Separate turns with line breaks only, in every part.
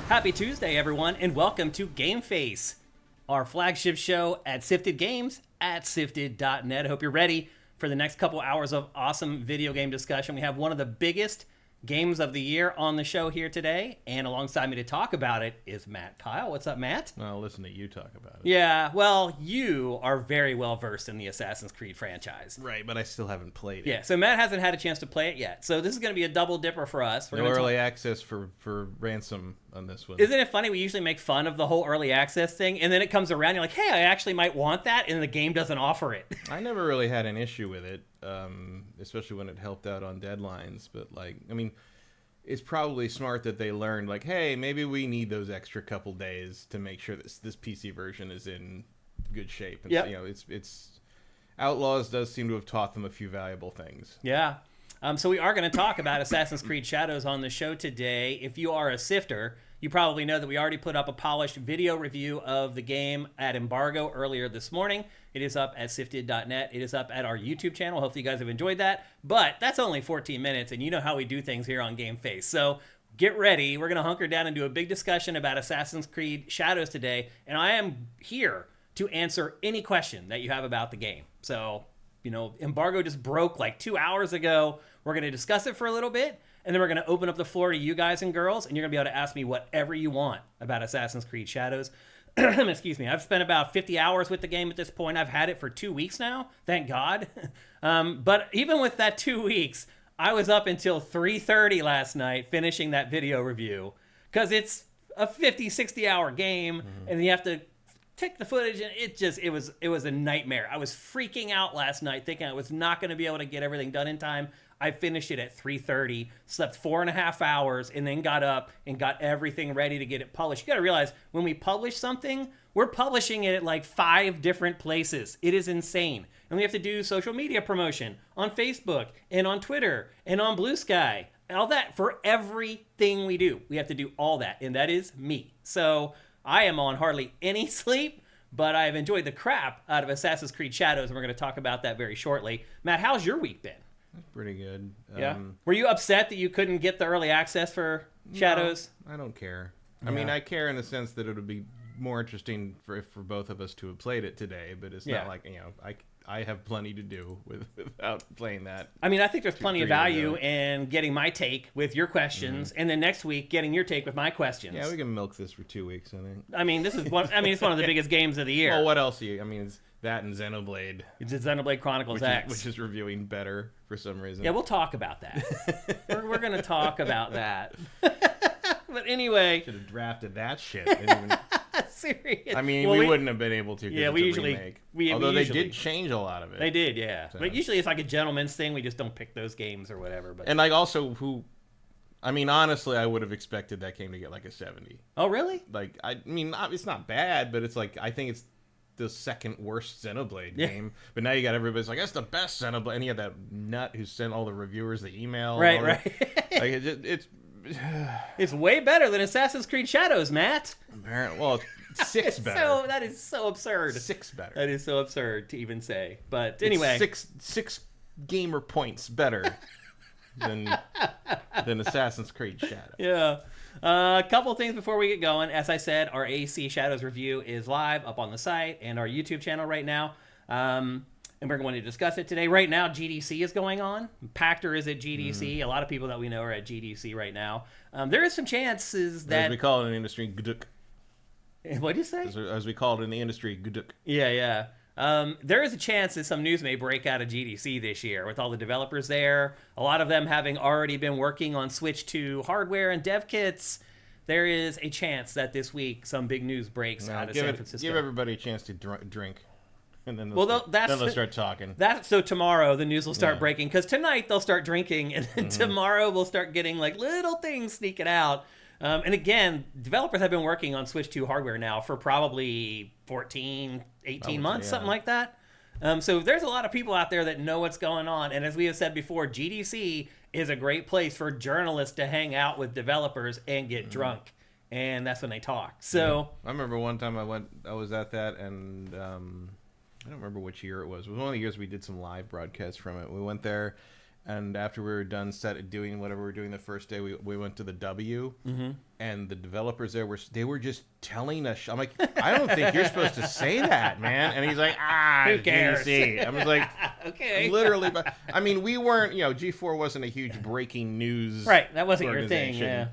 Happy Tuesday, everyone, and welcome to GameFace, our flagship show at Sifted Games at sifted.net. I hope you're ready for the next couple hours of awesome video game discussion. We have one of the biggest games of the year on the show here today, and alongside me to talk about it is Matt Keil. What's up, Matt?
Well, listen to you talk about it.
Yeah, well, you are very well versed in the Assassin's Creed franchise.
Right, but I still haven't played it.
Yeah, so Matt hasn't had a chance to play it yet. So this is going to be a double dipper for us.
No early access for Ransom on this one.
Isn't it funny? We usually make fun of the whole early access thing, and then it comes around, you're like, hey, I actually might want that, and the game doesn't offer it.
I never really had an issue with it, especially when it helped out on deadlines. But, it's probably smart that they learned, hey, maybe we need those extra couple days to make sure that this PC version is in good shape. And
yep.
It's Outlaws does seem to have taught them a few valuable things.
Yeah. So we are going to talk about Assassin's Creed Shadows on the show today. If you are a sifter, you probably know that we already put up a polished video review of the game at embargo earlier this morning. It is up at sifted.net. It is up at our YouTube channel. Hopefully you guys have enjoyed that. But that's only 14 minutes, and you know how we do things here on GameFace. So get ready. We're going to hunker down and do a big discussion about Assassin's Creed Shadows today. And I am here to answer any question that you have about the game. So, embargo just broke 2 hours ago. We're going to discuss it for a little bit, and then we're going to open up the floor to you guys and girls, and you're going to be able to ask me whatever you want about Assassin's Creed Shadows. Excuse me. I've spent about 50 hours with the game at this point. I've had it for 2 weeks now, thank God. But even with that 2 weeks, I was up until 3:30 last night finishing that video review, because it's a 50, 60-hour game, and you have to take the footage, and it was a nightmare. I was freaking out last night thinking I was not going to be able to get everything done in time. I finished it at 3:30, slept 4.5 hours, and then got up and got everything ready to get it published. You got to realize, when we publish something, we're publishing it at 5 different places. It is insane. And we have to do social media promotion on Facebook and on Twitter and on Blue Sky. All that for everything we do. We have to do all that, and that is me. So I am on hardly any sleep, but I have enjoyed the crap out of Assassin's Creed Shadows, and we're going to talk about that very shortly. Matt, how's your week been?
Pretty good.
Yeah. Were you upset that you couldn't get the early access for Shadows?
No, I don't care.
Yeah.
I mean, I care in the sense that it would be more interesting for both of us to have played it today, but it's not I have plenty to do without playing that.
I mean, I think there's plenty of value in getting my take with your questions, and then next week getting your take with my questions.
Yeah, we can milk this for 2 weeks, I think.
I mean, it's one of the biggest games of the year.
Well, what else? It's that and Xenoblade.
It's Xenoblade Chronicles X.
Which is reviewing better for some reason.
Yeah, we'll talk about that. we're going to talk about that. But anyway.
Should have drafted that shit.
Serious.
I mean, we wouldn't have been able to.
Yeah, we usually.
Although they did change a lot of it.
They did, yeah. So. But usually it's like a gentleman's thing. We just don't pick those games or whatever. But.
And honestly, I would have expected that game to get a 70.
Oh, really?
It's not bad, but it's I think it's the second worst Xenoblade game. But now you got everybody's that's the best Xenoblade. And you had that nut who sent all the reviewers the email.
Right.
It's
way better than Assassin's Creed Shadows, Matt.
Apparently, well, it's 6 better.
So that is so absurd.
6 better.
That is so absurd to even say. But anyway,
it's six gamer points better than Assassin's Creed Shadows.
Yeah. A couple things before we get going. As I said, our AC Shadows review is live up on the site and our YouTube channel right now. And we're going to discuss it today. Right now, GDC is going on. Pactor is at GDC. A lot of people that we know are at GDC right now. There is some chances that...
As we call it in the industry, gduk.
What do you say?
As we call it in the industry, gduk.
Yeah. There is a chance that some news may break out of GDC this year with all the developers there. A lot of them having already been working on Switch 2 hardware and dev kits. There is a chance that this week some big news breaks out of San Francisco.
Give everybody a chance to drink. And then they'll start talking.
So tomorrow the news will start breaking, because tonight they'll start drinking, and then tomorrow we'll start getting little things sneaking out. And again, developers have been working on Switch 2 hardware now for probably 14, 18 months, something like that. So there's a lot of people out there that know what's going on. And as we have said before, GDC is a great place for journalists to hang out with developers and get drunk. And that's when they talk. So
I remember one time I was at that, and I don't remember which year it was. It was one of the years we did some live broadcasts from it. We went there, And after we were done doing whatever we were doing the first day, we went to the W, and the developers there were just telling us. I'm like, I don't think you're supposed to say that, man. And he's like,
who cares?
GDC. I was like,
okay,
literally. But I mean, we weren't. G4 wasn't a huge breaking news.
Right, that wasn't your thing. Yeah.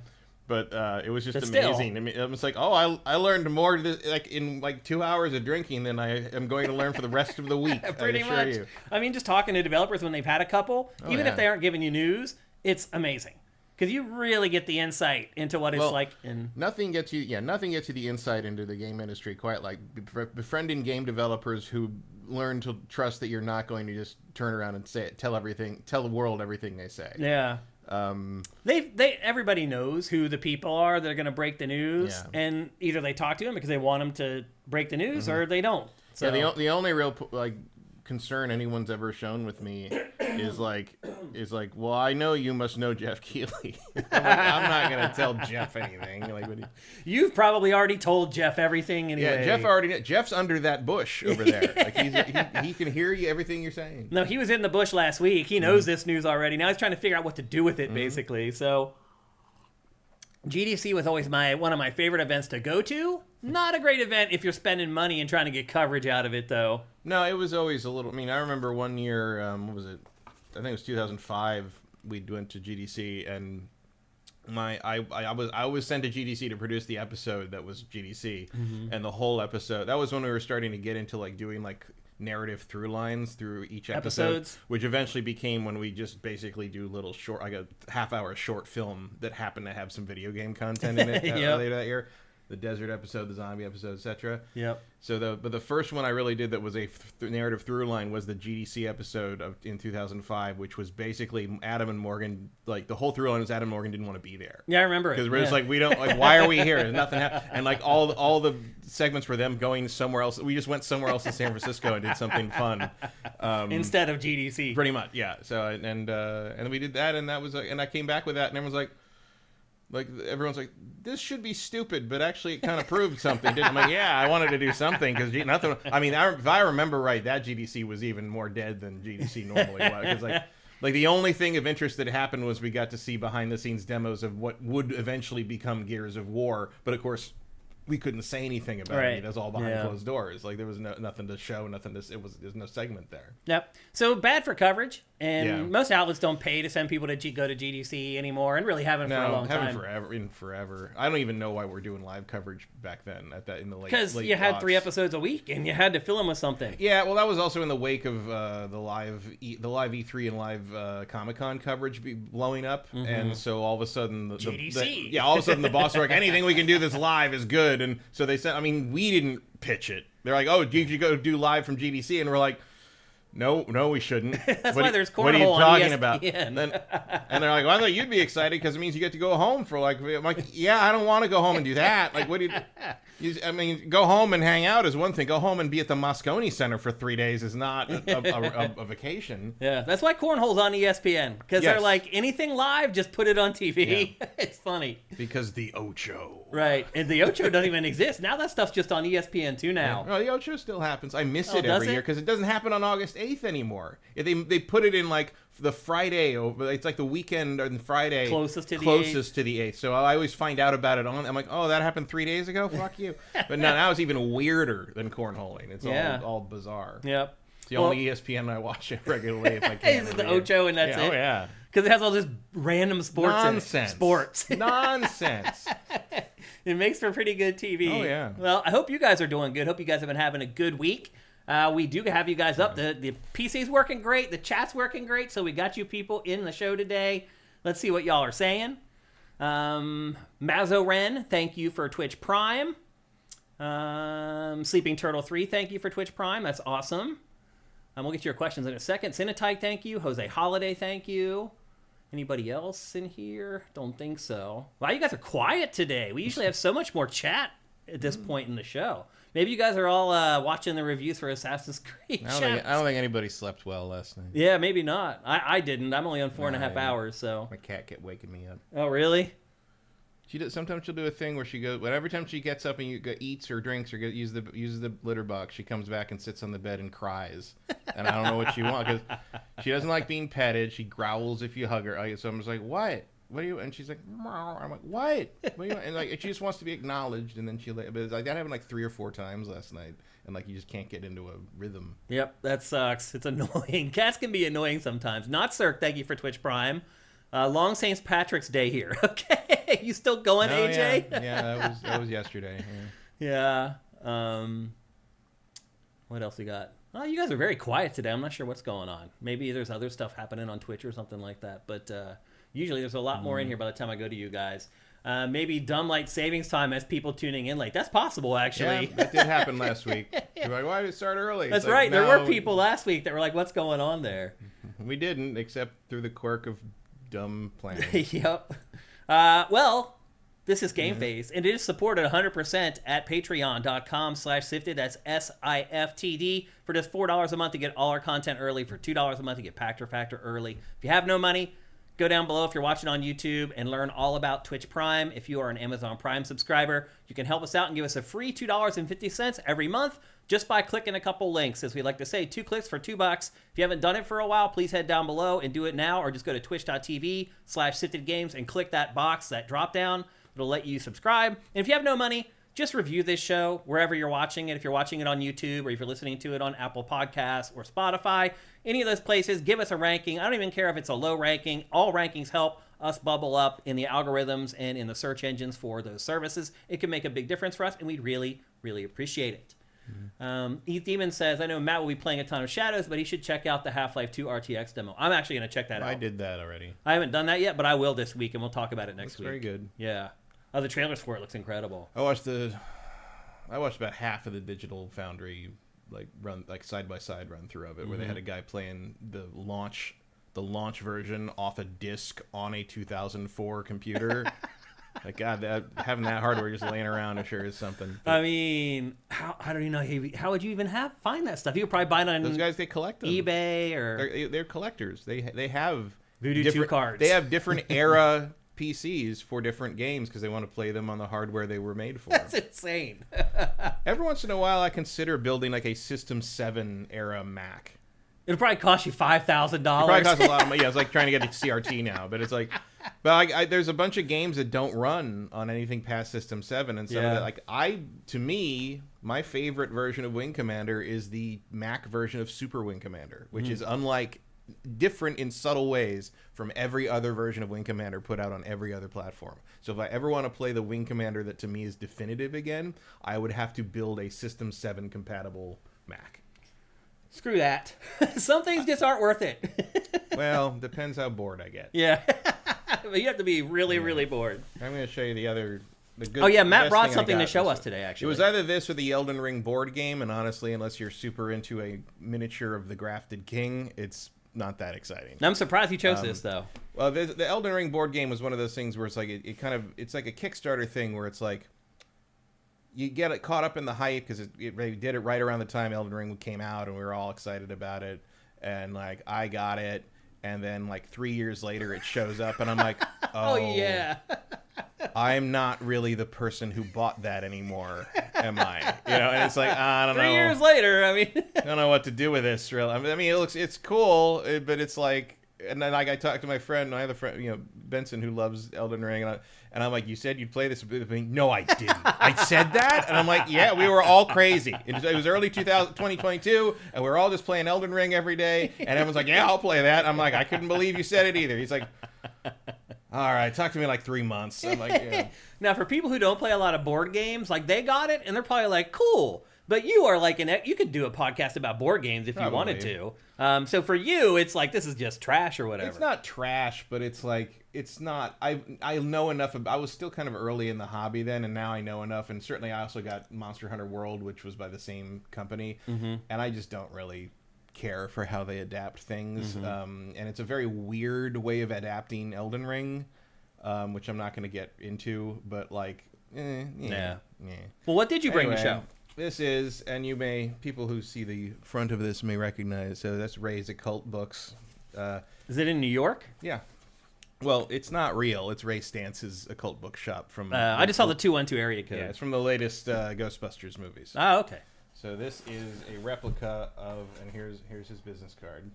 But it was just
But
amazing.
still.
I mean, it was like, oh, I learned more in 2 hours of drinking than I am going to learn for the rest of the week.
Pretty
I assure
much.
you.
I mean, just talking to developers when they've had a couple, even
yeah.
if they aren't giving you news, it's amazing because you really get the insight into what it's like.
Nothing gets you the insight into the game industry quite like befriending game developers who learn to trust that you're not going to just turn around and tell the world everything they say.
Yeah. Everybody knows who the people are that are going to break the news, and either they talk to them because they want them to break the news, or they don't. So
the only real concern anyone's ever shown with me is well, I know you must know Jeff Keil. I'm not going to tell Jeff anything.
You've probably already told Jeff everything anyway.
Yeah, Jeff already knows. Jeff's under that bush over there. He can hear everything you're saying.
No, he was in the bush last week. He knows this news already. Now he's trying to figure out what to do with it, basically. So GDC was always one of my favorite events to go to. Not a great event if you're spending money and trying to get coverage out of it, though.
No, it was always a little. I mean, I remember one year. What was it? I think it was 2005. We went to GDC, and I was sent to GDC to produce the episode that was GDC, and the whole episode. That was when we were starting to get into doing narrative through lines through each episode, which eventually became when we just basically do little short, a half-hour short film that happened to have some video game content in it later that year. The desert episode, the zombie episode, etc.
Yep.
So the first one I really did that was a narrative through line was the GDC episode in 2005, which was basically Adam and Morgan. The whole through line was Adam and Morgan didn't want to be there.
Yeah, I remember it.
Because we're just we don't why are we here? There's nothing happening. And all the segments were them going somewhere else. We just went somewhere else in San Francisco and did something fun
instead of GDC.
Pretty much, yeah. So and we did that, and that was and I came back with that, and everyone's everyone's like, this should be stupid, but actually it kind of proved something, didn't it? I'm like, yeah, I wanted to do something because nothing. I mean, if I remember right, that GDC was even more dead than GDC normally was. Because the only thing of interest that happened was we got to see behind the scenes demos of what would eventually become Gears of War, but of course we couldn't say anything about it. It was all behind closed doors. There was nothing to show, there's no segment there.
Yep. So bad for coverage, and most outlets don't pay to send people to go to GDC anymore, and really haven't for a long time.
Forever. I don't even know why we're doing live coverage back then in the late
because you had 3 episodes a week, and you had to fill them with something.
Yeah, well, that was also in the wake of the live E3 and live Comic-Con coverage blowing up, and so all of a sudden
GDC.
All of a sudden the boss were like, anything we can do that's live is good. And so they said, I mean, we didn't pitch it. They're like, oh, did you go do live from GDC? And we're like, no, we shouldn't.
That's why there's cornhole.
What are you talking about?
And
they're like, well, I thought you'd be excited because it means you get to go home for I'm like, yeah, I don't want to go home and do that. What do I mean, go home and hang out is one thing. Go home and be at the Moscone Center for 3 days is not a vacation.
Yeah, that's why cornhole's on ESPN because they're like, anything live, just put it on TV. Yeah. It's funny.
Because the Ocho.
Right, and the Ocho doesn't even exist. Now that stuff's just on ESPN2 now.
Yeah. No, the Ocho still happens. I miss it every year because it doesn't happen on August 8th anymore. They put it in the Friday, it's the weekend or the Friday
closest to the
8th. So I always find out about it I'm like, oh, that happened 3 days ago? Fuck you. But now it's even weirder than cornholing. It's all bizarre.
Yep.
It's the only ESPN I watch it regularly if I can.
It's the Ocho and that's it.
Oh, yeah.
Because it has all this random sports
Nonsense.
in it. Sports. Nonsense. It makes for pretty good TV.
Oh, yeah.
Well, I hope you guys are doing good. Hope you guys have been having a good week. We do have you guys up. The PC's working great. The chat's working great. So we got you people in the show today. Let's see what y'all are saying. Mazo Ren, thank you for Twitch Prime. Sleeping Turtle 3, thank you for Twitch Prime. That's awesome. We'll get to your questions in a second. Cinetite, thank you. Jose Holiday, thank you. Anybody else in here? Don't think so. Wow, you guys are quiet today. We usually have so much more chat at this point in the show. Maybe you guys are all watching the reviews for Assassin's Creed.
I don't think anybody slept well last night.
Yeah, maybe not. I didn't. I'm only on 4.5 hours, so.
My cat kept waking me up.
Oh, really?
She does. Sometimes she'll do a thing where she goes. But every time she gets up and eats or drinks or uses the litter box, she comes back and sits on the bed and cries. And I don't know what she wants because she doesn't like being petted. She growls if you hug her. So I'm just like, what? What are you? And she's like, meow. I'm like, what? What do you want? And like, she just wants to be acknowledged. And then but it's like that happened like 3 or 4 times last night. And like, you just can't get into a rhythm.
Yep, that sucks. It's annoying. Cats can be annoying sometimes. Not Cirque, thank you for Twitch Prime. Long St. Patrick's Day here. Okay, you still going, AJ?
Yeah, that was yesterday.
Yeah. What else we got? Oh, you guys are very quiet today. I'm not sure what's going on. Maybe there's other stuff happening on Twitch or something like that. But usually there's a lot more in here by the time I go to you guys. Maybe dumb light savings time as people tuning in late. That's possible, actually.
Yeah, that did happen last week. You're like, why did it start early?
That's
like,
right.
no.
There were people last week that were like, what's going on there?
We didn't, except through the quirk of dumb planning.
Yep. Well, this is GameFace, and it is supported 100% at patreon.com/SIFTD. That's SIFTD. For just $4 a month to get all our content early. For $2 a month to get Pack or Factor early. If you have no money, go down below if you're watching on YouTube and learn all about Twitch Prime. If you are an Amazon Prime subscriber, you can help us out and give us a free $2.50 every month just by clicking a couple links. As we like to say, 2 clicks for $2. If you haven't done it for a while, please head down below and do it now, or just go to twitch.tv/SIFTDgames and click that box, that drop down. It'll let you subscribe. And if you have no money, just review this show wherever you're watching it. If you're watching it on YouTube or if you're listening to it on Apple Podcasts or Spotify, any of those places, give us a ranking. I don't even care if it's a low ranking. All rankings help us bubble up in the algorithms and in the search engines for those services. It can make a big difference for us, and we'd really, really appreciate it. Eth Demon says, I know Matt will be playing a ton of Shadows, but he should check out the Half-Life 2 RTX demo. I'm actually going to check that out.
I did that already.
I haven't done that yet, but I will this week, and we'll talk about it next week.
Very good.
Yeah. Oh, the trailers for it looks incredible.
I watched about half of the Digital Foundry side by side run through of it, where they had a guy playing the launch version off a disc on a 2004 computer. Like, God, having that hardware just laying around, I'm sure is something. But
I mean, I don't even know how would you even find that stuff? You could probably buy it on
those guys, they collect them.
eBay or
they're collectors. They have
Voodoo 2 cards.
They have different era PCs for different games because they want to play them on the hardware they were made for.
That's insane.
Every once in a while, I consider building like a System 7 era Mac.
It'll probably cost you $5,000.
It probably costs a lot of money. Yeah, it's like trying to get a CRT now, but it's like, there's a bunch of games that don't run on anything past System 7, and some of that, to me, my favorite version of Wing Commander is the Mac version of Super Wing Commander, which is different in subtle ways from every other version of Wing Commander put out on every other platform. So if I ever want to play the Wing Commander that to me is definitive again, I would have to build a System 7 compatible Mac.
Screw that. Some things just aren't worth it.
Well, depends how bored I get.
Yeah. But you have to be really, really bored.
I'm going to show you the good.
Oh, yeah, Matt brought something to show us today, actually.
It was either this or the Elden Ring board game, and honestly, unless you're super into a miniature of the Grafted King, it's not that exciting.
I'm surprised you chose this, though.
Well, the Elden Ring board game was one of those things where it's like it's like a Kickstarter thing where it's like you get it caught up in the hype because they did it right around the time Elden Ring came out, and we were all excited about it, and like I got it, and then like 3 years later it shows up, and I'm like, oh
yeah.
I'm not really the person who bought that anymore, am I? You know, and it's like, I don't know.
3 years later, I mean.
I don't know what to do with this, really. I mean, it's cool, but it's like, and then like I talked to my friend, my other friend, Benson, who loves Elden Ring, and I'm like, you said you'd play this with me? No, I didn't. I said that? And I'm like, yeah, we were all crazy. It was early 2022, and we were all just playing Elden Ring every day, and everyone's like, yeah, I'll play that. I'm like, I couldn't believe you said it either. He's like, all right, talk to me in like 3 months. I'm like, yeah.
Now, for people who don't play a lot of board games, like they got it, and they're probably like, cool. But you are like you could do a podcast about board games if you wanted to. So for you, it's like this is just trash or whatever.
It's not trash, but it's like it's not. I know enough. I was still kind of early in the hobby then, and now I know enough. And certainly, I also got Monster Hunter World, which was by the same company, and I just don't really care for how they adapt things. And it's a very weird way of adapting Elden Ring, which I'm not going to get into. But like,
yeah. Well, what did you bring to show?
This is, and people who see the front of this may recognize, so that's Ray's Occult Books.
Is it in New York?
Yeah. Well, it's not real. It's Ray Stance's occult bookshop from.
I just saw the 212 area code.
Yeah, it's from the latest Ghostbusters movies.
Oh, okay.
So this is a replica of, and here's his business card.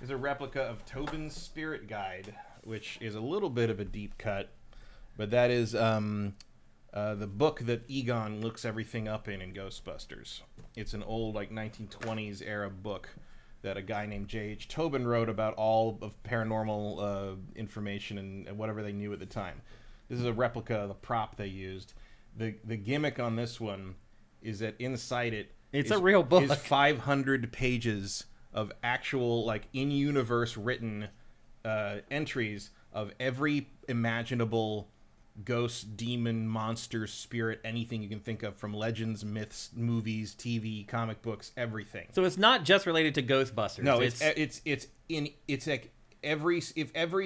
It's a replica of Tobin's Spirit Guide, which is a little bit of a deep cut, but that is the book that Egon looks everything up in Ghostbusters. It's an old, like, 1920s era book that a guy named J.H. Tobin wrote about all of paranormal information and whatever they knew at the time. This is a replica of the prop they used. The gimmick on this one is that inside it's
a real book.
Is 500 pages of actual, like, in-universe written entries of every imaginable ghost, demon, monster, spirit, anything you can think of, from legends, myths, movies, TV, comic books, everything.
So it's not just related to Ghostbusters.
No, it's like every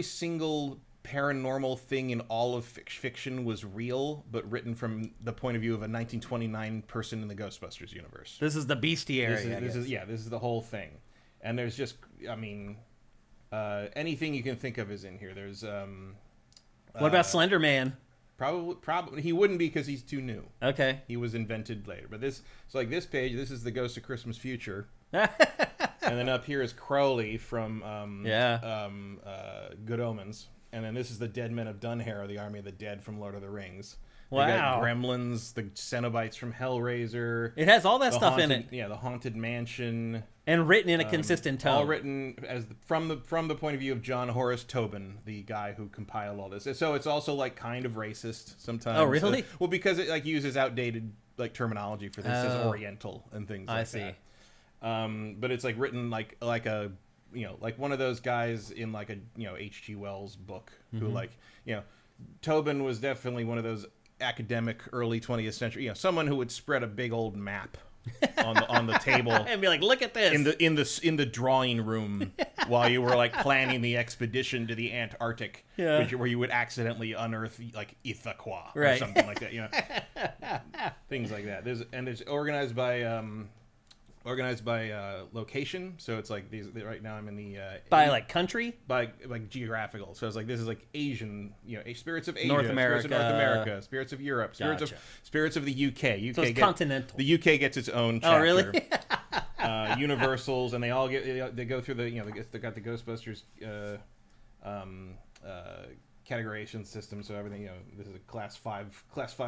single paranormal thing in all of fiction was real, but written from the point of view of a 1929 person in the Ghostbusters universe.
This is the bestiary.
This is the whole thing, and there's just, I mean, anything you can think of is in here. There's
what about Slender Man?
Probably he wouldn't be because he's too new.
Okay.
He was invented later. But this, so like this page, this is the Ghost of Christmas Future. And then up here is Crowley from Good Omens. And then this is the Dead Men of Dunharrow, the Army of the Dead from Lord of the Rings.
Wow.
They got Gremlins, the Cenobites from Hellraiser.
It has all that stuff in it.
Yeah, the Haunted Mansion.
And written in a consistent tone.
All written as from the point of view of John Horace Tobin, the guy who compiled all this. So it's also, like, kind of racist sometimes.
Oh, really?
Well, because it, like, uses outdated, like, terminology for this as Oriental and things like that. I see. But it's, like, written like a, you know, like one of those guys in, like, a, you know, H.G. Wells book who, like, you know, Tobin was definitely one of those academic early 20th century, you know, someone who would spread a big old map on the table
and be like, look at this
in the drawing room while you were, like, planning the expedition to the Antarctic, where you would accidentally unearth, like, Ithaca or something like that, you know. Things like that. It's organized by location, so it's like these right now I'm in the
by like country,
by like geographical, so it's like this is like Asian, you know, spirits of Asia,
North America,
spirits of Europe,
Gotcha.
spirits of the UK.
So it's continental.
The UK gets its own chapter.
Oh, really?
Universals, and they all they go through the, you know, they got the Ghostbusters categorization system, so everything, you know, this is a class 5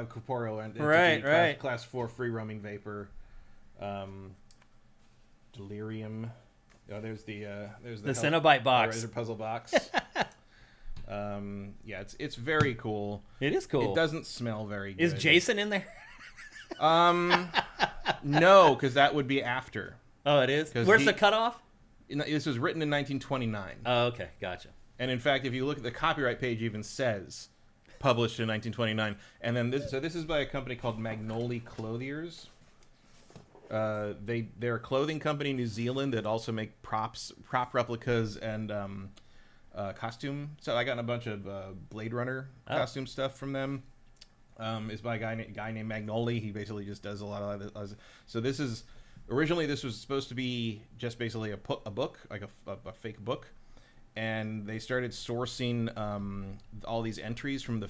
corporeal entity,
right.
class 4 free roaming vapor, delirium. Oh, there's the
Cenobite box.
Hellraiser puzzle box. Yeah, it's very cool.
It is cool.
It doesn't smell very good.
Is Jason in there?
No, because that would be after.
Oh, it is? Where's the cutoff?
This was written in 1929.
Oh, okay, gotcha.
And in fact, if you look at the copyright page, even says published in 1929. And then this is by a company called Magnoli Clothiers. They're a clothing company in New Zealand that also make prop replicas and costume. So I got a bunch of Blade Runner costume stuff from them. It's by a guy named Magnoli. He basically just does a lot of that. So this is originally this was supposed to be just basically a book, like a fake book. And they started sourcing all these entries from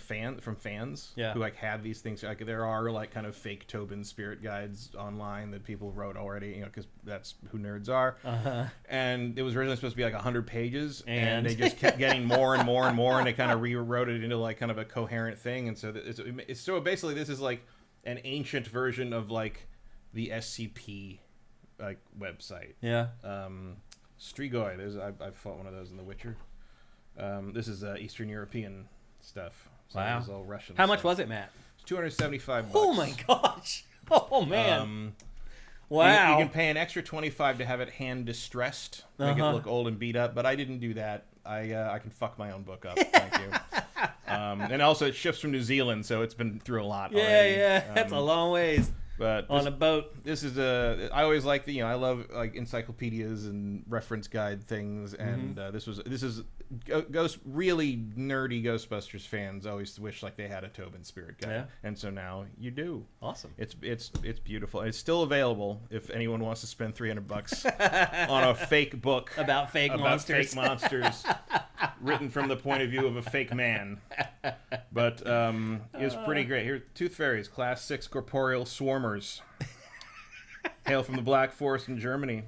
fans who, like, had these things. Like, there are, like, kind of fake Tobin spirit guides online that people wrote already, you know, because that's who nerds are. And it was originally supposed to be like 100 pages, and they just kept getting more and more and more, and they kind of rewrote it into, like, kind of a coherent thing. And so it's so basically this is like an ancient version of, like, the SCP, like, website.
Yeah.
Strigoi, I've fought one of those in The Witcher. This is Eastern European stuff. So
wow.
This is all Russian
How
stuff.
much was it, Matt?
It's $275.
Oh my gosh! Oh man! Wow.
You can pay an extra $25 to have it hand distressed, make it look old and beat up. But I didn't do that. I can fuck my own book up. Thank you. And also it ships from New Zealand, so it's been through a lot. already.
That's a long ways.
But
on a boat.
This is I always like the, you know, I love, like, encyclopedias and reference guide things, and this is really nerdy Ghostbusters fans always wish, like, they had a Tobin spirit guide, and so now you do.
Awesome.
It's beautiful. It's still available if anyone wants to spend $300 on a fake book
about fake monsters.
written from the point of view of a fake man. But it was pretty great. Here, Tooth Fairies, Class 6 Corporeal Swarmers. Hail from the Black Forest in Germany.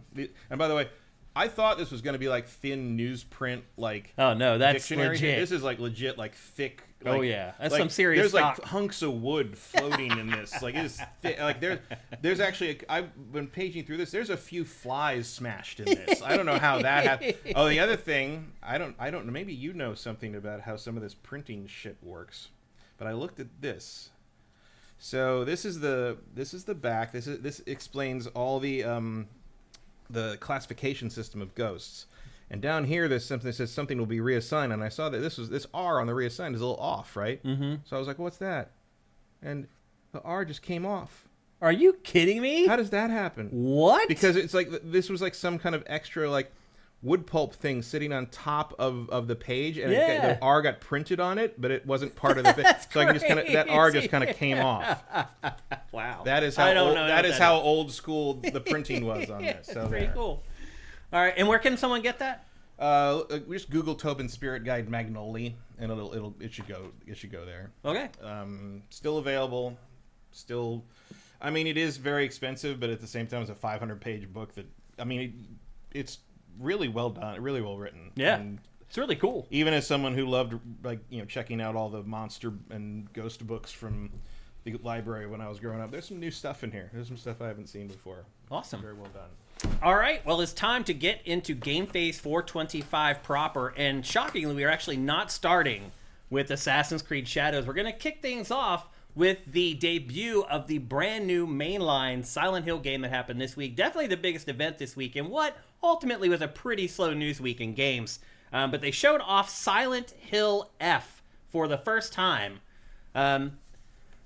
And by the way, I thought this was going to be like thin newsprint, like
oh no, that's
dictionary.
legit.
This is like legit, like thick. Like,
oh yeah, that's
like,
some serious
there's
stock.
like hunks of wood floating in this. Like it is like there's actually I've been paging through this. There's a few flies smashed in this. I don't know how that happened. Oh, the other thing, I don't know. Maybe you know something about how some of this printing shit works. But I looked at this. So this is the back. This explains all the classification system of ghosts. And down here, there's something that says something will be reassigned. And I saw that this R on the reassigned is a little off, right? Mm-hmm. So I was like, what's that? And the R just came off.
Are you kidding me?
How does that happen?
What?
Because it's like this was like some kind of extra like wood pulp thing sitting on top of the page, and the R got printed on it, but it wasn't part of the page. So I can just that R just kind of came off.
Wow.
That is how old school the printing was on this. So
that's pretty cool. All right, and where can someone get that?
We just Google Tobin Spirit Guide Magnoli, and it should go there.
Okay.
Still available. Still, I mean, it is very expensive, but at the same time, it's a 500-page book that, I mean, it's really well done, really well written.
Yeah,
and
it's really cool.
Even as someone who loved, like, checking out all the monster and ghost books from the library when I was growing up, there's some new stuff in here. There's some stuff I haven't seen before.
Awesome.
Very well done.
All right, well, it's time to get into GameFace 425 proper, and shockingly, we are actually not starting with Assassin's Creed Shadows. We're going to kick things off with the debut of the brand new mainline Silent Hill game that happened this week. Definitely the biggest event this week, and what ultimately was a pretty slow news week in games. But they showed off Silent Hill F for the first time.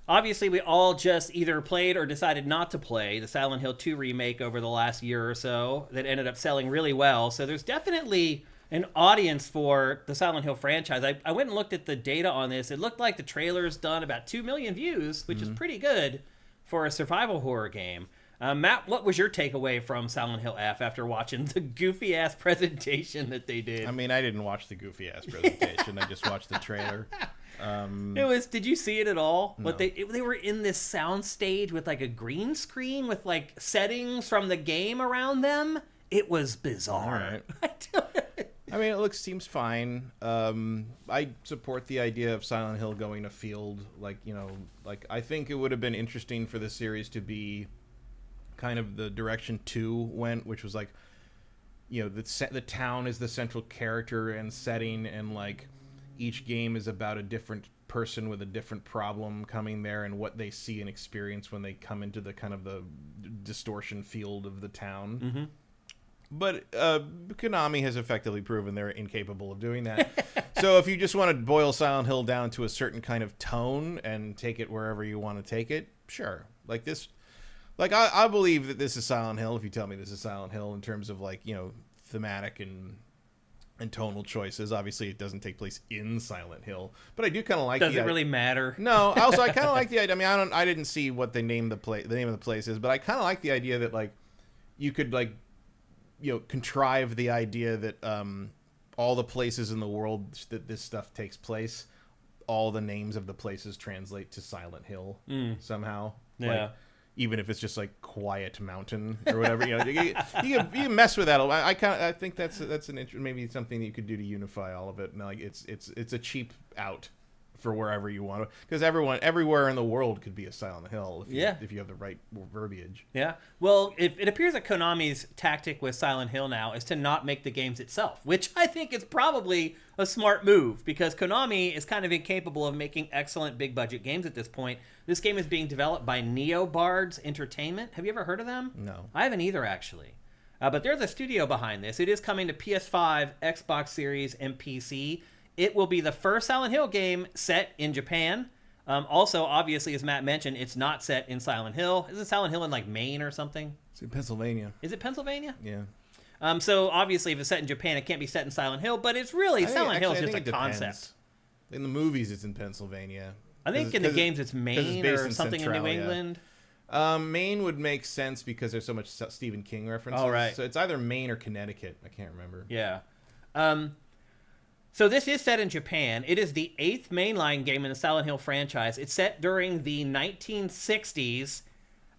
Obviously, we all just either played or decided not to play the Silent Hill 2 remake over the last year or so that ended up selling really well. So there's definitely an audience for the Silent Hill franchise. I went and looked at the data on this. It looked like the trailer's done about 2 million views, which is pretty good for a survival horror game. Matt, what was your takeaway from Silent Hill F after watching the goofy-ass presentation that they did?
I mean, I didn't watch the goofy-ass presentation. I just watched the trailer.
Did you see it at all?
No.
What they were in this sound stage with like a green screen with like settings from the game around them. It was bizarre.
All right. I mean, seems fine. I support the idea of Silent Hill going afield. Like I think it would have been interesting for the series to be kind of the direction 2 went, which was like, the town is the central character and setting, and like each game is about a different person with a different problem coming there and what they see and experience when they come into the kind of the distortion field of the town. Mm-hmm. But Konami has effectively proven they're incapable of doing that. So if you just want to boil Silent Hill down to a certain kind of tone and take it wherever you want to take it, sure. Like this, like I believe that this is Silent Hill. If you tell me this is Silent Hill in terms of like, thematic and tonal choices. Obviously, it doesn't take place in Silent Hill, but I do kind of like.
Does it really matter?
No. Also, I kind of like the idea. I mean, I didn't see what they named the name of the place is, but I kind of like the idea that like you could like contrive the idea that all the places in the world that this stuff takes place, all the names of the places translate to Silent Hill somehow.
Yeah.
Like, even if it's just like Quiet Mountain or whatever, you can mess with that. I think that's maybe something that you could do to unify all of it. And like it's a cheap out for wherever you want to, because everywhere in the world could be a Silent Hill if you have the right verbiage.
Yeah. Well, it appears that Konami's tactic with Silent Hill now is to not make the games itself, which I think is probably a smart move, because Konami is kind of incapable of making excellent big budget games at this point. This game is being developed by Neobards Entertainment. Have you ever heard of them?
No.
I haven't either, actually. But there's a studio behind this. It is coming to PS5, Xbox Series, and PC. It will be the first Silent Hill game set in Japan. Also, obviously, as Matt mentioned, it's not set in Silent Hill. Isn't Silent Hill in like Maine or something?
It's in Pennsylvania.
Is it Pennsylvania?
Yeah.
So obviously, if it's set in Japan, it can't be set in Silent Hill. But it's really Silent Hill is just a concept.
In the movies, it's in Pennsylvania.
I think in the games, it's Maine or something in New England.
Maine would make sense because there's so much Stephen King references.
Oh, right.
So it's either Maine or Connecticut. I can't remember.
Yeah. So this is set in Japan. It is the 8th mainline game in the Silent Hill franchise. It's set during the 1960s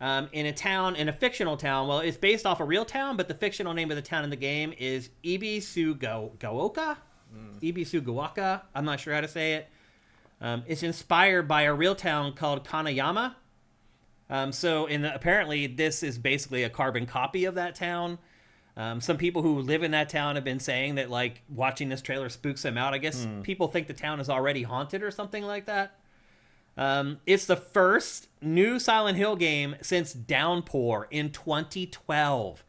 in a fictional town. Well, it's based off a real town, but the fictional name of the town in the game is Ibisugaoka? Ibisugaoka? I'm not sure how to say it. It's inspired by a real town called Kanayama. Apparently this is basically a carbon copy of that town. Some people who live in that town have been saying that, like, watching this trailer spooks them out. I guess people think the town is already haunted or something like that. It's the first new Silent Hill game since Downpour in 2012.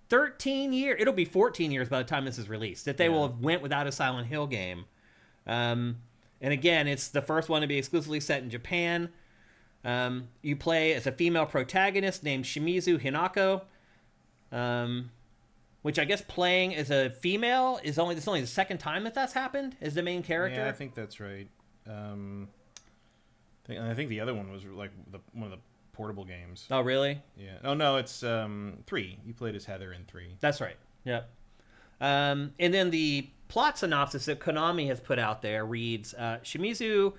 13 years. It'll be 14 years by the time this is released that they will have went without a Silent Hill game. And again, it's the first one to be exclusively set in Japan. You play as a female protagonist named Shimizu Hinako. Which I guess playing as a female is only the second time that's happened as the main character.
Yeah, I think that's right. I think the other one was like one of the portable games.
Oh, really?
Yeah. Oh no, it's 3. You played as Heather in 3.
That's right. Yep. And then the plot synopsis that Konami has put out there reads: Shimizu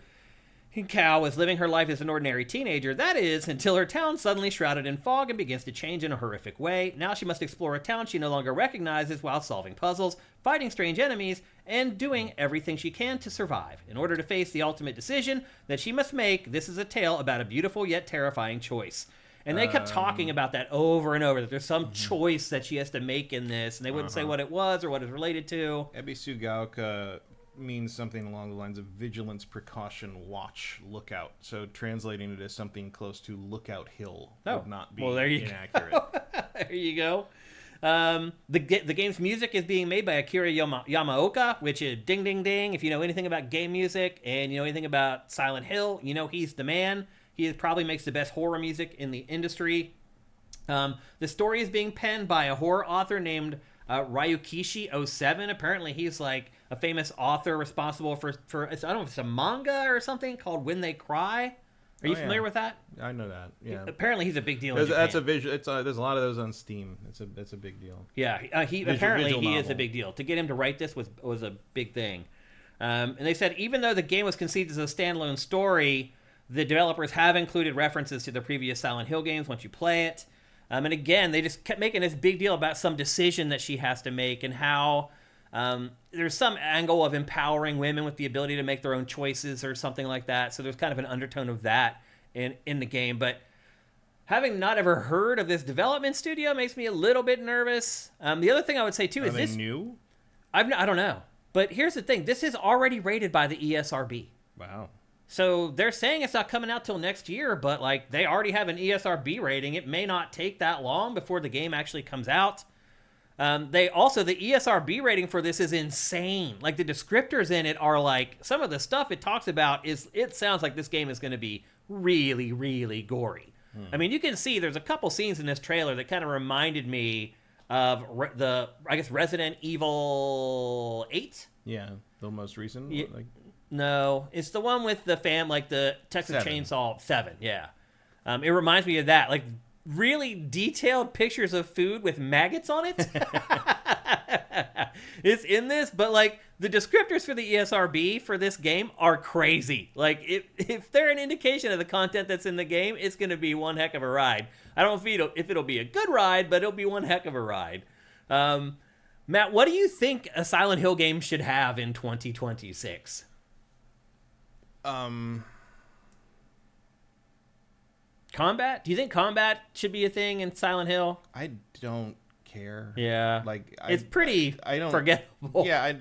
Keil was living her life as an ordinary teenager, that is, until her town suddenly shrouded in fog and begins to change in a horrific way. Now she must explore a town she no longer recognizes while solving puzzles, fighting strange enemies, and doing everything she can to survive. In order to face the ultimate decision that she must make, this is a tale about a beautiful yet terrifying choice. And they kept talking about that over and over, that there's some choice that she has to make in this, and they wouldn't say what it was or what it's related to.
Ebisugaoka means something along the lines of vigilance, precaution, watch, lookout. So translating it as something close to Lookout Hill would not be inaccurate.
There you go. The game's music is being made by Akira Yamaoka, which is ding, ding, ding. If you know anything about game music and you know anything about Silent Hill, you know he's the man. He probably makes the best horror music in the industry. The story is being penned by a horror author named Ryukishi07. Apparently he's like a famous author responsible for I don't know if it's a manga or something called When They Cry. Are you familiar with that?
I know that. Yeah.
Apparently he's a big deal in Japan.
That's a visual. There's a lot of those on Steam. That's a big deal.
Yeah, he is a big deal. To get him to write this was a big thing. And they said even though the game was conceived as a standalone story, the developers have included references to the previous Silent Hill games once you play it. And again, they just kept making this big deal about some decision that she has to make and how there's some angle of empowering women with the ability to make their own choices or something like that. So there's kind of an undertone of that in the game. But having not ever heard of this development studio makes me a little bit nervous. The other thing I would say, too, is this
new?
I don't know. But here's the thing. This is already rated by the ESRB.
Wow.
So they're saying it's not coming out till next year, but like they already have an ESRB rating. It may not take that long before the game actually comes out. The ESRB rating for this is insane. Like the descriptors in it are like some of the stuff it talks about it sounds like this game is going to be really, really gory. I mean, you can see there's a couple scenes in this trailer that kind of reminded me of Resident Evil 8.
Yeah, the most recent.
Yeah. No, it's the one with the the Texas
7.
Chainsaw 7, yeah. It reminds me of that, like really detailed pictures of food with maggots on it. It's in this, but like the descriptors for the ESRB for this game are crazy. Like if they're an indication of the content that's in the game, it's going to be one heck of a ride. I don't know if it'll be a good ride, but it'll be one heck of a ride. Matt, what do you think a Silent Hill game should have in 2026? Combat? Do you think combat should be a thing in Silent Hill?
I don't care.
Yeah. It's pretty forgettable.
Yeah,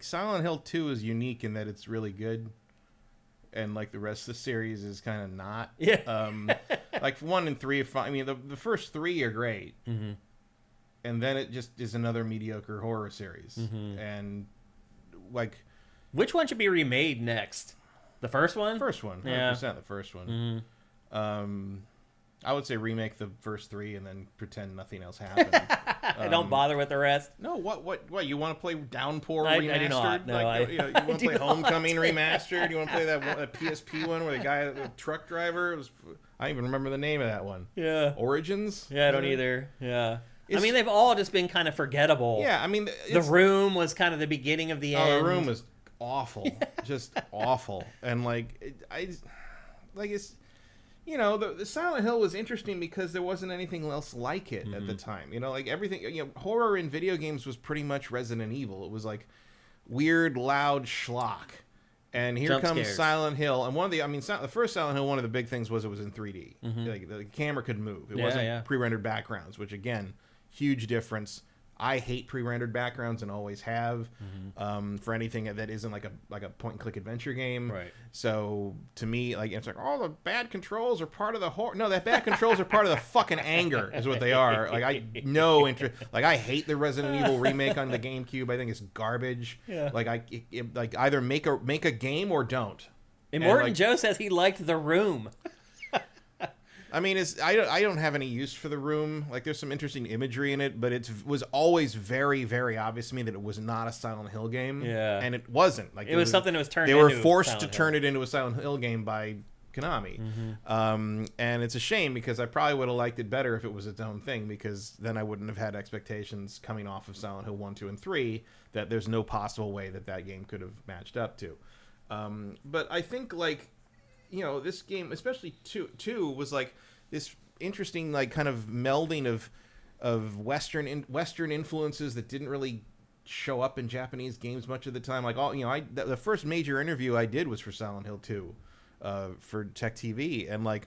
Silent Hill 2 is unique in that it's really good. And like the rest of the series is kind of not.
Yeah.
Like 1 and 3 are fine. I mean, the first 3 are great.
Mm-hmm.
And then it just is another mediocre horror series.
Mm-hmm.
And like,
which one should be remade next? The first one?
First one. 100%
Yeah.
The first one. Mm-hmm. I would say remake the first 3 and then pretend nothing else happened.
Don't bother with the rest.
No, what? You want to play Downpour
I
remastered?
do not. No,
you want to play Homecoming remastered? You want to play that PSP one where the guy, the truck driver, I don't even remember the name of that one.
Yeah.
Origins?
Yeah, I don't either. Yeah. I mean, they've all just been kind of forgettable.
Yeah, I mean...
The Room was kind of the beginning of the end.
The Room was awful, just awful. And it's, you know, the Silent Hill was interesting because there wasn't anything else like it at the time. You know, like everything, you know, horror in video games was pretty much Resident Evil. It was like weird, loud schlock. And here
Jump
comes
scares.
Silent Hill. And the first Silent Hill, one of the big things was it was in 3D. Like the camera could move. It wasn't pre-rendered backgrounds, which again, huge difference. I hate pre-rendered backgrounds and always have for anything that isn't like a point-and-click adventure game.
Right.
So to me, like it's like, oh, the bad controls are part of the horror. No, that bad controls are part of the fucking anger, is what they are. Like I no interest. Like I hate the Resident Evil remake on the GameCube. I think it's garbage.
Yeah.
Like like either make a game or don't.
And Morton Joe says he liked The Room.
I mean, I don't have any use for The Room. Like, there's some interesting imagery in it, but it was always very, very obvious to me that it was not a Silent Hill game.
Yeah,
and it wasn't. Like,
it was something that was turned.
They were forced
to
turn it into a Silent Hill game by Konami, and it's a shame because I probably would have liked it better if it was its own thing, because then I wouldn't have had expectations coming off of Silent Hill 1, 2, and 3 that there's no possible way that game could have matched up to. But I think, like, you know, this game, especially two, was like this interesting, like, kind of melding of Western influences that didn't really show up in Japanese games much of the time. Like, all, you know, the first major interview I did was for Silent Hill 2 for Tech TV, and like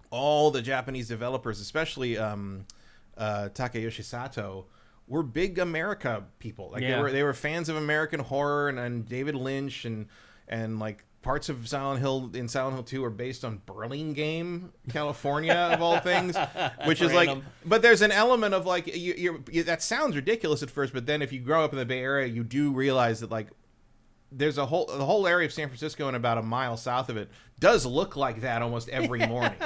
all the Japanese developers, especially Takayoshi Sato, were big America people. Like they were fans of American horror and David Lynch and like parts of Silent Hill 2 are based on Burlingame, California, of all things, which is
random.
like, but there's an element of like, you that sounds ridiculous at first, but then if you grow up in the Bay Area, you do realize that like there's the whole area of San Francisco and about a mile south of it does look like that almost every morning.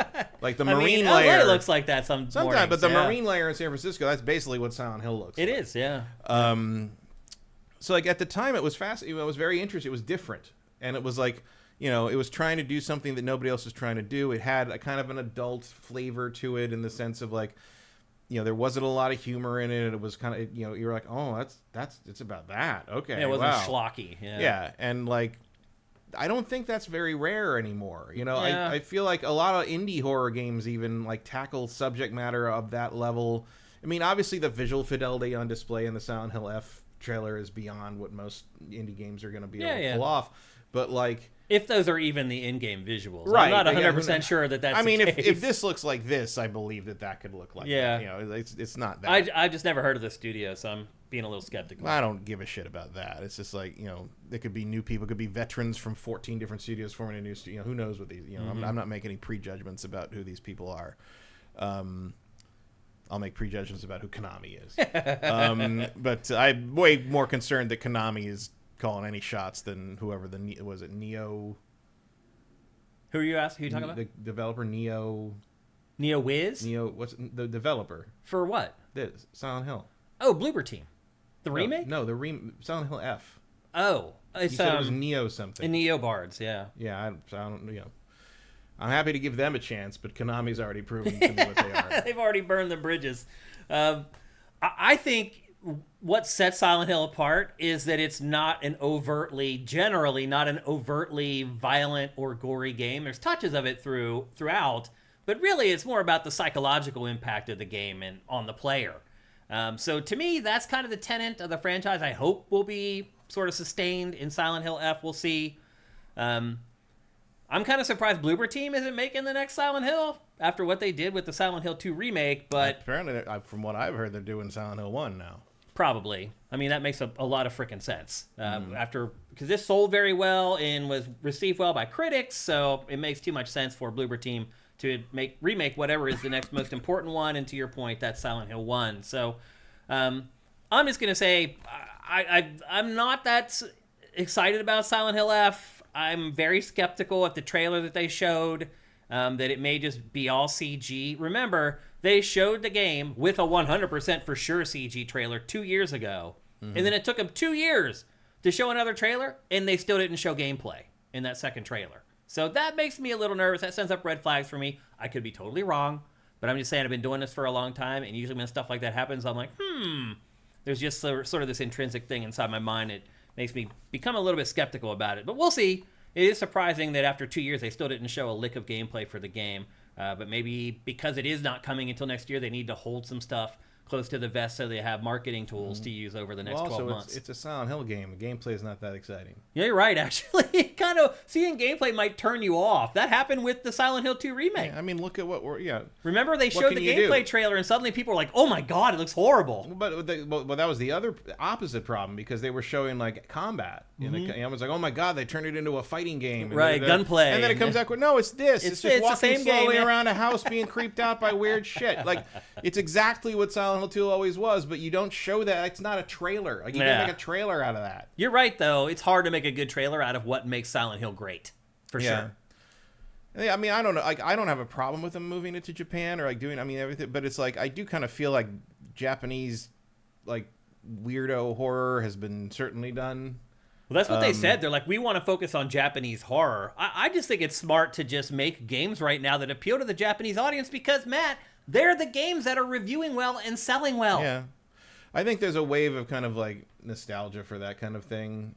Like the marine layer
LA looks like that sometimes,
but the marine layer in San Francisco, that's basically what Silent Hill looks like.
It is, yeah.
So like at the time it was fascinating. It was very interesting. It was different. And it was like, you know, it was trying to do something that nobody else was trying to do. It had a kind of an adult flavor to it in the sense of like, you know, there wasn't a lot of humor in it. It was kind of, you know, you were like, oh, it's about that. Okay.
Yeah, it wasn't schlocky.
Yeah. And like, I don't think that's very rare anymore. You know,
Yeah.
I feel like a lot of indie horror games even like tackle subject matter of that level. I mean, obviously the visual fidelity on display in the Silent Hill F trailer is beyond what most indie games are going to be able to pull off. But like,
if those are even the in-game visuals,
right?
I'm not 100% sure that that's.
I mean,
the case.
if this looks like this, I believe that could look like.
Yeah.
That. You know, it's not that.
I just never heard of the studio, so I'm being a little skeptical.
I don't give a shit about that. It's just like, you know, there could be new people, it could be veterans from 14 different studios forming a new studio. You know, who knows what these? You know, I'm not making any prejudgments about who these people are. I'll make prejudgments about who Konami is. But I'm way more concerned that Konami is calling any shots than whoever was it Neo.
Who are you asking? Who are you talking about?
The developer Neo
Wiz?
What's the developer?
For what?
This Silent Hill.
Oh, Bloober Team. The remake?
No, Silent Hill F.
Oh, it's
you said it was Neo something.
Neo Bards, yeah.
Yeah, I don't, you know. I'm happy to give them a chance, but Konami's already proven to me what they are.
They've already burned the bridges. I think what sets Silent Hill apart is that it's generally not an overtly violent or gory game. There's touches of it throughout, but really it's more about the psychological impact of the game and on the player. So to me, that's kind of the tenet of the franchise I hope will be sort of sustained in Silent Hill F. We'll see. I'm kind of surprised Bloober Team isn't making the next Silent Hill after what they did with the Silent Hill 2 remake, but
apparently, from what I've heard, they're doing Silent Hill 1 now.
Probably. I mean, that makes a lot of freaking sense. Because this sold very well and was received well by critics, so it makes too much sense for Bloober Team to remake whatever is the next most important one. And to your point, that's Silent Hill 1. So I'm just gonna say I'm not that excited about Silent Hill F. I'm very skeptical at the trailer that they showed. That it may just be all CG. Remember, they showed the game with a 100% for sure CG trailer 2 years ago. And then it took them 2 years to show another trailer, and they still didn't show gameplay in that second trailer. So that makes me a little nervous. That sends up red flags for me. I could be totally wrong, but I'm just saying I've been doing this for a long time, and usually when stuff like that happens, I'm like, there's just sort of this intrinsic thing inside my mind that makes me become a little bit skeptical about it. But we'll see. It is surprising that after 2 years, they still didn't show a lick of gameplay for the game. But maybe because it is not coming until next year, they need to hold some stuff close to the vest so they have marketing tools to use over the next 12 months.
It's a Silent Hill game. The gameplay is not that exciting.
Yeah, you're right, actually. Kind of seeing gameplay might turn you off. That happened with the Silent Hill 2 remake.
Yeah, I mean, look at what we're... Yeah.
Remember they showed the gameplay trailer and suddenly people were like, oh my god, it looks horrible.
But that was the other opposite problem because they were showing like combat. I was like, oh my god, they turned it into a fighting game.
Right, gunplay.
And then it comes out with, no, it's this. It's just walking slowly
game,
around a house being creeped out by weird shit. Like, it's exactly what Silent Hill 2 always was, but you don't show that. It's not a trailer. Like, you can't make a trailer out of that.
You're right, though. It's hard to make a good trailer out of what makes Silent Hill great. For sure.
Yeah, I mean, I don't know. Like, I don't have a problem with them moving it to Japan or like doing, I mean, everything. But it's like, I do kind of feel like Japanese, like, weirdo horror has been certainly done.
Well, that's what they said. They're like, we want to focus on Japanese horror. I just think it's smart to just make games right now that appeal to the Japanese audience because, Matt, they're the games that are reviewing well and selling well.
Yeah. I think there's a wave of kind of like nostalgia for that kind of thing,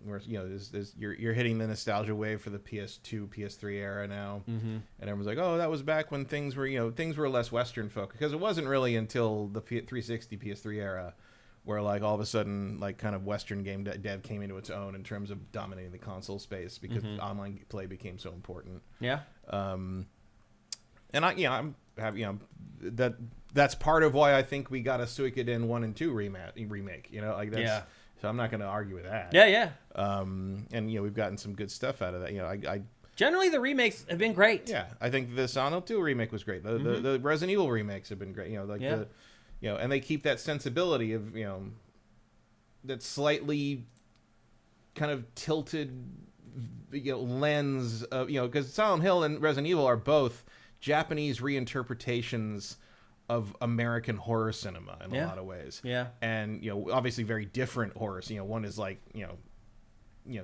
where you're hitting the nostalgia wave for the PS2, PS3 era now, and everyone's like, oh, that was back when things were less Western focused because it wasn't really until the 360, PS3 era where like all of a sudden like kind of Western game dev came into its own in terms of dominating the console space because online play became so important.
Yeah.
And that's part of why I think we got a Suikoden 1 and 2 remake. Like that's, so I'm not going to argue with that.
Yeah.
And we've gotten some good stuff out of that. I
generally the remakes have been great.
Yeah, I think the Silent Hill 2 remake was great. The Resident Evil remakes have been great. And they keep that sensibility of that slightly kind of tilted lens of because Silent Hill and Resident Evil are both Japanese reinterpretations of American horror cinema in a lot of ways. Yeah. And, obviously very different horror. One is like,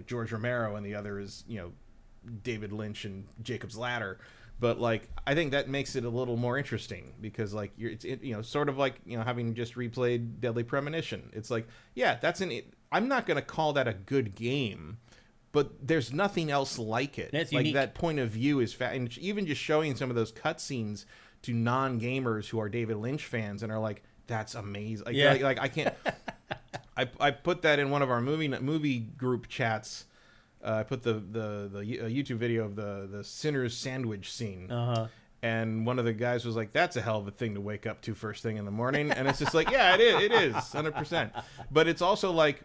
George Romero and the other is, David Lynch and Jacob's Ladder. But like, I think that makes it a little more interesting because like sort of like, having just replayed Deadly Premonition. It's like, yeah, I'm not going to call that a good game, but there's nothing else like it.
That's
like
unique.
That point of view is and even just showing some of those cutscenes to non-gamers who are David Lynch fans and are like, that's amazing. Like I can't. I put that in one of our movie group chats. I put the YouTube video of the Sinner's sandwich scene. And one of the guys was like, that's a hell of a thing to wake up to first thing in the morning. And it's just like, yeah, it is 100%. But it's also like,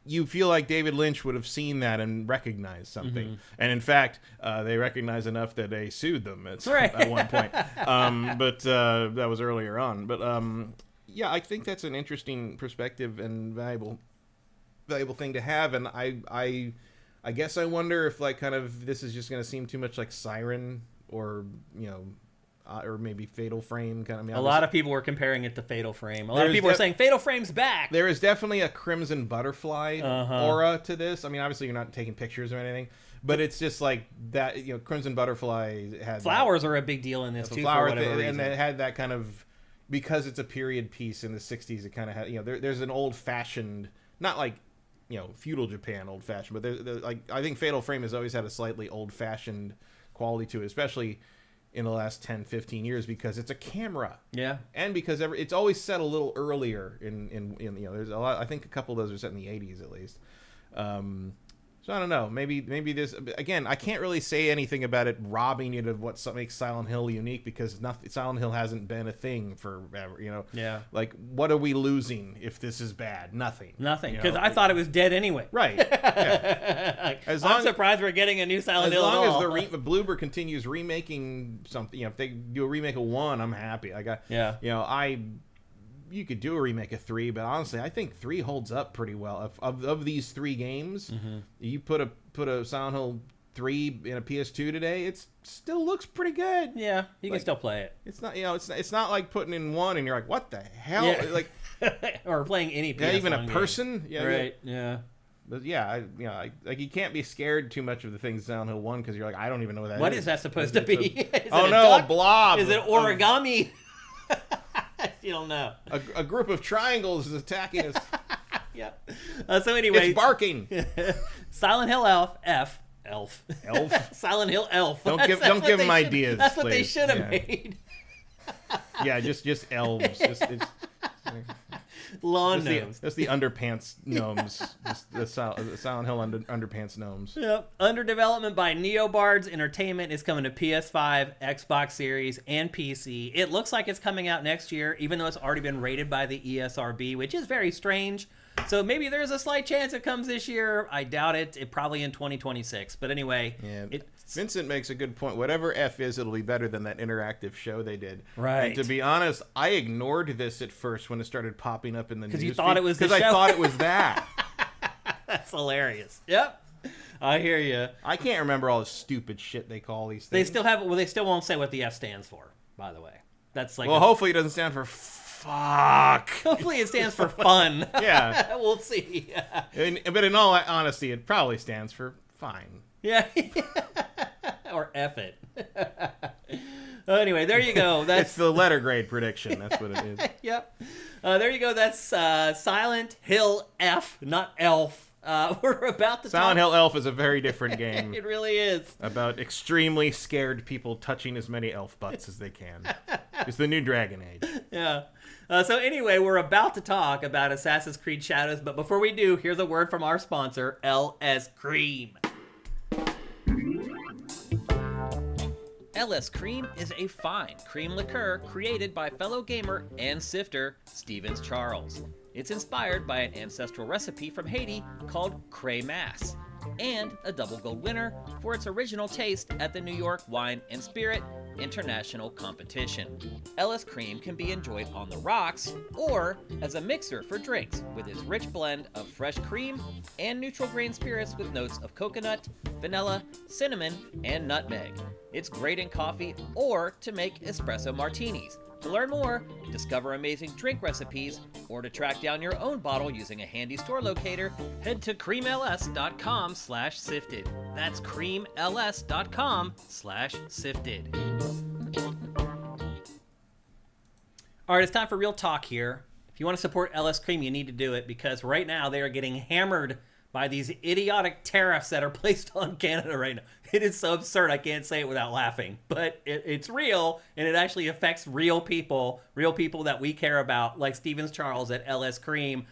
you feel like David Lynch would have seen that and recognized something. And in fact, they recognized enough that they sued them at one point. But that was earlier on. But yeah, I think that's an interesting perspective and valuable thing to have. And I guess I wonder if like kind of this is just going to seem too much like Siren or or maybe Fatal Frame kind of. I mean,
a lot of people were comparing it to Fatal Frame. A lot of people were saying Fatal Frame's back.
There is definitely a Crimson Butterfly aura to this. I mean, obviously you're not taking pictures or anything, but it's just like that. Crimson Butterfly had
flowers are a big deal in this too. For whatever reason.
And it had that kind of because it's a period piece in the '60s. It kind of had there's an old fashioned, not like feudal Japan old fashioned, but like I think Fatal Frame has always had a slightly old fashioned quality to it, especially in the last 10, 15 years because it's a camera. Yeah. And because it's always set a little earlier in there's a lot, I think a couple of those are set in the 80s at least. So I don't know. Maybe this again. I can't really say anything about it robbing it of what makes Silent Hill unique because Silent Hill hasn't been a thing forever. Yeah. Like, what are we losing if this is bad? Nothing.
Because I thought it was dead anyway.
Right. Yeah.
I'm surprised we're getting a new Silent Hill.
As long as the Bloober continues remaking something, if they do a remake of 1, I'm happy. You could do a remake of 3, but honestly, I think 3 holds up pretty well. Of these 3 games, you put a Silent Hill 3 in a PS2 today, it still looks pretty good.
Yeah, you can still play it.
It's not, it's not like putting in 1 and you're like, what the hell? Yeah.
Like, or playing any PS1
even a person.
Yeah, right. Yeah.
But yeah, like you can't be scared too much of the things in Silent Hill 1 because you're like, I don't even know what that is.
What is that supposed to be?
A blob.
Is it origami? You don't know.
A group of triangles is attacking us.
Yep. So anyway,
It's barking.
Silent Hill Elf. Silent Hill Elf.
Don't give them ideas.
That's what they
please.
should have made.
Yeah, just elves. It's
Lawn gnomes.
That's the underpants gnomes. Just the Silent Hill underpants gnomes.
Yep. Under development by Neobards Entertainment is coming to PS5, Xbox Series, and PC. It looks like it's coming out next year, even though it's already been rated by the ESRB, which is very strange. So maybe there's a slight chance it comes this year. I doubt it. It probably in 2026. But anyway,
Vincent makes a good point. Whatever F is, it'll be better than that interactive show they did.
Right.
And to be honest, I ignored this at first when it started popping up in the news.
Because you thought it was the show?
Because I thought it was that.
That's hilarious. Yep. I hear you.
I can't remember all the stupid shit they call these
They
things.
still have it. Well, they still won't say what the F stands for, by the way. That's like.
Well, hopefully it doesn't stand for fuck.
Hopefully it stands for fun.
Yeah.
We'll see.
But in all honesty, it probably stands for fine.
Yeah. Or F it. Anyway, there you go.
It's the letter grade prediction. That's what it is.
Yep. There you go. That's Silent Hill F, not Elf. We're about to
Silent Hill Elf is a very different game.
It really is.
About extremely scared people touching as many elf butts as they can. It's the new Dragon Age.
Yeah. So anyway, we're about to talk about Assassin's Creed Shadows, but before we do, here's a word from our sponsor, LS Cream. LS Cream is a fine cream liqueur created by fellow gamer and sifter Stevens Charles. It's inspired by an ancestral recipe from Haiti called Cray Mass, and a double gold winner for its original taste at the New York Wine and Spirit International Competition. LS Cream can be enjoyed on the rocks or as a mixer for drinks with its rich blend of fresh cream and neutral grain spirits with notes of coconut, vanilla, cinnamon, and nutmeg. It's great in coffee or to make espresso martinis. To learn more, discover amazing drink recipes, or to track down your own bottle using a handy store locator, head to creamls.com/sifted. That's creamls.com/sifted. All right, it's time for real talk here. If you want to support LS Cream, you need to do it because right now they are getting hammered by these idiotic tariffs that are placed on Canada right now. It is so absurd, I can't say it without laughing. But it's real, and it actually affects real people that we care about, like Stevens Charles at LS Cream.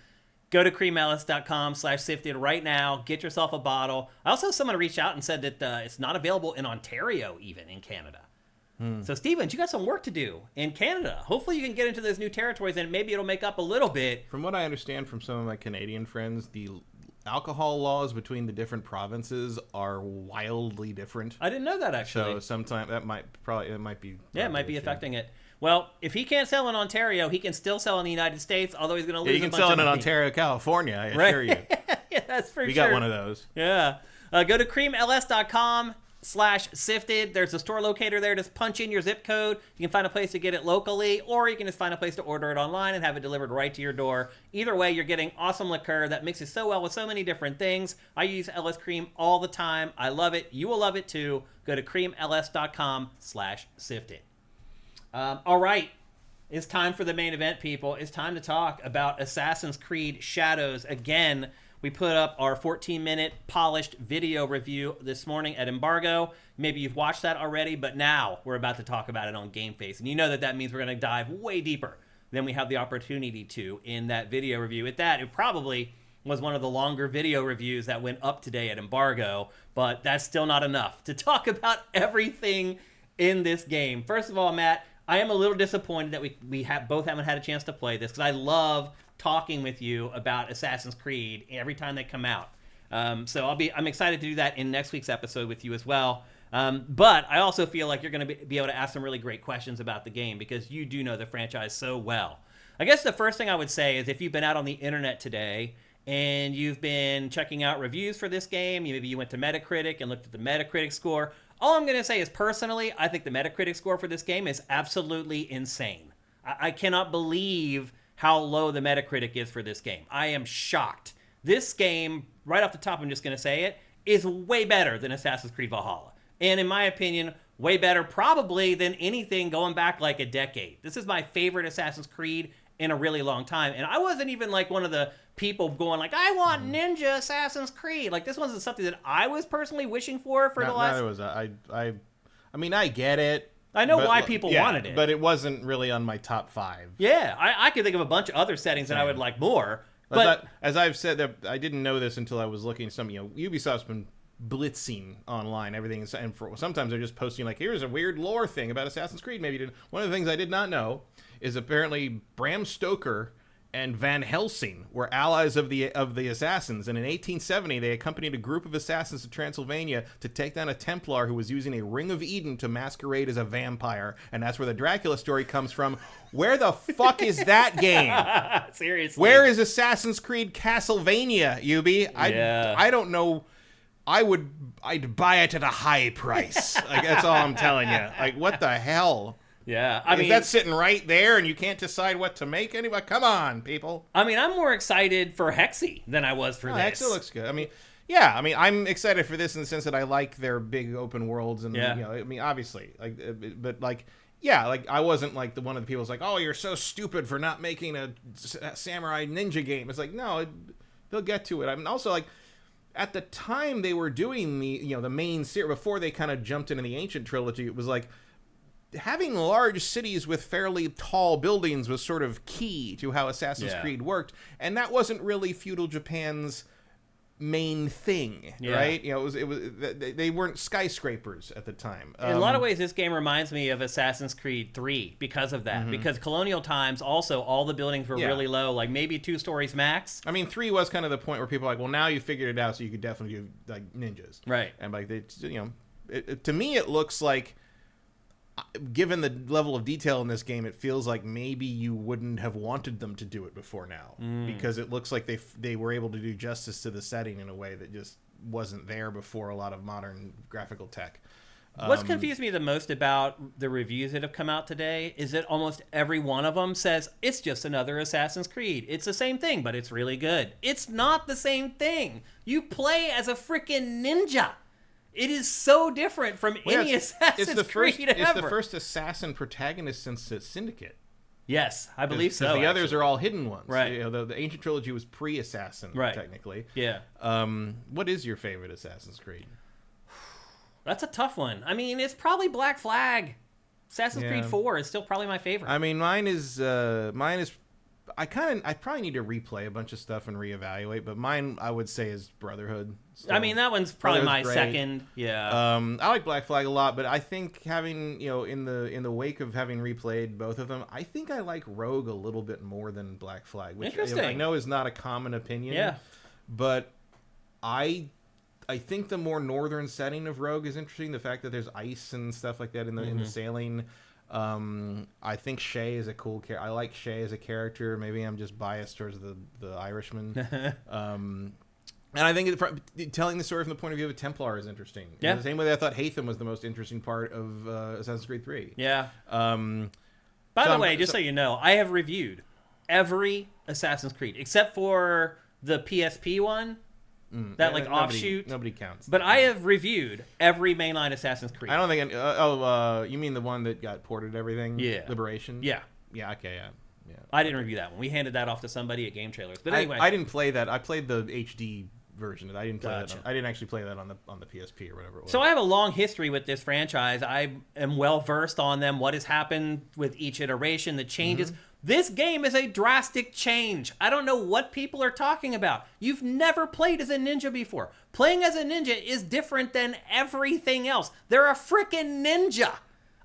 Go to creamls.com/sifted right now. Get yourself a bottle. I also, someone reached out and said that it's not available in Ontario, even in Canada. So, Stevens, you got some work to do in Canada. Hopefully you can get into those new territories, and maybe it'll make up a little bit.
From what I understand from some of my Canadian friends, the alcohol laws between the different provinces are wildly different.
I didn't know that, actually.
So sometimes it might be.
Yeah, it might be affecting it. Well, if he can't sell in Ontario, he can still sell in the United States, although he's going to lose
you can
a bunch
sell
of
it in
money.
Ontario, California, I assure you.
Yeah, that's for sure.
We got one of those.
Yeah. Go to creamls.com/sifted. There's a store locator there. Just punch in your zip code. You can find a place to get it locally, or you can just find a place to order it online and have it delivered right to your door. Either way, you're getting awesome liqueur that mixes so well with so many different things. I use LS Cream all the time. I love it. You will love it too. Go to creamls.com/sifted. All right. It's time for the main event, people. It's time to talk about Assassin's Creed Shadows. Again, we put up our 14-minute polished video review this morning at Embargo. Maybe you've watched that already, but now we're about to talk about it on GameFace. And you know that means we're going to dive way deeper than we have the opportunity to in that video review. At that, it probably was one of the longer video reviews that went up today at Embargo, but that's still not enough to talk about everything in this game. First of all, Matt, I am a little disappointed that we both haven't had a chance to play this because I love talking with you about Assassin's Creed every time they come out. So I'm excited to do that in next week's episode with you as well. But I also feel like you're going to be able to ask some really great questions about the game because you do know the franchise so well. I guess the first thing I would say is if you've been out on the internet today and you've been checking out reviews for this game, maybe you went to Metacritic and looked at the Metacritic score. All I'm going to say is personally, I think the Metacritic score for this game is absolutely insane. I cannot believe how low the Metacritic is for this game. I am shocked. This game, right off the top, I'm just going to say it, is way better than Assassin's Creed Valhalla. And in my opinion, way better probably than anything going back like a decade. This is my favorite Assassin's Creed in a really long time. And I wasn't even like one of the people going like, I want Ninja Assassin's Creed. Like, this wasn't something that I was personally wishing for the last...
Neither was I. I mean, I get it.
I know why people wanted it.
But it wasn't really on my top 5.
Yeah, I could think of a bunch of other settings that I would like more. But
as I've said, I didn't know this until I was looking at some, Ubisoft's been blitzing online everything, and sometimes they're just posting like, here's a weird lore thing about Assassin's Creed. Maybe one of the things I did not know is apparently Bram Stoker and Van Helsing were allies of the assassins, and in 1870 they accompanied a group of assassins to Transylvania to take down a Templar who was using a Ring of Eden to masquerade as a vampire, and that's where the Dracula story comes from. Where the fuck is that game?
Seriously,
where is Assassin's Creed Castlevania, Ubi? I don't know. I'd buy it at a high price. Like, that's all I'm telling you. Like, what the hell?
Yeah, I mean,
that's sitting right there, and you can't decide what to make. Anybody, come on, people.
I mean, I'm more excited for Hexy than I was for this.
Hexy looks good. I mean, yeah. I mean, I'm excited for this in the sense that I like their big open worlds, and I mean, obviously, like, but like, yeah, like I wasn't like one of the people who's like, oh, you're so stupid for not making a samurai ninja game. It's like, no, they'll get to it. I mean, also like. At the time they were doing the main series, before they kind of jumped into the Ancient trilogy, it was like having large cities with fairly tall buildings was sort of key to how Assassin's Creed worked, and that wasn't really feudal Japan's main thing, right? It was they weren't skyscrapers at the time.
In a lot of ways, this game reminds me of Assassin's Creed 3 because of that. Because colonial times, also, all the buildings were really low, like maybe 2 stories max.
I mean, 3 was kind of the point where people were like, well, now you figured it out, so you could definitely do like ninjas,
right?
And like to me, it looks like, given the level of detail in this game, it feels like maybe you wouldn't have wanted them to do it before now, because it looks like they were able to do justice to the setting in a way that just wasn't there before a lot of modern graphical tech.
What's confused me the most about the reviews that have come out today is that almost every one of them says it's just another Assassin's Creed. It's the same thing, but it's really good. It's not the same thing. You play as a freaking ninja. It is so different from any Assassin's Creed ever.
It's the first assassin protagonist since Syndicate.
Yes, I believe so.
The others are all hidden ones.
Right.
The Ancient Trilogy was pre-Assassin, technically.
Yeah.
What is your favorite Assassin's Creed?
That's a tough one. I mean, it's probably Black Flag. Assassin's Creed 4 is still probably my favorite.
I mean, mine is. I probably need to replay a bunch of stuff and reevaluate, but mine I would say is Brotherhood. So,
I mean, that one's probably my second. Yeah.
I like Black Flag a lot, but I think having in the wake of having replayed both of them, I think I like Rogue a little bit more than Black Flag, which I know is not a common opinion.
Yeah.
But I think the more northern setting of Rogue is interesting. The fact that there's ice and stuff like that in the sailing. I think Shay is a cool character. I like Shay as a character. Maybe I'm just biased towards the Irishman. And I think telling the story from the point of view of a Templar is interesting.
Yeah.
The same way that I thought Haytham was the most interesting part of Assassin's Creed 3.
Yeah. By the way, just so you know, I have reviewed every Assassin's Creed except for the PSP one. Offshoot.
Nobody counts.
But I have reviewed every mainline Assassin's Creed.
I don't think. You mean the one that got ported everything?
Yeah.
Liberation.
Yeah.
Yeah. Okay. Yeah.
I didn't review that one. We handed that off to somebody at Game Trailers. But anyway,
I didn't play that. I played the HD version. I didn't play that. I didn't actually play that on the PSP or whatever it was.
So I have a long history with this franchise. I am well versed on them. What has happened with each iteration, the changes. This game is a drastic change. I don't know what people are talking about. You've never played as a ninja before. Playing as a ninja is different than everything else. They're a freaking ninja.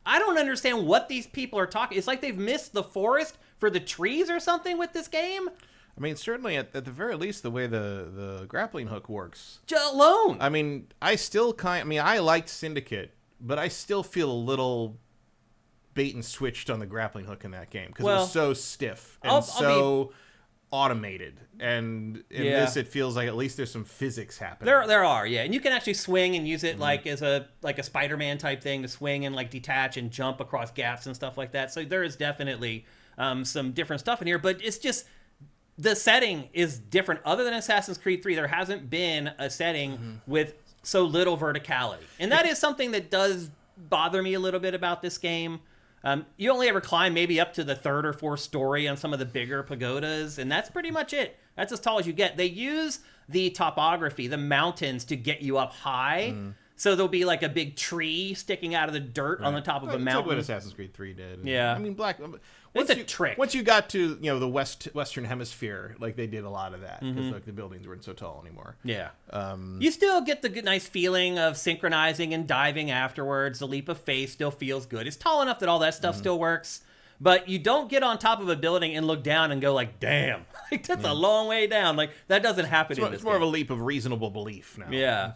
I don't understand what these people are talking. It's like they've missed the forest for the trees or something with this game.
I mean, certainly at the very least, the way the grappling hook works.
Alone.
I mean, I liked Syndicate, but I still feel a little bait and switched on the grappling hook in that game because it was so stiff and automated, and in this it feels like at least there's some physics happening.
There are, and you can actually swing and use it like as a Spider-Man type thing to swing and like detach and jump across gaps and stuff like that. So there is definitely some different stuff in here, but it's just the setting is different. Other than Assassin's Creed 3, there hasn't been a setting with so little verticality, and that is something that does bother me a little bit about this game. You only ever climb maybe up to the 3rd or 4th story on some of the bigger pagodas, and that's pretty much it. That's as tall as you get. They use the topography, the mountains, to get you up high. So there'll be like a big tree sticking out of the dirt on the top of a mountain.
It's like what Assassin's Creed 3 did.
Yeah.
I mean,
It's a trick.
Once you got to the Western Hemisphere, like they did a lot of that because like the buildings weren't so tall anymore.
Yeah. You still get the good, nice feeling of synchronizing and diving afterwards. The leap of faith still feels good. It's tall enough that all that stuff still works. But you don't get on top of a building and look down and go like, damn, like that's a long way down. Like that doesn't happen in this
It's more
game.
of a leap of reasonable belief now.
Yeah.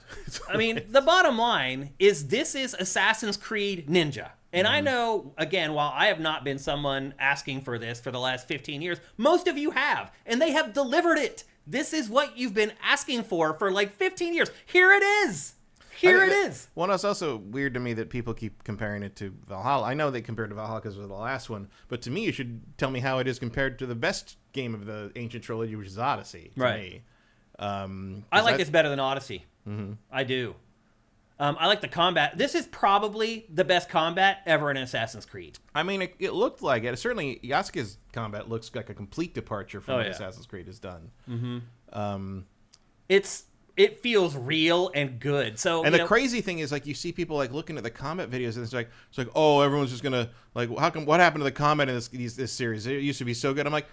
I mean, the bottom line is this is Assassin's Creed Ninja. And I know, again, while I have not been someone asking for this for the last 15 years, most of you have. And they have delivered it. This is what you've been asking for like 15 years. Here it is. Here it is.
Well, it's also weird to me that people keep comparing it to Valhalla. I know they compared to Valhalla because it was the last one, but to me, you should tell me how it is compared to the best game of the ancient trilogy, which is Odyssey. To me.
I like this better than Odyssey. I do. I like the combat. This is probably the best combat ever in Assassin's Creed.
I mean, it looked like it. Certainly, Yasuke's combat looks like a complete departure from what Assassin's Creed has done.
It feels real and good. So,
and the crazy thing is, like, you see people like looking at the combat videos, and it's like, oh, everyone's just gonna like, what happened to the combat in this series? It used to be so good. I'm like,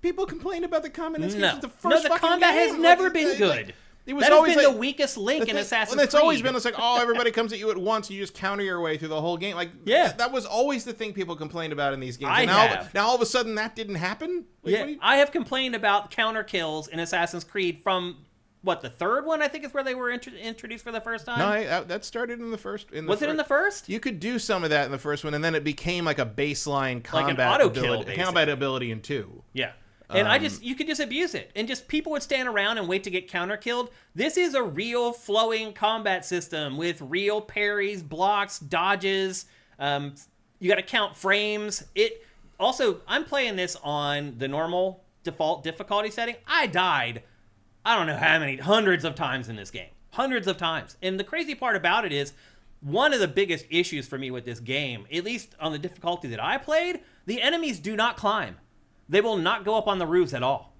people complain about the combat in this game. The
combat has never been good.
It was
that
always
has been
like,
the weekest link in Assassin's Creed.
It's always been, it's like, oh, everybody comes at you at once, and you just counter your way through the whole game. Like, that was always the thing people complained about in these games. Now all of a sudden, that didn't happen? Like,
I have complained about counter kills in Assassin's Creed from, the 3rd one, I think, is where they were introduced for the first time?
No, that started in the first.
Was it in the first?
You could do some of that in the first one, and then it became like a baseline combat
like an auto kill,
combat ability in 2.
Yeah. And you could just abuse it. And just people would stand around and wait to get counter killed. This is a real flowing combat system with real parries, blocks, dodges. You got to count frames. I'm playing this on the normal default difficulty setting. I died, I don't know how many, hundreds of times in this game. Hundreds of times. And the crazy part about it is, one of the biggest issues for me with this game, at least on the difficulty that I played, the enemies do not climb. They will not go up on the roofs at all.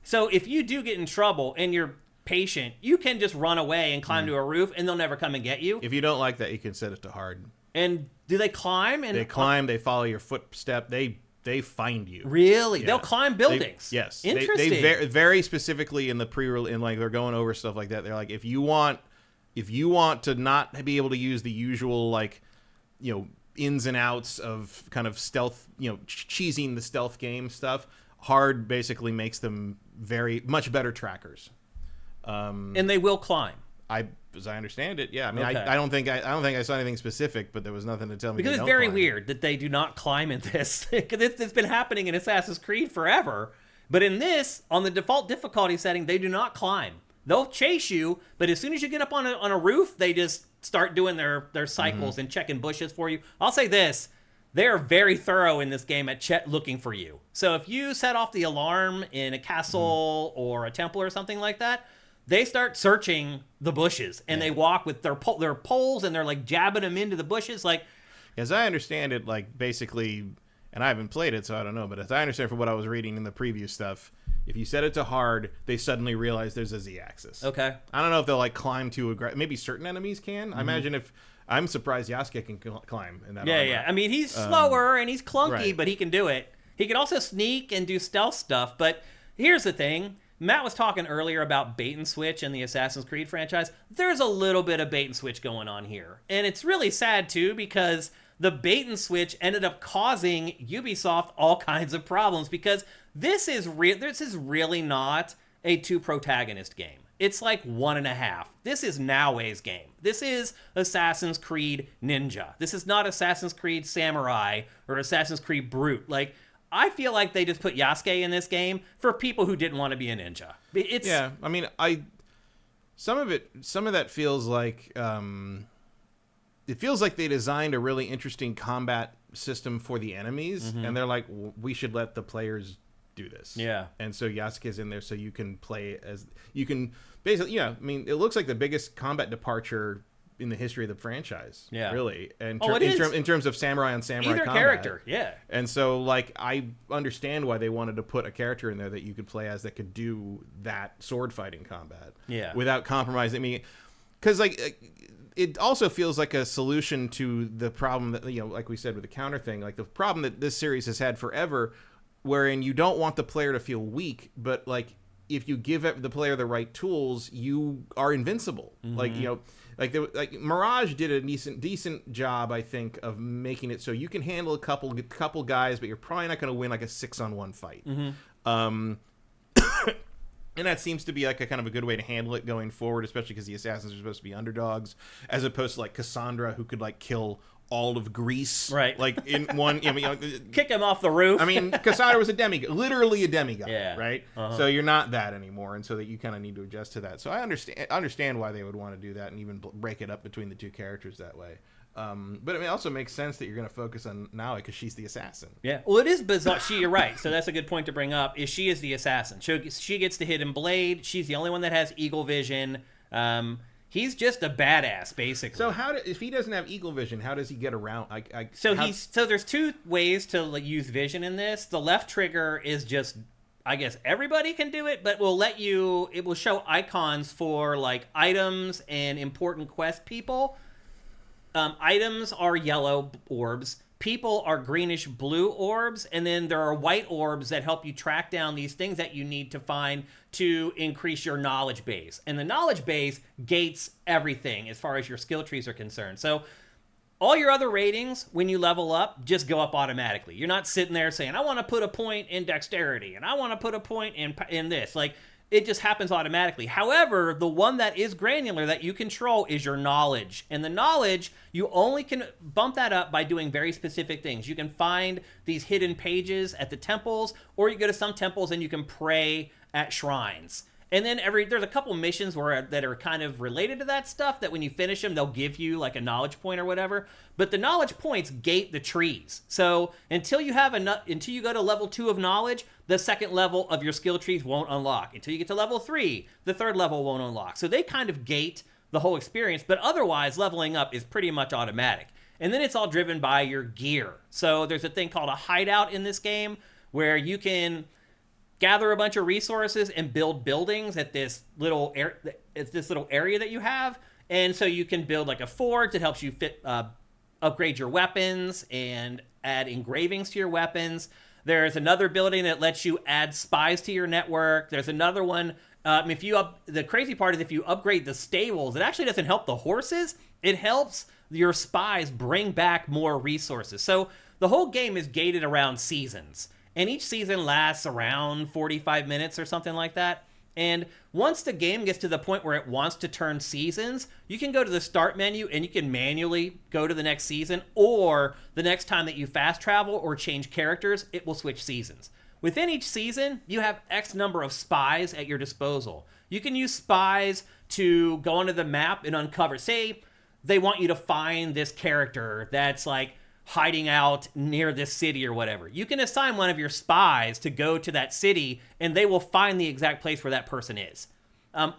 So if you do get in trouble and you're patient, you can just run away and climb to a roof, and they'll never come and get you.
If you don't like that, you can set it to hard.
And do they climb?
They climb. They follow your footstep. They find you.
Really? Yeah. They'll climb buildings.
Yes.
Interesting.
They very specifically in the like they're going over stuff like that. They're like, if you want to not be able to use the usual, like, ins and outs of kind of stealth, cheesing the stealth game stuff, hard basically makes them very much better trackers.
And they will climb.
As I understand it, yeah. I mean, okay. I don't think I saw anything specific, but there was nothing to tell me.
Because it's very weird that they do not climb in this. It's been happening in Assassin's Creed forever, but in this, on the default difficulty setting, they do not climb. They'll chase you, but as soon as you get up on a roof, they just start doing their cycles and checking bushes for you. I'll say this. They are very thorough in this game at looking for you. So if you set off the alarm in a castle or a temple or something like that, they start searching the bushes, and they walk with their poles, and they're like jabbing them into the bushes. Like,
as I understand it, like basically, and I haven't played it, so I don't know, but as I understand from what I was reading in the preview stuff, if you set it to hard, they suddenly realize there's a Z-axis.
Okay.
I don't know if they'll like climb to maybe certain enemies can. I imagine I'm surprised Yasuke can climb in that.
Yeah. I mean, he's slower and he's clunky, but he can do it. He can also sneak and do stealth stuff. But here's the thing. Matt was talking earlier about bait and switch in the Assassin's Creed franchise. There's a little bit of bait and switch going on here. And it's really sad, too, because the bait and switch ended up causing Ubisoft all kinds of problems, because this is really not a two-protagonist game. It's like 1.5. This is Naoe's game. This is Assassin's Creed Ninja. This is not Assassin's Creed Samurai or Assassin's Creed Brute. Like, I feel like they just put Yasuke in this game for people who didn't want to be a ninja.
Yeah, I mean, some of that feels like it feels like they designed a really interesting combat system for the enemies, and they're like, we should let the players do this.
Yeah.
And so Yasuke's in there, so you can play as you can basically. Yeah, I mean, it looks like the biggest combat departure in the history of the franchise.
Yeah.
Really. And
in
terms of samurai on samurai
either
combat.
character, yeah.
And so, like, I understand why they wanted to put a character in there that you could play as that could do that sword fighting combat.
Yeah.
Without compromising me. Because, like, it also feels like a solution to the problem that, you know, like we said with the counter thing, like the problem that this series has had forever, wherein you don't want the player to feel weak, but, like, if you give the player the right tools, you are invincible.
Mm-hmm.
Like, you know, like Mirage did a decent job, I think, of making it so you can handle a couple guys, but you're probably not going to win like a 6-on-1 fight.
Mm-hmm.
And that seems to be like a kind of a good way to handle it going forward, especially because the assassins are supposed to be underdogs, as opposed to like Cassandra, who could like kill all of Greece,
right?
Like in one, you know,
kick him off the roof.
I mean, Cassandra was a demigod, literally a demigod,
yeah.
Right?
Uh-huh.
So you're not that anymore, and so that you kind of need to adjust to that. So I understand why they would want to do that and even break it up between the two characters that way. But I mean, it also makes sense that you're going to focus on Naoi because she's the assassin.
Yeah. Well, it is bizarre. You're right. So that's a good point to bring up. She is the assassin. She gets the hidden blade. She's the only one that has eagle vision. He's just a badass, basically.
So if he doesn't have eagle vision, how does he get around?
So there's two ways to like use vision in this. The left trigger is just, I guess everybody can do it, but it will show icons for like items and important quest people. Items are yellow orbs. People are greenish blue orbs, and then there are white orbs that help you track down these things that you need to find to increase your knowledge base. And the knowledge base gates everything as far as your skill trees are concerned. So all your other ratings, when you level up, just go up automatically. You're not sitting there saying, I want to put a point in dexterity, and I want to put a point in this. Like, it just happens automatically. However, the one that is granular that you control is your knowledge. And the knowledge, you only can bump that up by doing very specific things. You can find these hidden pages at the temples, or you go to some temples and you can pray at shrines. And then there's a couple missions that are kind of related to that stuff that when you finish them, they'll give you like a knowledge point or whatever. But the knowledge points gate the trees. So until you go to level 2 of knowledge, the second level of your skill trees won't unlock. Until you get to level 3, the third level won't unlock. So they kind of gate the whole experience, but otherwise leveling up is pretty much automatic. And then it's all driven by your gear. So there's a thing called a hideout in this game where you can gather a bunch of resources and build buildings at this little area that you have. And so you can build like a forge that helps you upgrade your weapons and add engravings to your weapons. There's another building that lets you add spies to your network. There's another one. The crazy part is if you upgrade the stables, it actually doesn't help the horses. It helps your spies bring back more resources. So the whole game is gated around seasons. And each season lasts around 45 minutes or something like that. And once the game gets to the point where it wants to turn seasons, you can go to the start menu and you can manually go to the next season, or the next time that you fast travel or change characters, it will switch seasons. Within each season, you have X number of spies at your disposal. You can use spies to go onto the map and uncover. Say they want you to find this character that's like hiding out near this city or whatever. You can assign one of your spies to go to that city and they will find the exact place where that person is.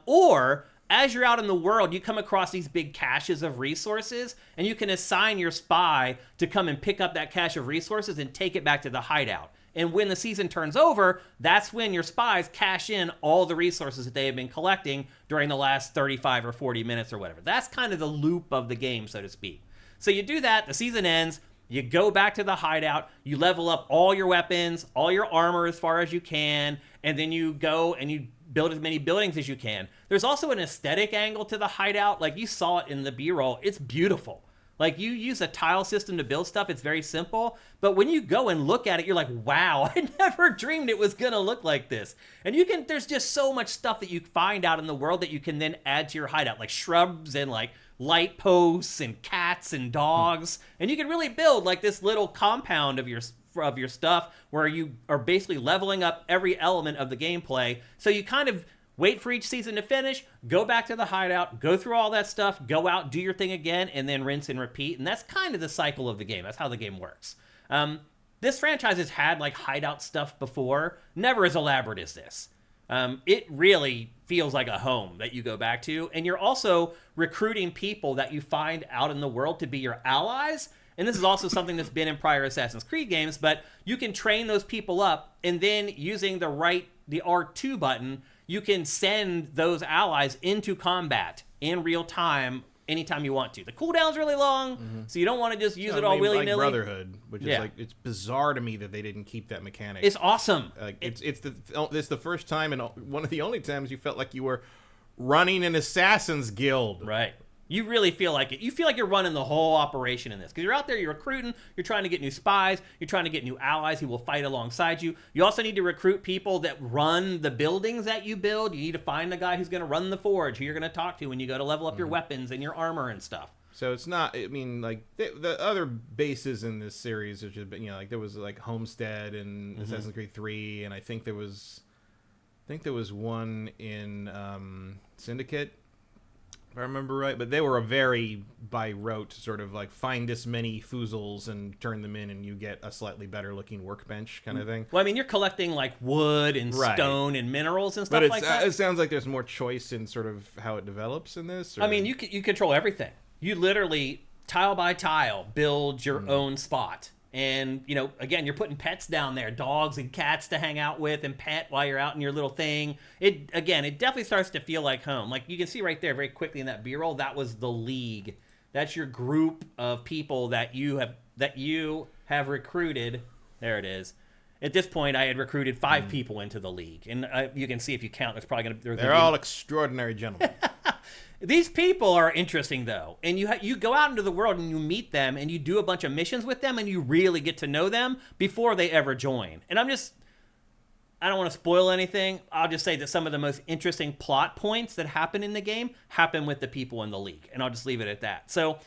Or as you're out in the world, you come across these big caches of resources and you can assign your spy to come and pick up that cache of resources and take it back to the hideout. And when the season turns over, that's when your spies cash in all the resources that they have been collecting during the last 35 or 40 minutes or whatever. That's kind of the loop of the game, so to speak. So you do that, the season ends, you go back to the hideout, you level up all your weapons, all your armor as far as you can, and then you go and you build as many buildings as you can. There's also an aesthetic angle to the hideout. Like you saw it in the B-roll. It's beautiful. Like you use a tile system to build stuff. It's very simple. But when you go and look at it, you're like, wow, I never dreamed it was going to look like this. And there's just so much stuff that you find out in the world that you can then add to your hideout, like shrubs and like light posts and cats and dogs. And you can really build like this little compound of your stuff where you are basically leveling up every element of the gameplay. So you kind of wait for each season to finish, go back to the hideout, go through all that stuff, go out, do your thing again, and then rinse and repeat. And that's kind of the cycle of the game. That's how the game works. This franchise has had like hideout stuff before, never as elaborate as this. It really feels like a home that you go back to. And you're also recruiting people that you find out in the world to be your allies. And this is also something that's been in prior Assassin's Creed games, but you can train those people up, and then using the R2 button, you can send those allies into combat in real time anytime you want to. The cooldown's really long, so you don't want to just use it all willy-nilly.
Like Brotherhood, which is like, it's bizarre to me that they didn't keep that mechanic.
It's awesome.
Like it's the first time and one of the only times you felt like you were running an assassin's guild.
Right. You really feel like it. You feel like you're running the whole operation in this. Because you're out there, you're recruiting, you're trying to get new spies, you're trying to get new allies who will fight alongside you. You also need to recruit people that run the buildings that you build. You need to find the guy who's going to run the forge, who you're going to talk to when you go to level up your weapons and your armor and stuff.
So it's not, I mean, like, the other bases in this series, which has been, you know, like, there was, like, Homestead and Assassin's Creed 3, and I think there was one in Syndicate, if I remember right, but they were a very by rote sort of like find this many foozles and turn them in and you get a slightly better looking workbench kind of thing.
Well, I mean, you're collecting like wood and stone and minerals and stuff like that.
It sounds like there's more choice in sort of how it develops in this. Or...
I mean, you control everything. You literally, tile by tile, build your own spot. And, you know, again, you're putting pets down there, dogs and cats to hang out with and pet while you're out in your little thing. It definitely starts to feel like home. Like you can see right there very quickly in that B-roll, that was the League. That's your group of people that you have recruited. There it is. At this point, I had recruited 5 people into the League. And you can see if you count, it's probably going to...
They're all extraordinary gentlemen.
These people are interesting, though, and you go out into the world and you meet them and you do a bunch of missions with them and you really get to know them before they ever join. And I don't want to spoil anything. I'll just say that some of the most interesting plot points that happen in the game happen with the people in the League, and I'll just leave it at that. So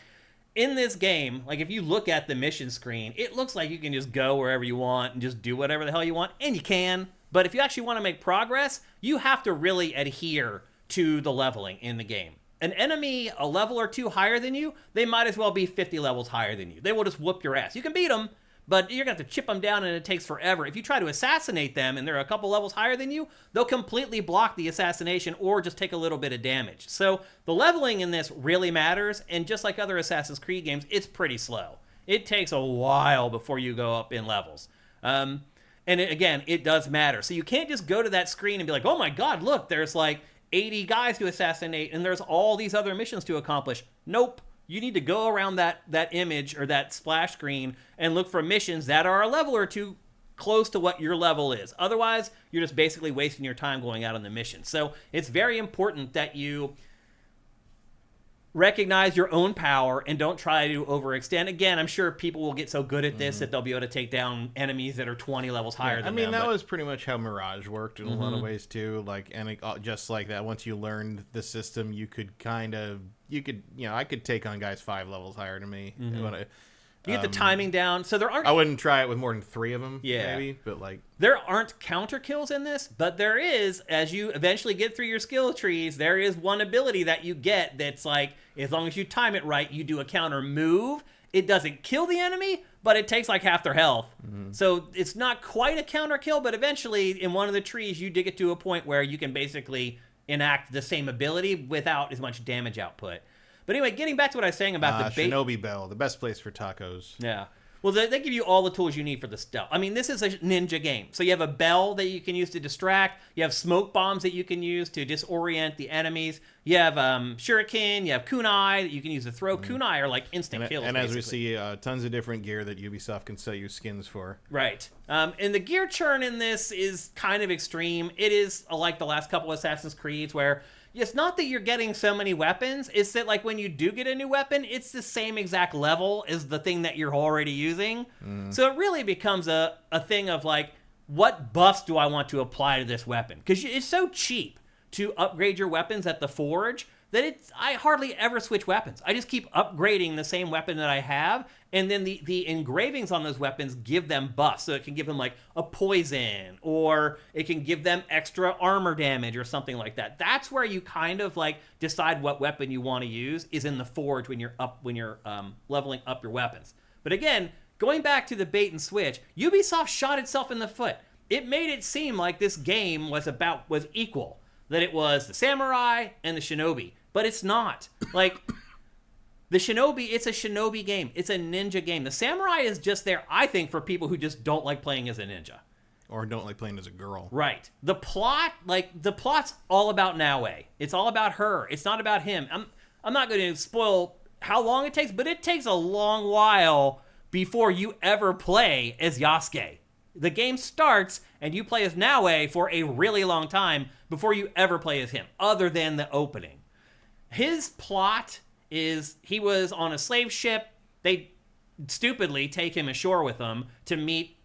in this game, like if you look at the mission screen, it looks like you can just go wherever you want and just do whatever the hell you want, and you can. But if you actually want to make progress, you have to really adhere to the leveling in the game. An enemy a level or 2 higher than you, they might as well be 50 levels higher than you. They will just whoop your ass. You can beat them, but you're going to have to chip them down and it takes forever. If you try to assassinate them and they're a couple levels higher than you, they'll completely block the assassination or just take a little bit of damage. So the leveling in this really matters, and just like other Assassin's Creed games, it's pretty slow. It takes a while before you go up in levels. And again, it does matter. So you can't just go to that screen and be like, oh my god, look, there's like 80 guys to assassinate and there's all these other missions to accomplish. Nope. You need to go around that image or that splash screen and look for missions that are a level or 2 close to what your level is. Otherwise, you're just basically wasting your time going out on the mission. So it's very important that you recognize your own power and don't try to overextend. Again, I'm sure people will get so good at this that they'll be able to take down enemies that are 20 levels higher than them.
I mean, that was pretty much how Mirage worked in a lot of ways too. Like, and just like that, once you learned the system, you could I could take on guys 5 levels higher than me.
You get the timing down. So there aren't...
I wouldn't try it with more than 3 of them,
yeah.
maybe, but like...
There aren't counter kills in this, but there is, as you eventually get through your skill trees, there is one ability that you get that's like, as long as you time it right, you do a counter move. It doesn't kill the enemy, but it takes like half their health. So it's not quite a counter kill, but eventually in one of the trees, you do get to a point where you can basically enact the same ability without as much damage output. But anyway, getting back to what I was saying about the
Shinobi Bell, the best place for tacos.
Yeah. Well, they give you all the tools you need for the stealth. I mean, this is a ninja game. So you have a bell that you can use to distract. You have smoke bombs that you can use to disorient the enemies. You have shuriken. You have kunai that you can use to throw. Kunai are like instant kills,
and
basically.
as we see, tons of different gear that Ubisoft can sell you skins for.
Right. And the gear churn in this is kind of extreme. It is like the last couple of Assassin's Creeds where... It's not that you're getting so many weapons. It's that, like, when you do get a new weapon, it's the same exact level as the thing that you're already using. So it really becomes a thing of, like, what buffs do I want to apply to this weapon? Because it's so cheap to upgrade your weapons at the forge that I hardly ever switch weapons. I just keep upgrading the same weapon that I have, and then the engravings on those weapons give them buffs. So it can give them like a poison, or it can give them extra armor damage or something like that. That's where you kind of like decide what weapon you want to use, is in the forge when you're leveling up your weapons. But again, going back to the bait and switch, Ubisoft shot itself in the foot. it made it seem like this game was equal, that it was the samurai and the shinobi, but it's not. Like, the shinobi, it's a shinobi game. It's a ninja game. The samurai is just there, I think, for people who just don't like playing as a ninja.
Or don't like playing as a girl.
Right. The plot's all about Naue. It's all about her. It's not about him. I'm not going to spoil how long it takes, but it takes a long while before you ever play as Yasuke. The game starts, and you play as Naue for a really long time before you ever play as him, other than the opening. His plot is he was on a slave ship. They stupidly take him ashore with them to meet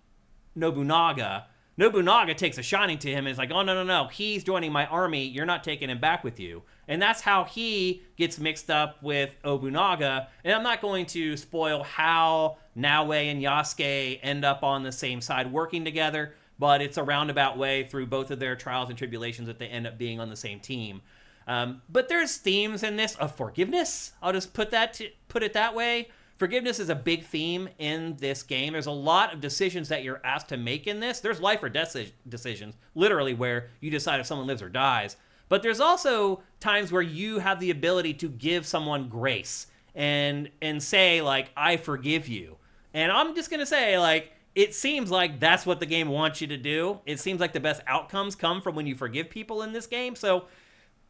Nobunaga. Nobunaga takes a shining to him and is like, oh, no, he's joining my army. You're not taking him back with you. And that's how he gets mixed up with Nobunaga. And I'm not going to spoil how Naue and Yasuke end up on the same side working together, but it's a roundabout way through both of their trials and tribulations that they end up being on the same team. But there's themes in this of forgiveness. I'll just put it that way. Forgiveness is a big theme in this game. There's a lot of decisions that you're asked to make in this. There's life or death decisions, literally, where you decide if someone lives or dies. But there's also times where you have the ability to give someone grace and say, like, I forgive you. And I'm just going to say, like, it seems like that's what the game wants you to do. It seems like the best outcomes come from when you forgive people in this game. So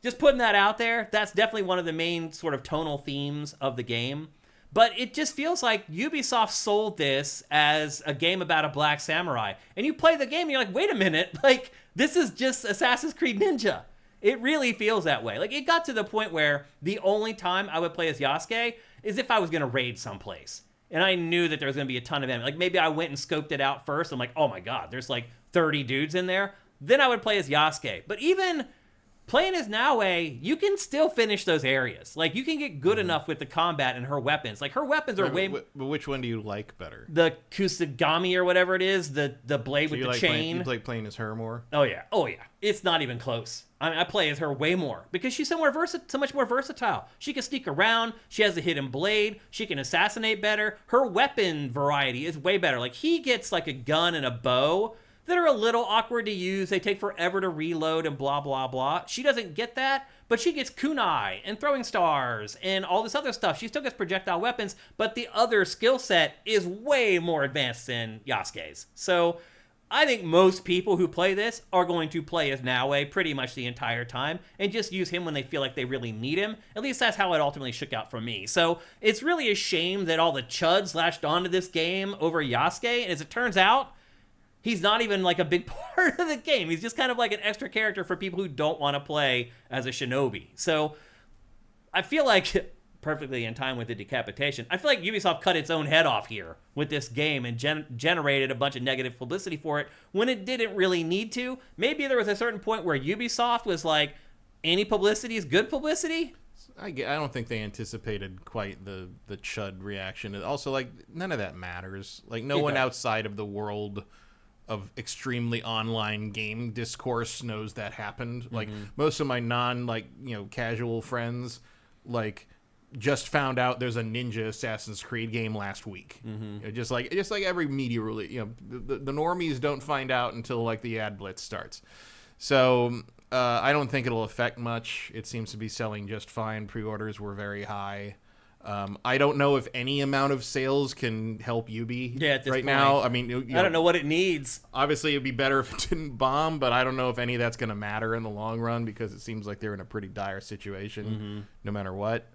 just putting that out there, that's definitely one of the main sort of tonal themes of the game. But it just feels like Ubisoft sold this as a game about a black samurai. And you play the game and you're like, wait a minute, like, this is just Assassin's Creed Ninja. It really feels that way. Like, it got to the point where the only time I would play as Yasuke is if I was going to raid someplace. And I knew that there was going to be a ton of enemies. Like, maybe I went and scoped it out first. I'm like, oh my God, there's like 30 dudes in there. Then I would play as Yasuke. But even playing as Naue, you can still finish those areas. Like, you can get good enough with the combat and her weapons. Like, her weapons are way...
But which one do you like better?
The Kusagami or whatever it is, the blade with the chain.
You like playing as her more?
Oh, yeah. It's not even close. I play as her way more because she's so much more versatile. She can sneak around. She has a hidden blade. She can assassinate better. Her weapon variety is way better. Like, he gets like a gun and a bow that are a little awkward to use. They take forever to reload and blah, blah, blah. She doesn't get that, but she gets kunai and throwing stars and all this other stuff. She still gets projectile weapons, but the other skill set is way more advanced than Yasuke's. So I think most people who play this are going to play as Naue pretty much the entire time and just use him when they feel like they really need him. At least that's how it ultimately shook out for me. So it's really a shame that all the chuds latched onto this game over Yasuke, and as it turns out, he's not even like a big part of the game. He's just kind of like an extra character for people who don't want to play as a shinobi. So I feel like, perfectly in time with the decapitation, I feel like Ubisoft cut its own head off here with this game and generated a bunch of negative publicity for it when it didn't really need to. Maybe there was a certain point where Ubisoft was like, any publicity is good publicity.
I don't think they anticipated quite the chud reaction. Also, like, none of that matters. Like, no one outside of the world of extremely online game discourse knows that happened. Like, most of my casual friends, like, just found out there's a Ninja Assassin's Creed game last week. Just like every media release, the normies don't find out until like the ad blitz starts. So I don't think it'll affect much. It seems to be selling just fine. Pre-orders were very high. I don't know if any amount of sales can help Ubi right now. I mean,
I don't know what it needs.
Obviously, it'd be better if it didn't bomb, but I don't know if any of that's going to matter in the long run because it seems like they're in a pretty dire situation no matter what.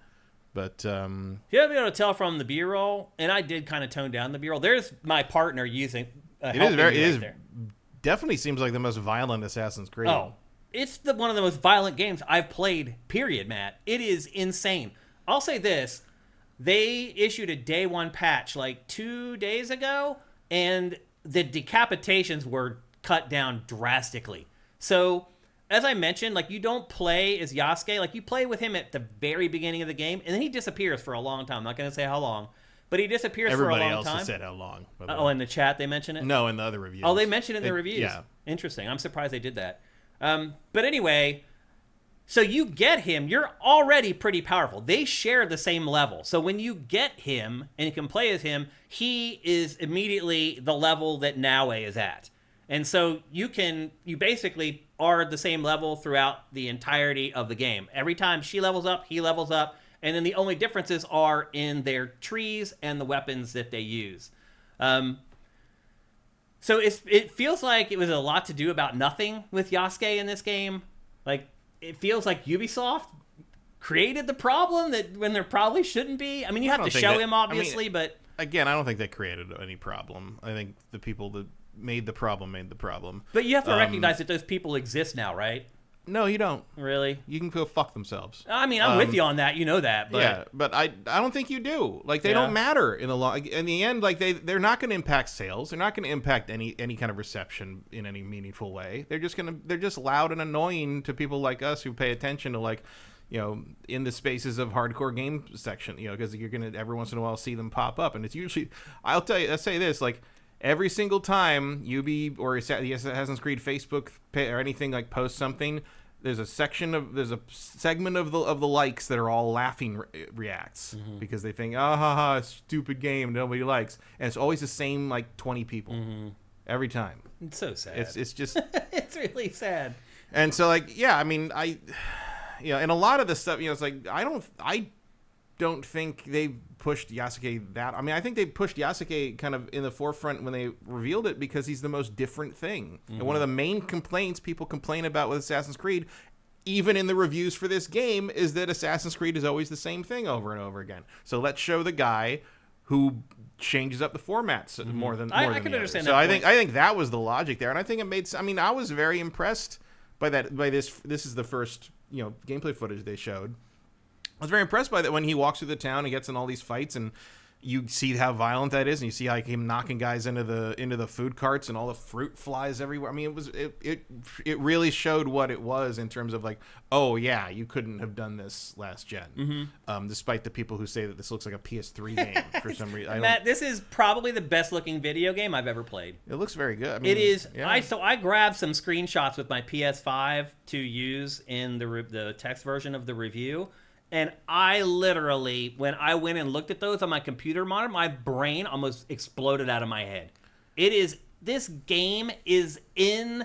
But
you have to be able to tell from the B-roll, and I did kind of tone down the B-roll. There's my partner using.
Definitely seems like the most violent Assassin's Creed.
Oh, it's one of the most violent games I've played. Period, Matt. It is insane. I'll say this: they issued a day one patch like 2 days ago, and the decapitations were cut down drastically. So, as I mentioned, like, you don't play as Yasuke. Like, you play with him at the very beginning of the game, and then he disappears for a long time. I'm not going to say how long, but he disappears for a long time.
Everybody else has said how long.
Oh, in the chat they mention it?
No, in the other reviews.
Oh, they mentioned it in the reviews?
Yeah.
Interesting. I'm surprised they did that. But anyway, so you get him. You're already pretty powerful. They share the same level. So when you get him and you can play as him, he is immediately the level that Naue is at. And so you basically are the same level throughout the entirety of the game. Every time she levels up, he levels up, and then the only differences are in their trees and the weapons that they use. So it feels like it was a lot to do about nothing with Yasuke in this game. Like, it feels like Ubisoft created the problem that when there probably shouldn't be. I mean, you have to show him, obviously, but...
Again, I don't think they created any problem. I think the people that made the problem.
But you have to recognize that those people exist now, right?
No, you don't.
Really?
You can go fuck themselves.
I mean, I'm with you on that. You know that. But...
Yeah, but I don't think you do. Like, they don't matter in the end. Like, they're not going to impact sales. They're not going to impact any kind of reception in any meaningful way. They're just loud and annoying to people like us who pay attention to, like, you know, in the spaces of hardcore game section, you know, because you're going to every once in a while see them pop up. And it's usually, let's say this, like, every single time Ubi or the Assassin's Creed Facebook or anything like posts something, there's a segment of the likes that are all laughing reacts because they think, ha ha, stupid game nobody likes, and it's always the same like 20 people every time.
It's so sad.
It's just
it's really sad.
And so, like, yeah, I mean, and a lot of this stuff, you know, it's like I don't think they pushed Yasuke that. I mean, I think they pushed Yasuke kind of in the forefront when they revealed it because he's the most different thing. And one of the main complaints people complain about with Assassin's Creed, even in the reviews for this game, is that Assassin's Creed is always the same thing over and over again. So let's show the guy who changes up the formats more than
I can understand
that.
So
I think that was the logic there, and I think it made. I mean, I was very impressed by that. By this is the first, you know, gameplay footage they showed. I was very impressed by that when he walks through the town and gets in all these fights, and you see how violent that is, and you see like him knocking guys into the food carts and all the fruit flies everywhere. I mean, it really showed what it was in terms of like, oh yeah, you couldn't have done this last gen, despite the people who say that this looks like a PS3 game for some reason.
Matt, this is probably the best looking video game I've ever played.
It looks very good. I mean,
it is.
Yeah.
I grabbed some screenshots with my PS5 to use in the text version of the review. And I literally, when I went and looked at those on my computer monitor, my brain almost exploded out of my head. This game is insane.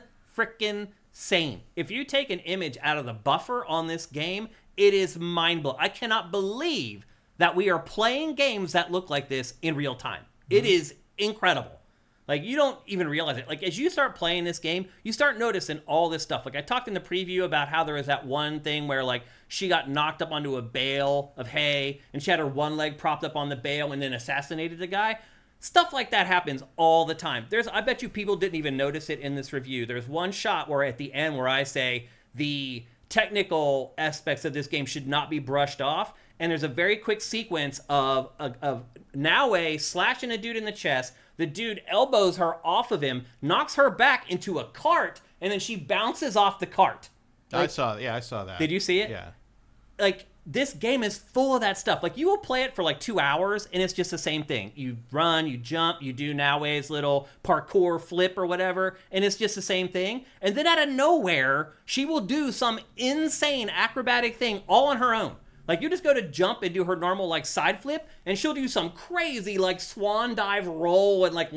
If you take an image out of the buffer on this game, it is mind-blowing. I cannot believe that we are playing games that look like this in real time. It is incredible. Like, you don't even realize it. Like, as you start playing this game, you start noticing all this stuff. Like, I talked in the preview about how there was that one thing where, like, she got knocked up onto a bale of hay, and she had her one leg propped up on the bale and then assassinated the guy. Stuff like that happens all the time. I bet you people didn't even notice it in this review. There's one shot where at the end where I say the technical aspects of this game should not be brushed off, and there's a very quick sequence of Naue slashing a dude in the chest. The dude elbows her off of him, knocks her back into a cart, and then she bounces off the cart. Like,
I saw that.
Did you see it?
Yeah.
Like, this game is full of that stuff. Like, you will play it for like 2 hours, and it's just the same thing. You run, you jump, you do Naue's little parkour flip or whatever, and it's just the same thing. And then out of nowhere, she will do some insane acrobatic thing all on her own. Like, you just go to jump and do her normal, like, side flip, and she'll do some crazy, like, swan dive roll, and, like,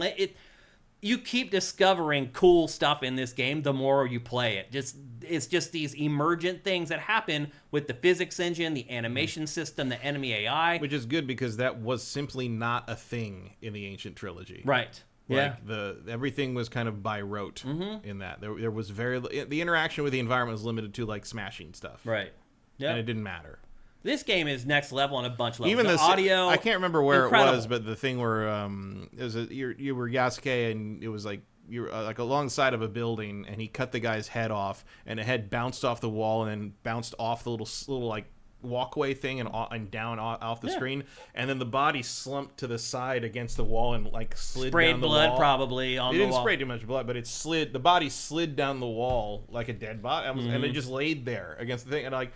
you keep discovering cool stuff in this game the more you play it. It's just these emergent things that happen with the physics engine, the animation system, the enemy AI.
Which is good because that was simply not a thing in the Ancient Trilogy.
Right.
Like everything was kind of by rote in that. There was the interaction with the environment was limited to, like, smashing stuff.
Right.
Yeah. And it didn't matter.
This game is next level on a bunch of levels.
Even
the audio,
I can't remember where
incredible.
It was, but the thing where you were Yasuke, and it was like you were like alongside of a building, and he cut the guy's head off, and the head bounced off the wall, and then bounced off the little like walkway thing and down off the screen, and then the body slumped to the side against the wall and like slid down the
blood
wall.
Probably on
it
the
didn't
wall.
spray too much blood, but it slid. The body slid down the wall like a dead body, and it just laid there against the thing, and I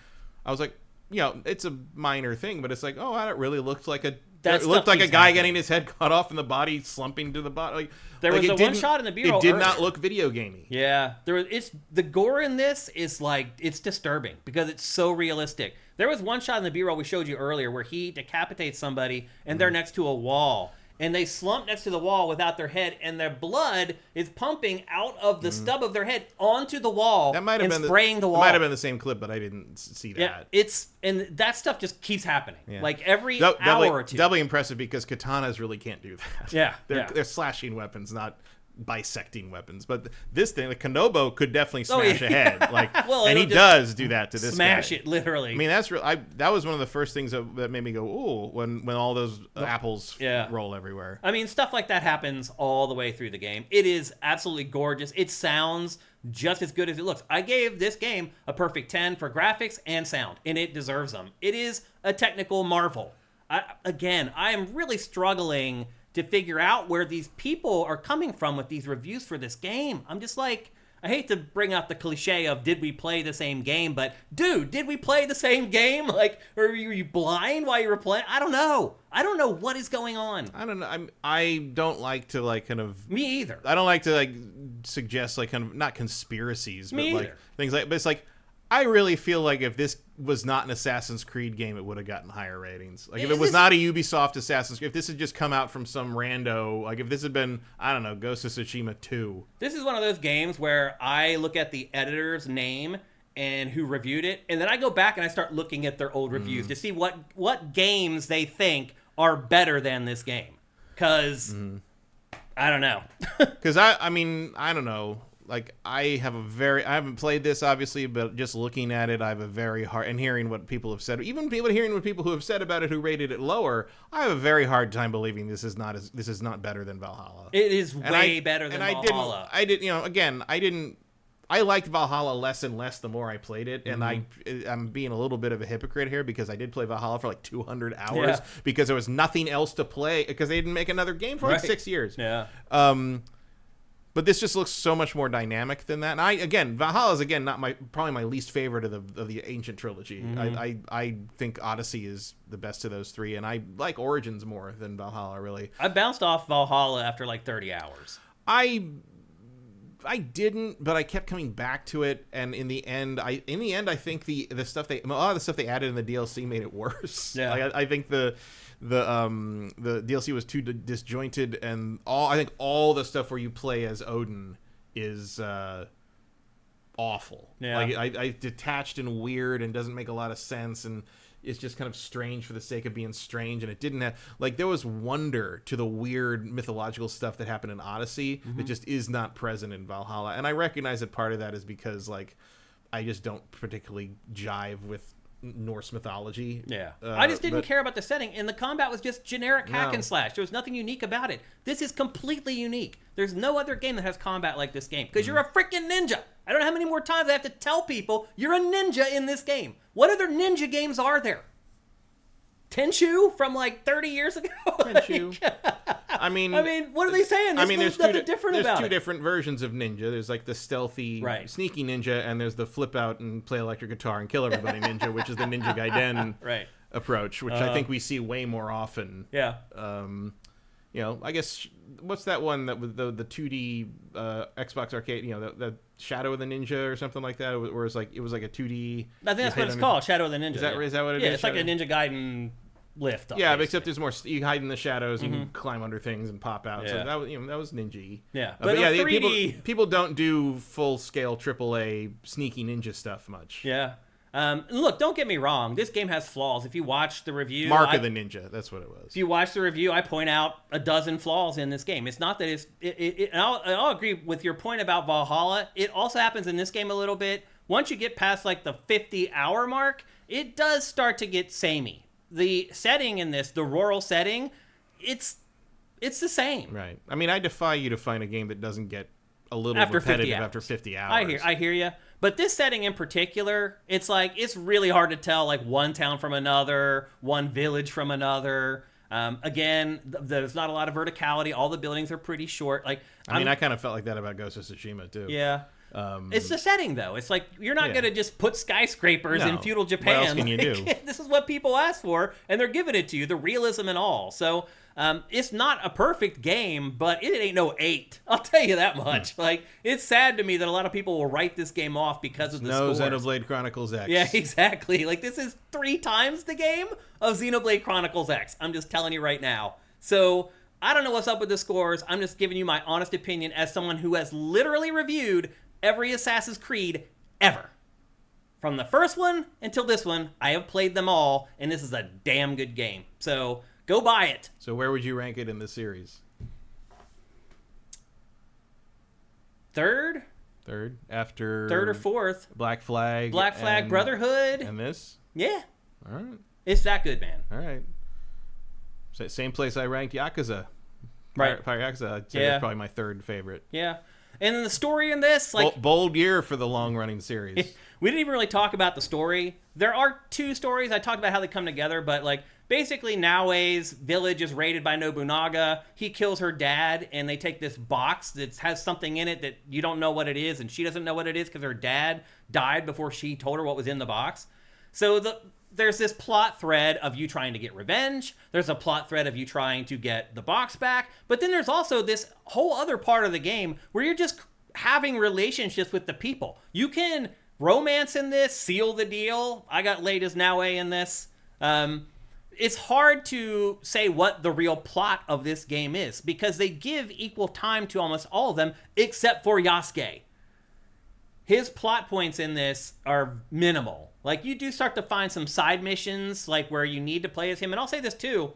was like. You know, it's a minor thing, but it's like, oh, that really looked like a guy getting his head cut off and the body slumping to the bottom. Like,
there was one shot in the B-roll.
It did not look video gamey.
Yeah, the gore in this is like it's disturbing because it's so realistic. There was one shot in the B-roll we showed you earlier where he decapitates somebody and they're next to a wall, and they slump next to the wall without their head, and their blood is pumping out of the stub of their head onto the wall and spraying the wall.
It might have been the same clip, but I didn't see that.
Yeah, and that stuff just keeps happening. Yeah. Like every hour or two.
Doubly impressive because katanas really can't do that.
Yeah.
They're slashing weapons, not bisecting weapons. But this thing, the Kanobo could definitely smash a head. Like, and he does do that to this
smash
guy.
It, literally.
I mean, that's real. That was one of the first things that made me go, ooh, when all those apples roll everywhere.
I mean, stuff like that happens all the way through the game. It is absolutely gorgeous. It sounds just as good as it looks. I gave this game a perfect 10 for graphics and sound, and it deserves them. It is a technical marvel. I am really struggling to figure out where these people are coming from with these reviews for this game. I'm just like, I hate to bring out the cliche of did we play the same game, but dude, did we play the same game? Like, or were you blind while you were playing? I don't know. I don't know what is going on.
I don't know. I don't like to like kind of.
Me either.
I don't like to like suggest like kind of not conspiracies, but like things like. But it's like I really feel like if this was not an Assassin's Creed game, it would have gotten higher ratings. Like if it was not a Ubisoft Assassin's Creed, if this had just come out from some rando, like if this had been, I don't know, Ghost of Tsushima 2.
This is one of those games where I look at the editor's name and who reviewed it, and then I go back and I start looking at their old reviews to see what games they think are better than this game. Because I don't know.
Because I mean, I don't know. Like I haven't played this obviously, but just looking at it, I have a very hard, and hearing what people have said, even hearing what people who have said about it who rated it lower, I have a very hard time believing this is not better than Valhalla.
It is way better than Valhalla.
I liked Valhalla less and less the more I played it, and I'm being a little bit of a hypocrite here because I did play Valhalla for like 200 hours because there was nothing else to play because they didn't make another game for like 6 years.
Yeah.
But this just looks so much more dynamic than that. And Valhalla is not probably my least favorite of the ancient trilogy. I think Odyssey is the best of those three, and I like Origins more than Valhalla. Really,
I bounced off Valhalla after like 30 hours.
I didn't, but I kept coming back to it, and in the end, I think a lot of the stuff they added in the DLC made it worse.
Yeah,
like, I think the DLC was too disjointed, and I think all the stuff where you play as Odin is awful.
Yeah,
like I detached and weird and doesn't make a lot of sense, and it's just kind of strange for the sake of being strange. And it didn't have like there was wonder to the weird mythological stuff that happened in Odyssey that just is not present in Valhalla. And I recognize that part of that is because like I just don't particularly jive with Norse mythology.
Yeah. I just didn't care about the setting, and the combat was just generic hack and slash. There was nothing unique about it. This is completely unique. There's no other game that has combat like this game, because you're a freaking ninja. I don't know how many more times I have to tell people you're a ninja in this game. What other ninja games are there? Tenchu from like 30 years ago?
Tenchu. I mean,
what are they saying? There's nothing different about it.
There's two different versions of ninja. There's like the stealthy, sneaky ninja, and there's the flip out and play electric guitar and kill everybody ninja, which is the Ninja Gaiden approach, which I think we see way more often.
Yeah.
I guess what's that one that with the 2D Xbox arcade? The Shadow of the Ninja or something like that, where it was like a 2D.
I think that's what it's called, Shadow of the Ninja.
Is that what it is?
Yeah, it's like a Ninja Gaiden lift.
Yeah, but except there's more. You hide in the shadows and you climb under things and pop out.
Yeah.
So that was ninja-y.
Yeah,
but 3D... people don't do full scale AAA sneaky ninja stuff much.
Yeah. Look, don't get me wrong. This game has flaws. If you watch the review,
Mark of the Ninja, that's what it was.
If you watch the review, I point out a dozen flaws in this game. It's not that and I'll agree with your point about Valhalla. It also happens in this game a little bit. Once you get past like the 50-hour mark, it does start to get samey. The setting in this, the rural setting, it's the same.
Right. I mean, I defy you to find a game that doesn't get a little repetitive after 50 hours.
I hear you. But this setting in particular, it's really hard to tell like one town from another, one village from another. Again, there's not a lot of verticality. All the buildings are pretty short. Like
I kind of felt like that about Ghost of Tsushima too.
Yeah. It's the setting, though. It's like you're not going to just put skyscrapers in feudal Japan.
What else can you do?
This is what people ask for, and they're giving it to you, the realism and all. So it's not a perfect game, but it ain't no 8. I'll tell you that much. Like, it's sad to me that a lot of people will write this game off because of the scores.
Xenoblade Chronicles X.
Yeah, exactly. Like, this is 3 times the game of Xenoblade Chronicles X. I'm just telling you right now. So I don't know what's up with the scores. I'm just giving you my honest opinion as someone who has literally reviewed every Assassin's Creed ever. From the first one until this one, I have played them all, and this is a damn good game. So go buy it.
So where would you rank it in the series?
Third
after
or fourth.
Black Flag,
Brotherhood,
and this.
Yeah,
all right,
it's that good, man.
All right, same place I ranked Yakuza.
Right,
Fire Yakuza. I'd say that's probably my third favorite.
Yeah, and then the story in this, like
bold year for the long running series.
We didn't even really talk about the story. There are two stories. I talked about how they come together, but like basically Naoe's village is raided by Nobunaga. He kills her dad, and they take this box that has something in it that you don't know what it is, and she doesn't know what it is because her dad died before she told her what was in the box. So there's this plot thread of you trying to get revenge. There's a plot thread of you trying to get the box back. But then there's also this whole other part of the game where you're just having relationships with the people. You can romance in this, seal the deal. I got laid as Naoe in this. It's hard to say what the real plot of this game is because they give equal time to almost all of them except for Yasuke. His plot points in this are minimal. Like, you do start to find some side missions, like where you need to play as him. And I'll say this too.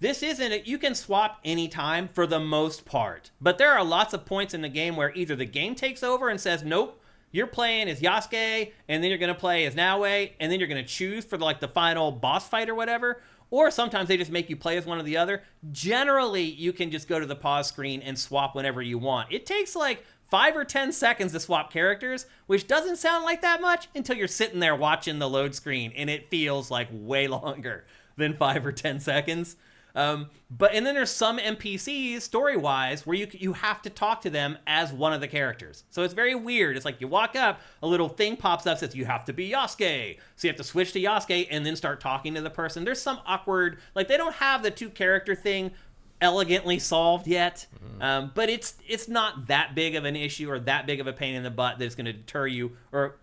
This isn't, you can swap anytime for the most part. But there are lots of points in the game where either the game takes over and says, nope, you're playing as Yasuke, and then you're going to play as Naoe, and then you're going to choose for the final boss fight or whatever. Or sometimes they just make you play as one or the other. Generally, you can just go to the pause screen and swap whenever you want. It takes like 5 or 10 seconds to swap characters, which doesn't sound like that much until you're sitting there watching the load screen, and it feels like way longer than 5 or 10 seconds. And then there's some NPCs, story-wise, where you have to talk to them as one of the characters. So it's very weird. It's like you walk up, a little thing pops up, says you have to be Yasuke. So you have to switch to Yasuke and then start talking to the person. There's some awkward, like they don't have the two-character thing elegantly solved yet. But it's not that big of an issue or that big of a pain in the butt that it's going to deter you or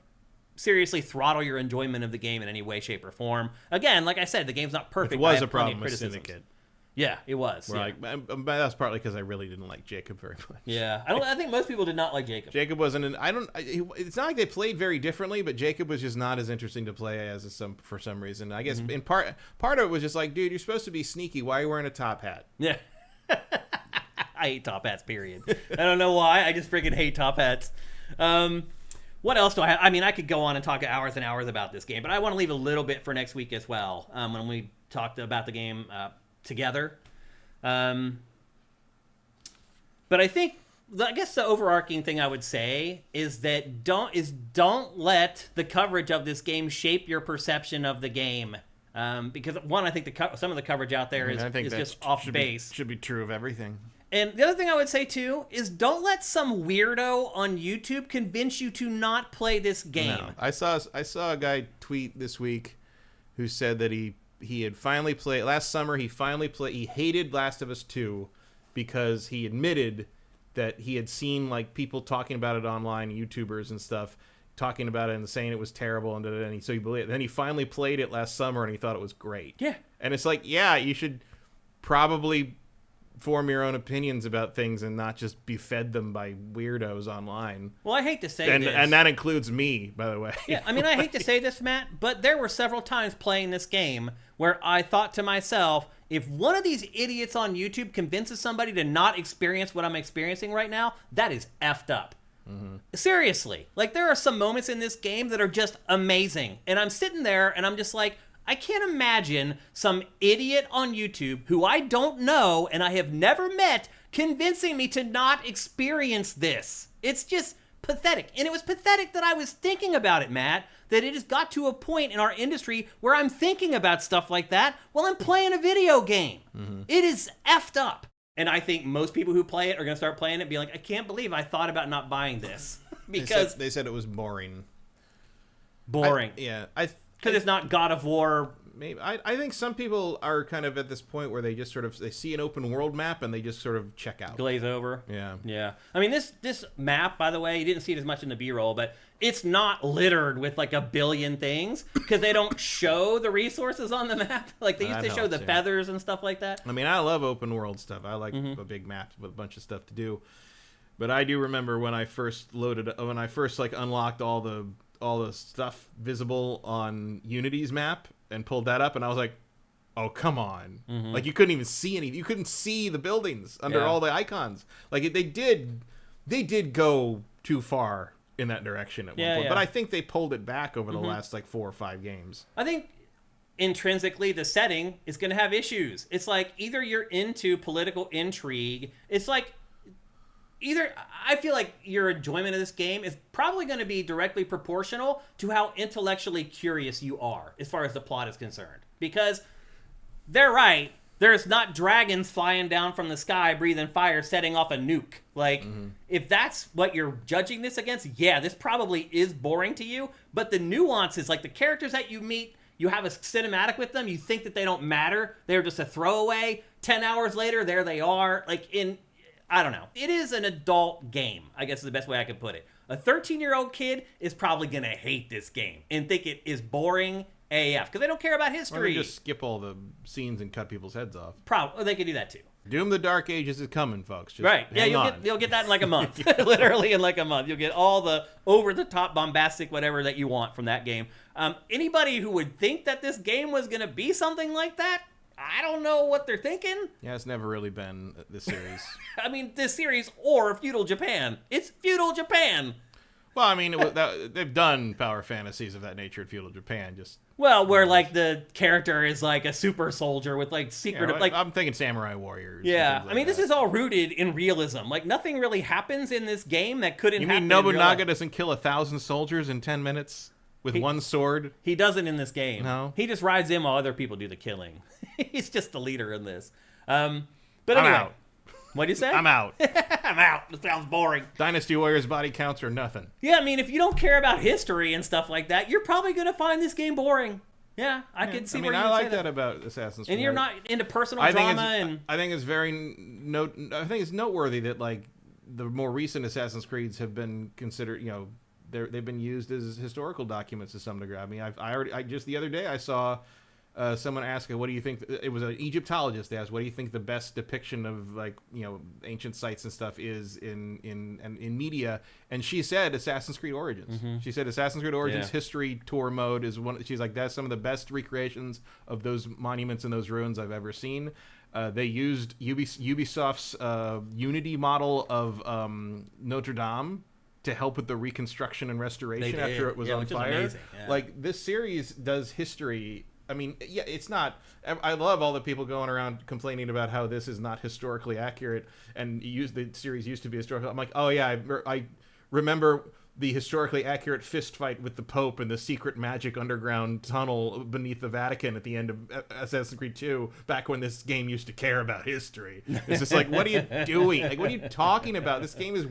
seriously throttle your enjoyment of the game in any way, shape, or form. Again, like I said, the game's not perfect.
It was a problem with Syndicate.
Yeah, it was.
Yeah. That's partly because I really didn't like Jacob very much.
Yeah, I think most people did not like Jacob.
Jacob wasn't. It's not like they played very differently, but Jacob was just not as interesting to play as for some reason. I guess in part of it was just like, dude, you're supposed to be sneaky. Why are you wearing a top hat?
Yeah, I hate top hats. Period. I don't know why. I just freaking hate top hats. What else do I have? I mean, I could go on and talk hours and hours about this game, but I want to leave a little bit for next week as well when we talked about the game together. But I guess the overarching thing I would say is that don't let the coverage of this game shape your perception of the game. Because one, I think some of the coverage out there is just off base.
Should be true of everything.
And the other thing I would say too is don't let some weirdo on YouTube convince you to not play this game.
No. I saw a guy tweet this week who said that he had finally played last summer. He hated Last of Us 2 because he admitted that he had seen like people talking about it online, YouTubers and stuff talking about it and saying it was terrible, and so he believed. Then he finally played it last summer and he thought it was great.
Yeah,
and it's like, yeah, you should probably form your own opinions about things and not just be fed them by weirdos online.
Well, I hate to say this.
And that includes me, by the way.
Yeah, I mean, I hate to say this, Matt, but there were several times playing this game where I thought to myself, if one of these idiots on YouTube convinces somebody to not experience what I'm experiencing right now, that is effed up. Mm-hmm. Seriously. Like, there are some moments in this game that are just amazing. And I'm sitting there and I'm just like, I can't imagine some idiot on YouTube who I don't know and I have never met convincing me to not experience this. It's just pathetic. And it was pathetic that I was thinking about it, Matt, that it has got to a point in our industry where I'm thinking about stuff like that while I'm playing a video game. Mm-hmm. It is effed up. And I think most people who play it are going to start playing it and be like, I can't believe I thought about not buying this. Because
they said it was boring.
Boring.
Because
it's not God of War
maybe I think some people are kind of at this point where they just sort of they see an open world map and they just sort of check out,
glaze over.
Yeah.
I mean, this map, by the way, you didn't see it as much in the B-roll, but it's not littered with like a billion things because they don't show the resources on the map. Like they used to show the feathers and stuff like that.
I mean, I love open world stuff. I like a big map with a bunch of stuff to do. But I do remember when I first like unlocked all the stuff visible on Unity's map and pulled that up, and I was like, oh, come on. Like you couldn't even see anything. You couldn't see the buildings under all the icons. Like they did go too far in that direction at one point. But I think they pulled it back over the last like 4 or 5 games.
I think intrinsically the setting is going to have issues. It's like either you're into political intrigue. It's like I feel like your enjoyment of this game is probably going to be directly proportional to how intellectually curious you are as far as the plot is concerned. Because they're right. There's not dragons flying down from the sky, breathing fire, setting off a nuke. Like, if that's what you're judging this against, yeah, this probably is boring to you. But the nuances, like the characters that you meet, you have a cinematic with them, you think that they don't matter. They're just a throwaway. 10 hours later, there they are. Like, I don't know. It is an adult game, I guess is the best way I could put it. A 13-year-old kid is probably going to hate this game and think it is boring AF because they don't care about history.
Or they just skip all the scenes and cut people's heads off.
Probably. They could do that too.
Doom the Dark Ages is coming, folks. Just
right. Yeah, you'll get that in like a month. Literally in like a month. You'll get all the over-the-top bombastic whatever that you want from that game. Anybody who would think that this game was going to be something like that, I don't know what they're thinking.
Yeah, it's never really been this series.
I mean, this series or Feudal Japan. It's Feudal Japan.
Well, I mean, they've done power fantasies of that nature in Feudal Japan.
Where like the character is like a super soldier with like secret.
Yeah, like I'm thinking Samurai Warriors.
Yeah, like I mean, this is all rooted in realism. Like nothing really happens in this game that couldn't happen.
You mean Nobunaga doesn't kill 1,000 soldiers in 10 minutes with one sword?
He doesn't in this game.
No,
he just rides in while other people do the killing. He's just the leader in this. But anyway,
I'm out.
What'd you say?
I'm out.
I'm out. This sounds boring.
Dynasty Warriors body counts are nothing.
Yeah, I mean, if you don't care about history and stuff like that, you're probably going to find this game boring. Yeah, I could see where you would say that.
I like that about Assassin's Creed.
And you're not into personal drama.
I think it's noteworthy that like the more recent Assassin's Creeds have been considered, they've been used as historical documents to some degree. I mean, I just the other day I saw someone ask, what do you think? It was an Egyptologist. They asked, what do you think the best depiction of ancient sites and stuff is in media? And she said Assassin's Creed Origins. She said Assassin's Creed Origins history tour mode is one. She's like, that's some of the best recreations of those monuments and those ruins I've ever seen. They used Ubisoft's Unity model of Notre Dame to help with the reconstruction and restoration after it was on fire. Like this series does history. I mean, yeah, it's not. I love all the people going around complaining about how this is not historically accurate, and the series used to be historical. I'm like, oh yeah, I remember the historically accurate fist fight with the Pope in the secret magic underground tunnel beneath the Vatican at the end of Assassin's Creed 2, back when this game used to care about history. It's just like, what are you doing? Like, what are you talking about? This game is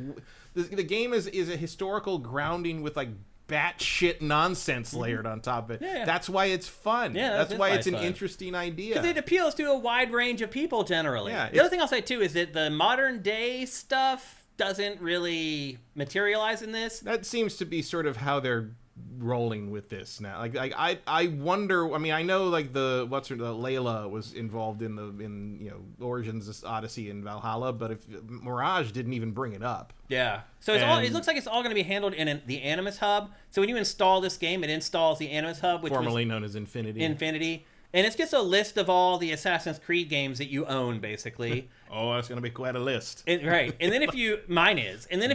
the game is a historical grounding with like batshit nonsense layered on top of it.
Yeah.
That's why it's fun.
Yeah,
that's why it's an
fun.
Interesting idea.
Because it appeals to a wide range of people generally.
Yeah,
the other thing I'll say too is that the modern day stuff doesn't really materialize in this.
That seems to be sort of how they're rolling with this now. Like I wonder. I mean, I know like Layla was involved in Origins, Odyssey, and Valhalla, but if Mirage didn't even bring it up.
Yeah. So it looks like it's all going to be handled in the Animus Hub. So when you install this game, it installs the Animus Hub, which
formerly known as Infinity.
And it's just a list of all the Assassin's Creed games that you own, basically.
Oh, that's going to be quite a list.
Right. And then if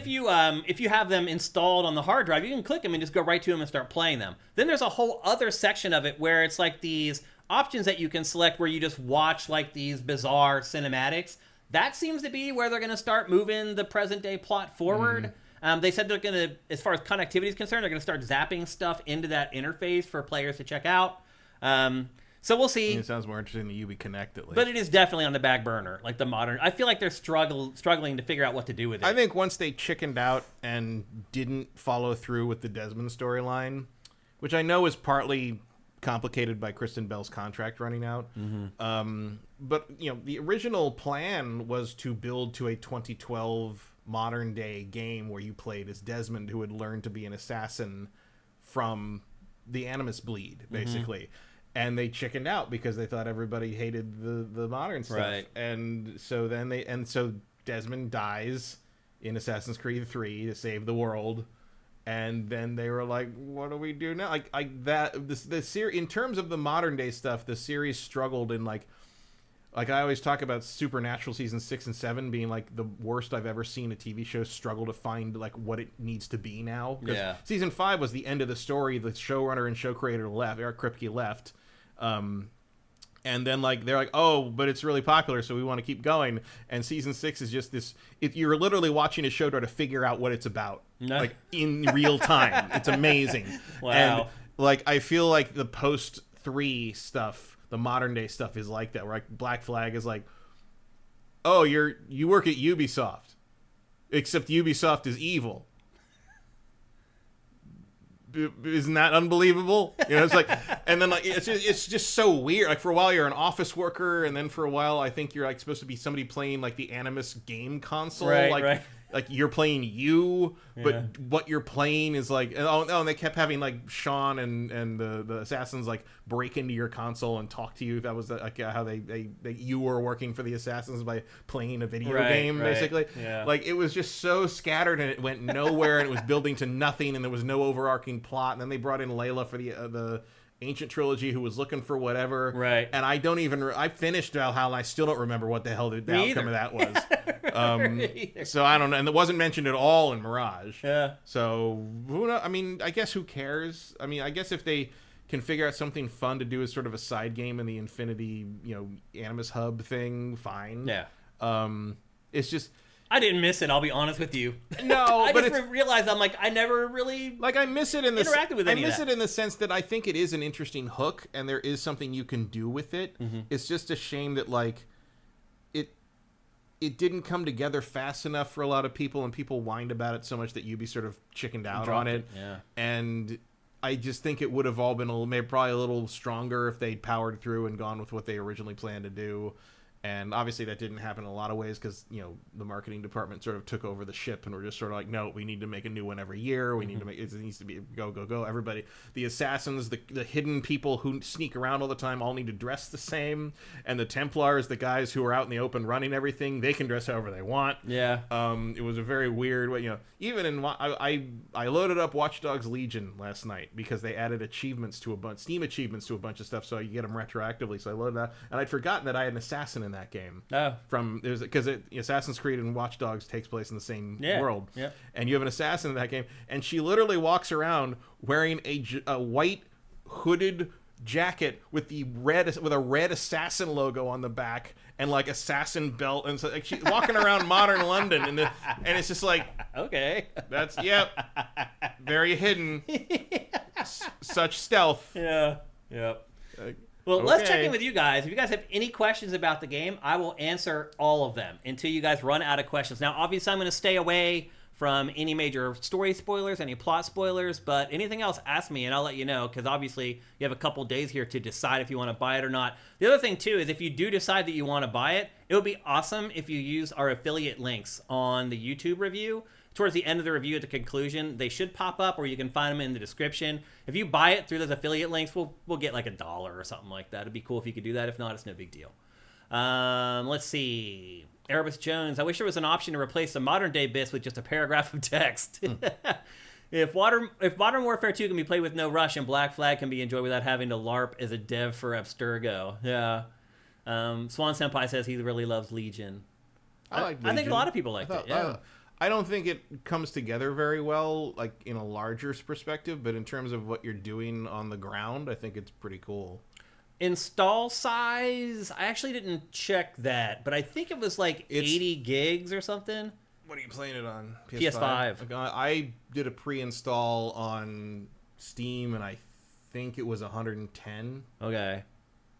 you have them installed on the hard drive, you can click them and just go right to them and start playing them. Then there's a whole other section of it where it's like these options that you can select where you just watch like these bizarre cinematics. That seems to be where they're going to start moving the present day plot forward. They said they're going to, as far as connectivity is concerned, they're going to start zapping stuff into that interface for players to check out. So we'll see.
It sounds more interesting than Ubi Connect, at least.
But it is definitely on the back burner, like the modern. I feel like they're struggling to figure out what to do with it.
I think once they chickened out and didn't follow through with the Desmond storyline, which I know is partly complicated by Kristen Bell's contract running out. But the original plan was to build to a 2012 modern day game where you played as Desmond, who had learned to be an assassin from the Animus Bleed, basically. And they chickened out because they thought everybody hated the modern stuff.
Right.
And so Desmond dies in Assassin's Creed 3 to save the world. And then they were like, what do we do now? The series, in terms of the modern day stuff, the series struggled in like I always talk about Supernatural season 6 and 7 being like the worst I've ever seen a TV show struggle to find like what it needs to be now.
Yeah.
Season 5 was the end of the story. The showrunner and show creator left. Eric Kripke left. And then they're like, oh, but it's really popular, so we want to keep going. And season 6 is just this. You're literally watching a show to like figure out what it's about, like in real time. It's amazing.
Wow.
And I feel like the post 3 stuff, the modern day stuff, is like that. Where like Black Flag is like, oh, you work at Ubisoft, except Ubisoft is evil. Isn't that unbelievable? It's like, and then it's just so weird. Like for a while you're an office worker, and then for a while I think you're like supposed to be somebody playing like the Animus game console,
right.
Like you're playing you, but what you're playing is like, and they kept having like Sean and the assassins like break into your console and talk to you. That was like how you were working for the assassins by playing a video game, basically.
Yeah.
Like it was just so scattered and it went nowhere and it was building to nothing and there was no overarching plot. And then they brought in Layla for the Ancient Trilogy, who was looking for whatever.
Right.
And I finished Valhalla and I still don't remember what the hell the outcome of that was. So I don't know. And it wasn't mentioned at all in Mirage.
Yeah.
So who knows? I mean, I guess who cares? I mean, I guess if they can figure out something fun to do as sort of a side game in the Infinity, Animus Hub thing, fine.
Yeah.
It's just...
I didn't miss it, I'll be honest with you.
No,
I
but
just realized I'm like, I never really
I miss it in the
interacted with any of that.
it in the sense that I think it is an interesting hook and there is something you can do with it. It's just a shame that it didn't come together fast enough for a lot of people, and people whined about it so much that Ubi sort of chickened out on it.
Yeah.
And I just think it would have all been maybe probably a little stronger if they'd powered through and gone with what they originally planned to do. And obviously that didn't happen in a lot of ways because, the marketing department sort of took over the ship and were just sort of like, no, we need to make a new one every year. We need to make, it needs to be go. Everybody, the assassins, the hidden people who sneak around all the time all need to dress the same. And the Templars, the guys who are out in the open running everything, they can dress however they want.
Yeah.
It was a very weird way, even in, I loaded up Watch Dogs Legion last night because they added Steam achievements to a bunch of stuff. So you get them retroactively. So I loaded that and I'd forgotten that I had an assassin in that game.
Oh.
Because Assassin's Creed and Watch Dogs takes place in the same world.
Yeah.
And you have an assassin in that game, and she literally walks around wearing a white hooded jacket with a red assassin logo on the back and like assassin belt, and so she's walking around modern London, and it's just like,
okay,
that's very hidden, such stealth.
Yeah. Yep. Well,
Okay.
Let's check in with you guys. If you guys have any questions about the game, I will answer all of them until you guys run out of questions. Now, obviously, I'm going to stay away from any major story spoilers, any plot spoilers, but anything else, ask me and I'll let you know, because obviously you have a couple days here to decide if you want to buy it or not. The other thing, too, is if you do decide that you want to buy it, it would be awesome if you use our affiliate links on the YouTube review. Towards the end of the review at the conclusion, they should pop up, or you can find them in the description. If you buy it through those affiliate links, we'll get like $1 or something like that. It'd be cool if you could do that. If not, it's no big deal. Let's see. Erebus Jones, I wish there was an option to replace the modern day bits with just a paragraph of text. If Modern Warfare 2 can be played with no rush and Black Flag can be enjoyed without having to LARP as a dev for Abstergo. Yeah. Swan Senpai says he really loves Legion.
I
think a lot of people liked it. Yeah.
I don't think it comes together very well, like in a larger perspective, but in terms of what you're doing on the ground, I think it's pretty cool.
Install size, I actually didn't check that, but I think it was like 80 gigs or something.
What are you playing it on?
PS5.
I did a pre-install on Steam, and I think it was 110.
Okay.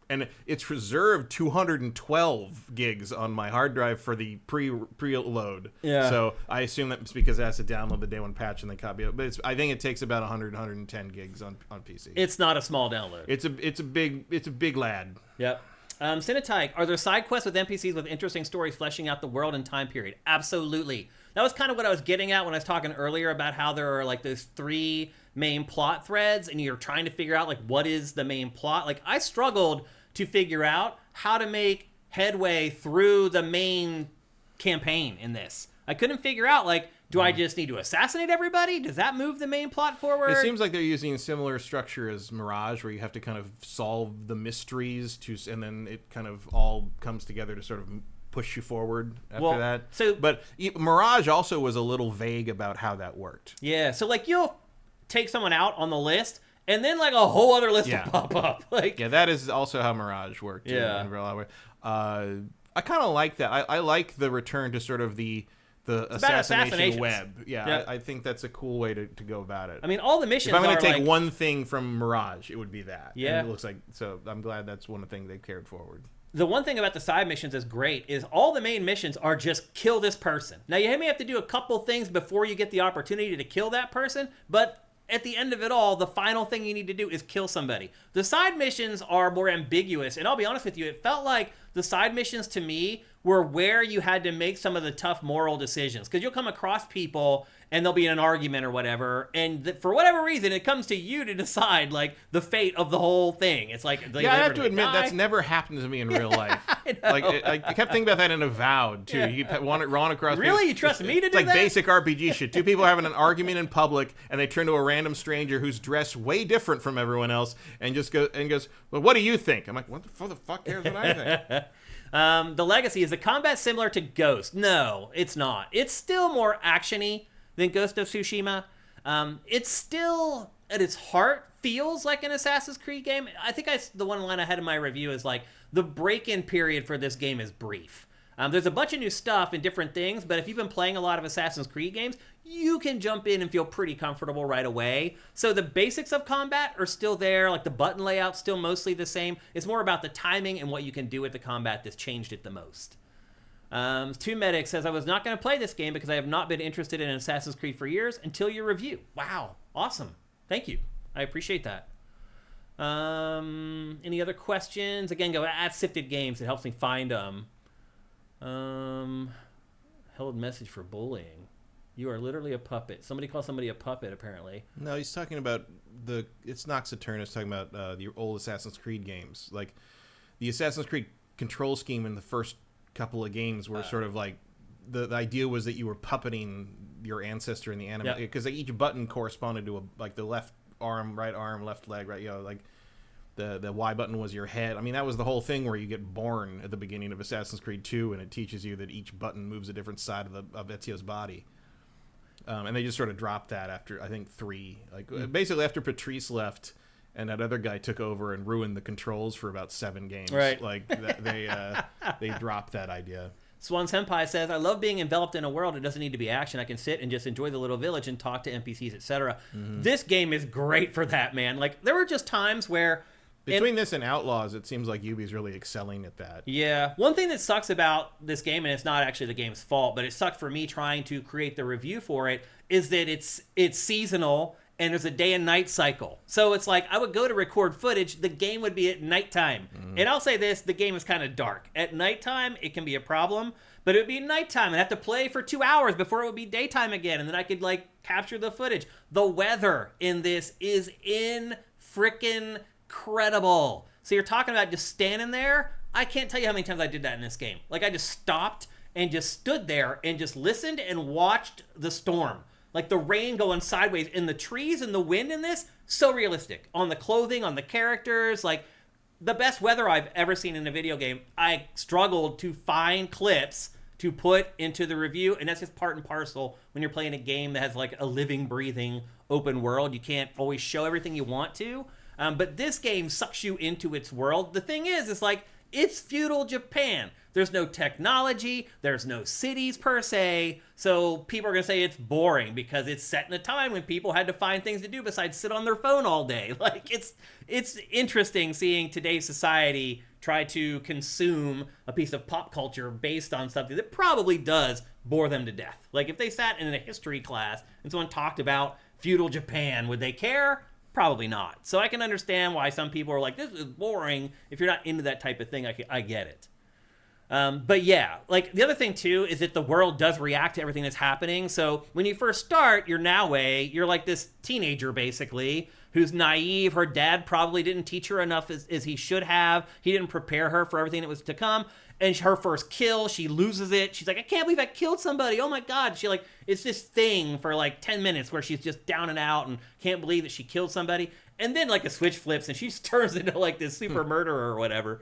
and it's reserved 212 gigs on my hard drive for the preload.
Yeah.
So I assume that's because it has to download the day one patch and then copy it. But I think it takes about 110 gigs on PC.
It's not a small download.
It's a big lad.
Yep. Cinetyke, are there side quests with NPCs with interesting stories fleshing out the world and time period? Absolutely. That was kind of what I was getting at when I was talking earlier about how there are like those 3 main plot threads and you're trying to figure out like what is the main plot. Like I struggled to figure out how to make headway through the main campaign in this. I couldn't figure out like, do I just need to assassinate everybody? Does that move the main plot forward?
It seems like they're using a similar structure as Mirage, where you have to kind of solve the mysteries and then it kind of all comes together to sort of push you forward after that. But Mirage also was a little vague about how that worked.
Yeah, so like you'll take someone out on the list, and then like a whole other list will pop up. Like,
yeah, that is also how Mirage worked.
Yeah,
in real life. I kind of like that. I like the return to sort of the assassination web. Yeah, yep. I think that's a cool way to go about it.
I mean, all the missions.
If I'm going to take one thing from Mirage, it would be that.
Yeah,
and it looks like so. I'm glad that's one of the things they've carried forward.
The one thing about the side missions is great is all the main missions are just kill this person. Now, you may have to do a couple things before you get the opportunity to kill that person, but at the end of it all, the final thing you need to do is kill somebody. The side missions are more ambiguous, and I'll be honest with you, it felt like the side missions to me were where you had to make some of the tough moral decisions, because you'll come across people and they'll be in an argument or whatever, and for whatever reason, it comes to you to decide like the fate of the whole thing. It's like,
I have to admit that's never happened to me in real life. I kept thinking about that in Avowed too. You run across
really, you trust me to do
it's like
that?
Basic RPG shit. Two people are having an argument in public, and they turn to a random stranger who's dressed way different from everyone else, and goes, "Well, what do you think?" I'm like, "What the fuck cares what I think?"
The Legacy, is the combat similar to Ghost? No, it's not. It's still more action-y than Ghost of Tsushima. It's still, at its heart, feels like an Assassin's Creed game. I think the one line I had in my review is like, the break-in period for this game is brief. There's a bunch of new stuff and different things, but if you've been playing a lot of Assassin's Creed games, you can jump in and feel pretty comfortable right away. So the basics of combat are still there, like the button layout's still mostly the same. It's more about the timing and what you can do with the combat that's changed it the most. Two Medic says, I was not going to play this game because I have not been interested in Assassin's Creed for years until your review. Wow, awesome. Thank you. I appreciate that. Any other questions? Again, go at SIFTD Games. It helps me find them. Held message for bullying. You are literally a puppet. Somebody called somebody a puppet, apparently.
No, he's talking about it's Nox Eternus talking about the old Assassin's Creed games. Like, the Assassin's Creed control scheme in the first couple of games were sort of like, the idea was that you were puppeting your ancestor in the anime, because each button corresponded to like the left arm, right arm, left leg, right, like the Y button was your head. I mean, that was the whole thing where you get born at the beginning of Assassin's Creed 2, and it teaches you that each button moves a different side of Ezio's body. And they just sort of dropped that after, I think, 3. Like, basically after Patrice left and that other guy took over and ruined the controls for about 7 games.
Right.
Like, they dropped that idea.
Swan Senpai says, I love being enveloped in a world. It doesn't need to be action. I can sit and just enjoy the little village and talk to NPCs, etc. Mm-hmm. This game is great for that, man. Like, there were just times where...
Between this and Outlaws, it seems like Ubi's really excelling at that.
Yeah. One thing that sucks about this game, and it's not actually the game's fault, but it sucked for me trying to create the review for it, is that it's seasonal and there's a day and night cycle. So it's like, I would go to record footage, the game would be at nighttime. And I'll say this, the game is kind of dark. At nighttime, it can be a problem, but it would be nighttime. I'd have to play for 2 hours before it would be daytime again, and then I could, like, capture the footage. The weather in this is frickin' incredible. So you're talking about just standing there. I can't tell you how many times I did that in this game. Like, I just stopped and just stood there and just listened and watched the storm. Like the rain going sideways, and the trees and the wind in this, so realistic. On the clothing, on the characters, like the best weather I've ever seen in a video game. I struggled to find clips to put into the review, and that's just part and parcel when you're playing a game that has like a living, breathing, open world. You can't always show everything you want to. But this game sucks you into its world. The thing is, it's like, it's feudal Japan. There's no technology. There's no cities per se. So people are going to say it's boring because it's set in a time when people had to find things to do besides sit on their phone all day. Like, it's interesting seeing today's society try to consume a piece of pop culture based on something that probably does bore them to death. Like, if they sat in a history class and someone talked about feudal Japan, would they care? Probably not. So I can understand why some people are like, this is boring. If you're not into that type of thing, I get it. But yeah, like the other thing too is that the world does react to everything that's happening. So when you first start, you're like this teenager basically who's naive. Her dad probably didn't teach her enough as he should have. He didn't prepare her for everything that was to come. And her first kill, she loses it. She's like, I can't believe I killed somebody. Oh my God. It's this thing for like 10 minutes where she's just down and out and can't believe that she killed somebody. And then like a switch flips and she turns into like this super murderer or whatever.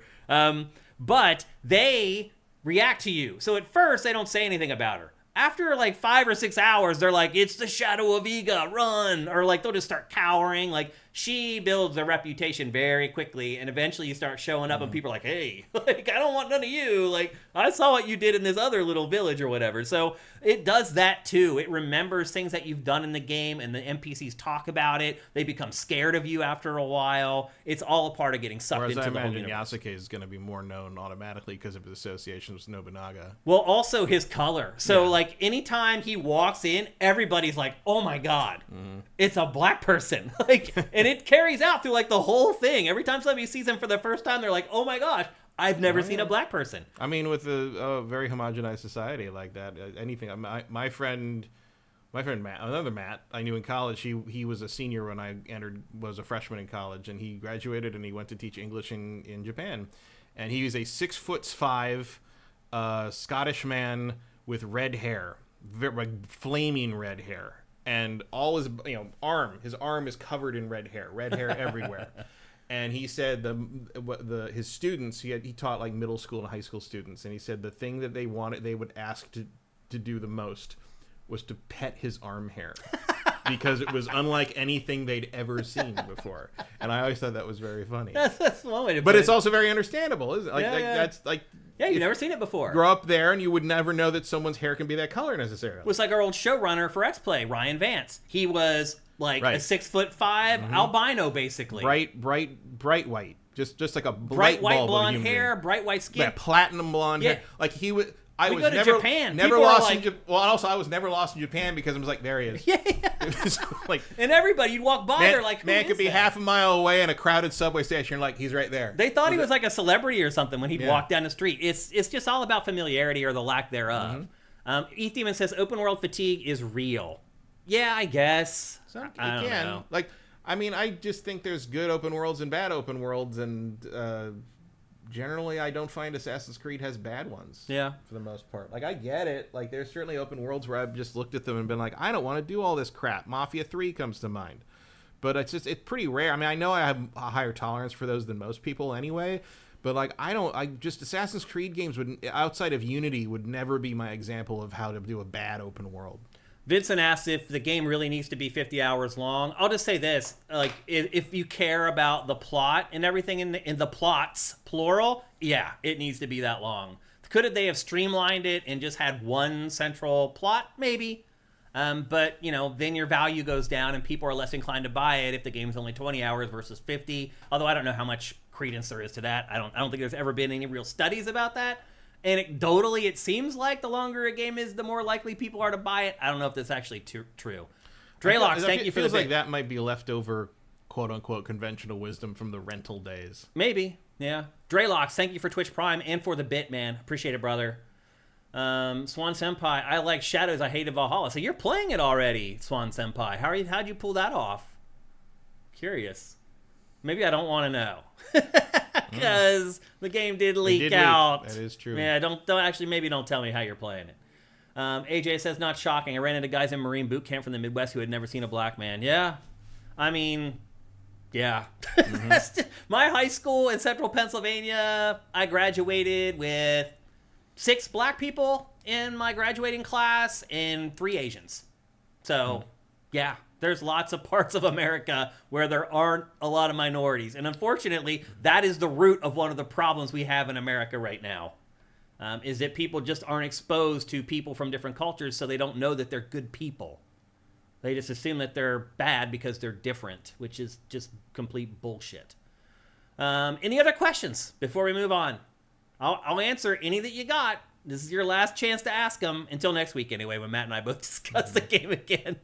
But they react to you. So at first they don't say anything about her. After like 5 or 6 hours, they're like, it's the shadow of Iga, run. Or like they'll just start cowering. Like she builds a reputation very quickly. And eventually you start showing up and people are like, hey, like, I don't want none of you. Like I saw what you did in this other little village or whatever. So it does that too. It remembers things that you've done in the game and the NPCs talk about it. They become scared of you after a while. It's all a part of getting sucked into the whole universe.
Whereas I imagine Yasuke is going to be more known automatically because of his association with Nobunaga.
Well, also his color. So like anytime he walks in, everybody's like, oh my God, it's a black person. Like, and it carries out through like the whole thing. Every time somebody sees him for the first time, they're like, oh my gosh, I've never seen a black person.
I mean, with a very homogenized society like that, anything. My friend Matt, another Matt I knew in college, he was a senior when I was a freshman in college, and he graduated and he went to teach English in Japan. And he was a 6'5" Scottish man with red hair, flaming red hair. And all his his arm is covered in red hair everywhere. And he said his students, he taught like middle school and high school students, and he said the thing that they would ask to do the most was to pet his arm hair because it was unlike anything they'd ever seen before. And I always thought that was very funny.
That's one way to put it.
But it's also very understandable, isn't it? Like, that's like,
yeah, you've never seen it before.
Grow up there and you would never know that someone's hair can be that color necessarily.
It was like our old showrunner for X-Play, Ryan Vance. He was like a 6'5" albino, basically.
Bright white. Just like a
bright white blonde hair, bright white skin.
Yeah, platinum blonde hair. Like he was. I was never
Japan.
Never lost in Japan. Well, also I was never lost in Japan because I was like, there he is.
Yeah.
It was like,
and everybody, you'd walk by, they're like,
man could be half a mile away in a crowded subway station. You're like, he's right there.
They thought he was like a celebrity or something when he'd walk down the street. It's just all about familiarity or the lack thereof. Eth Demon says open world fatigue is real. Yeah, I guess. I don't know.
Like, I mean, I just think there's good open worlds and bad open worlds, and generally I don't find Assassin's Creed has bad ones.
Yeah.
For the most part. Like, I get it. Like, there's certainly open worlds where I've just looked at them and been like, I don't want to do all this crap. Mafia 3 comes to mind. But it's pretty rare. I mean, I know I have a higher tolerance for those than most people anyway. But, like, Assassin's Creed games outside of Unity would never be my example of how to do a bad open world.
Vincent asks if the game really needs to be 50 hours long. I'll just say this, like, if you care about the plot and everything in the plots, plural, yeah, it needs to be that long. Could they have streamlined it and just had one central plot? Maybe. But, then your value goes down and people are less inclined to buy it if the game's only 20 hours versus 50. Although I don't know how much credence there is to that. I don't think there's ever been any real studies about that. Anecdotally, it seems like the longer a game is, the more likely people are to buy it. I don't know if that's actually true. Draylox, thank you for the
feels like that might be leftover, quote-unquote, conventional wisdom from the rental days.
Maybe, yeah. Draylox, thank you for Twitch Prime and for the bit, man. Appreciate it, brother. Swan Senpai, I like Shadows, I hated Valhalla. So you're playing it already, Swan Senpai. How'd you pull that off? Curious. Maybe I don't want to know. Because the game did leak out.
That is true.
Yeah, don't tell me how you're playing it. AJ says, not shocking. I ran into guys in Marine boot camp from the Midwest who had never seen a black man. Yeah. I mean, yeah. My high school in central Pennsylvania, I graduated with 6 black people in my graduating class and 3 Asians. So, yeah. There's lots of parts of America where there aren't a lot of minorities. And unfortunately, that is the root of one of the problems we have in America right now. is that people just aren't exposed to people from different cultures, so they don't know that they're good people. They just assume that they're bad because they're different, which is just complete bullshit. Any other questions before we move on? I'll answer any that you got. This is your last chance to ask them until next week, anyway, when Matt and I both discuss the game again.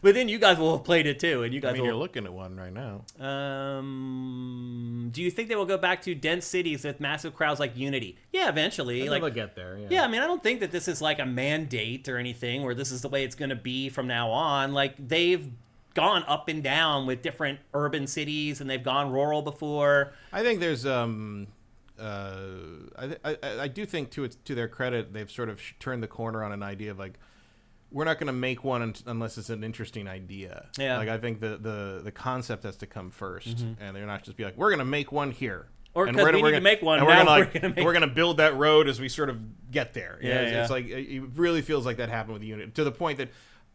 But then you guys will have played it too, and you guys.
You're looking at one right now.
Do you think they will go back to dense cities with massive crowds like Unity? Yeah, eventually.
They'll get there.
Yeah, I mean, I don't think that this is like a mandate or anything, where this is the way it's going to be from now on. Like, they've gone up and down with different urban cities, and they've gone rural before.
I think there's I do think to their credit, they've sort of turned the corner on an idea of like, we're not going to make one unless it's an interesting idea.
Yeah.
Like, I think the concept has to come first, and they're not just be like, we're going to make one here.
Or because we need to make one, now we're going
to build that road as we sort of get there.
Yeah.
It's like, it really feels like that happened with Unity, to the point that,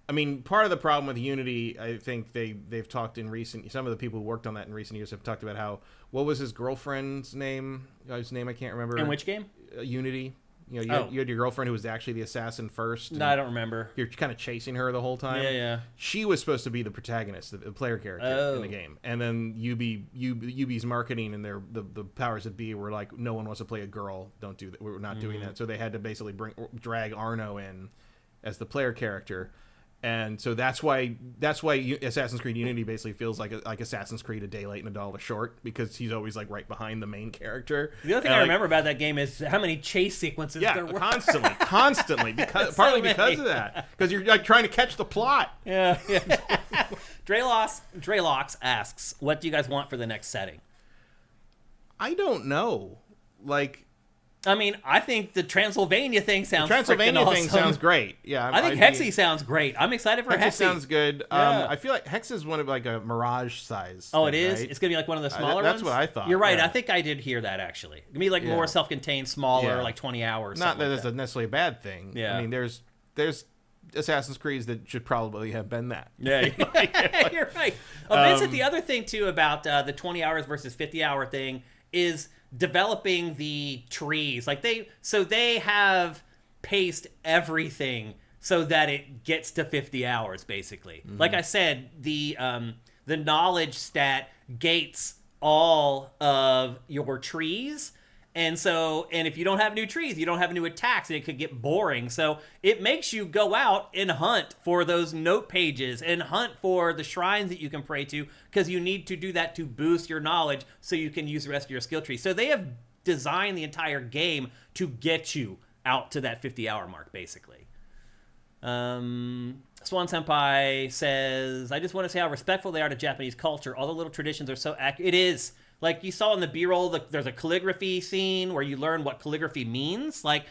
I mean, part of the problem with Unity, I think they've talked in some of the people who worked on that in recent years have talked about how, what was his girlfriend's name? His name I can't remember.
In which game?
Unity. You had your girlfriend who was actually the assassin first.
No, I don't remember.
You're kind of chasing her the whole time.
Yeah.
She was supposed to be the protagonist, the player character in the game. And then UB's marketing and the powers that be were like, no one wants to play a girl. Don't do that. We're not doing that. So they had to basically drag Arno in as the player character. And so that's why Assassin's Creed Unity basically feels like Assassin's Creed a day late and a dollar short, because he's always like right behind the main character.
The other thing I remember about that game is how many chase sequences there were.
constantly, because because of that, because you're like trying to catch the plot.
Yeah. Draylox asks, what do you guys want for the next setting?
I don't know. Like,
I mean, I think the Transylvania thing sounds
Transylvania
awesome.
thing sounds great. Yeah,
I think Hexy sounds great. I'm excited for Hexy.
Sounds good.
Yeah.
I feel like Hex is one of like a Mirage size.
Oh, it is?
Right?
It's going to be like one of the smaller ones?
That's what I thought.
You're right.
Yeah.
I think I did hear that, actually. It's going to be like more self-contained, smaller, like 20 hours.
Not that it's necessarily a bad thing.
Yeah.
I mean, there's Assassin's Creeds that should probably have been that.
Yeah, you're right. Vincent, the other thing, too, about the 20 hours versus 50-hour thing is developing the trees. Like they have paced everything so that it gets to 50 hours, basically. Like I said, the knowledge stat gates all of your trees. And if you don't have new trees, you don't have new attacks, and it could get boring. So it makes you go out and hunt for those note pages and hunt for the shrines that you can pray to, because you need to do that to boost your knowledge so you can use the rest of your skill tree. So they have designed the entire game to get you out to that 50-hour mark, basically. Swan Senpai says, I just want to say how respectful they are to Japanese culture. All the little traditions are so accurate. It is. Like you saw in the B-roll, there's a calligraphy scene where you learn what calligraphy means. Like,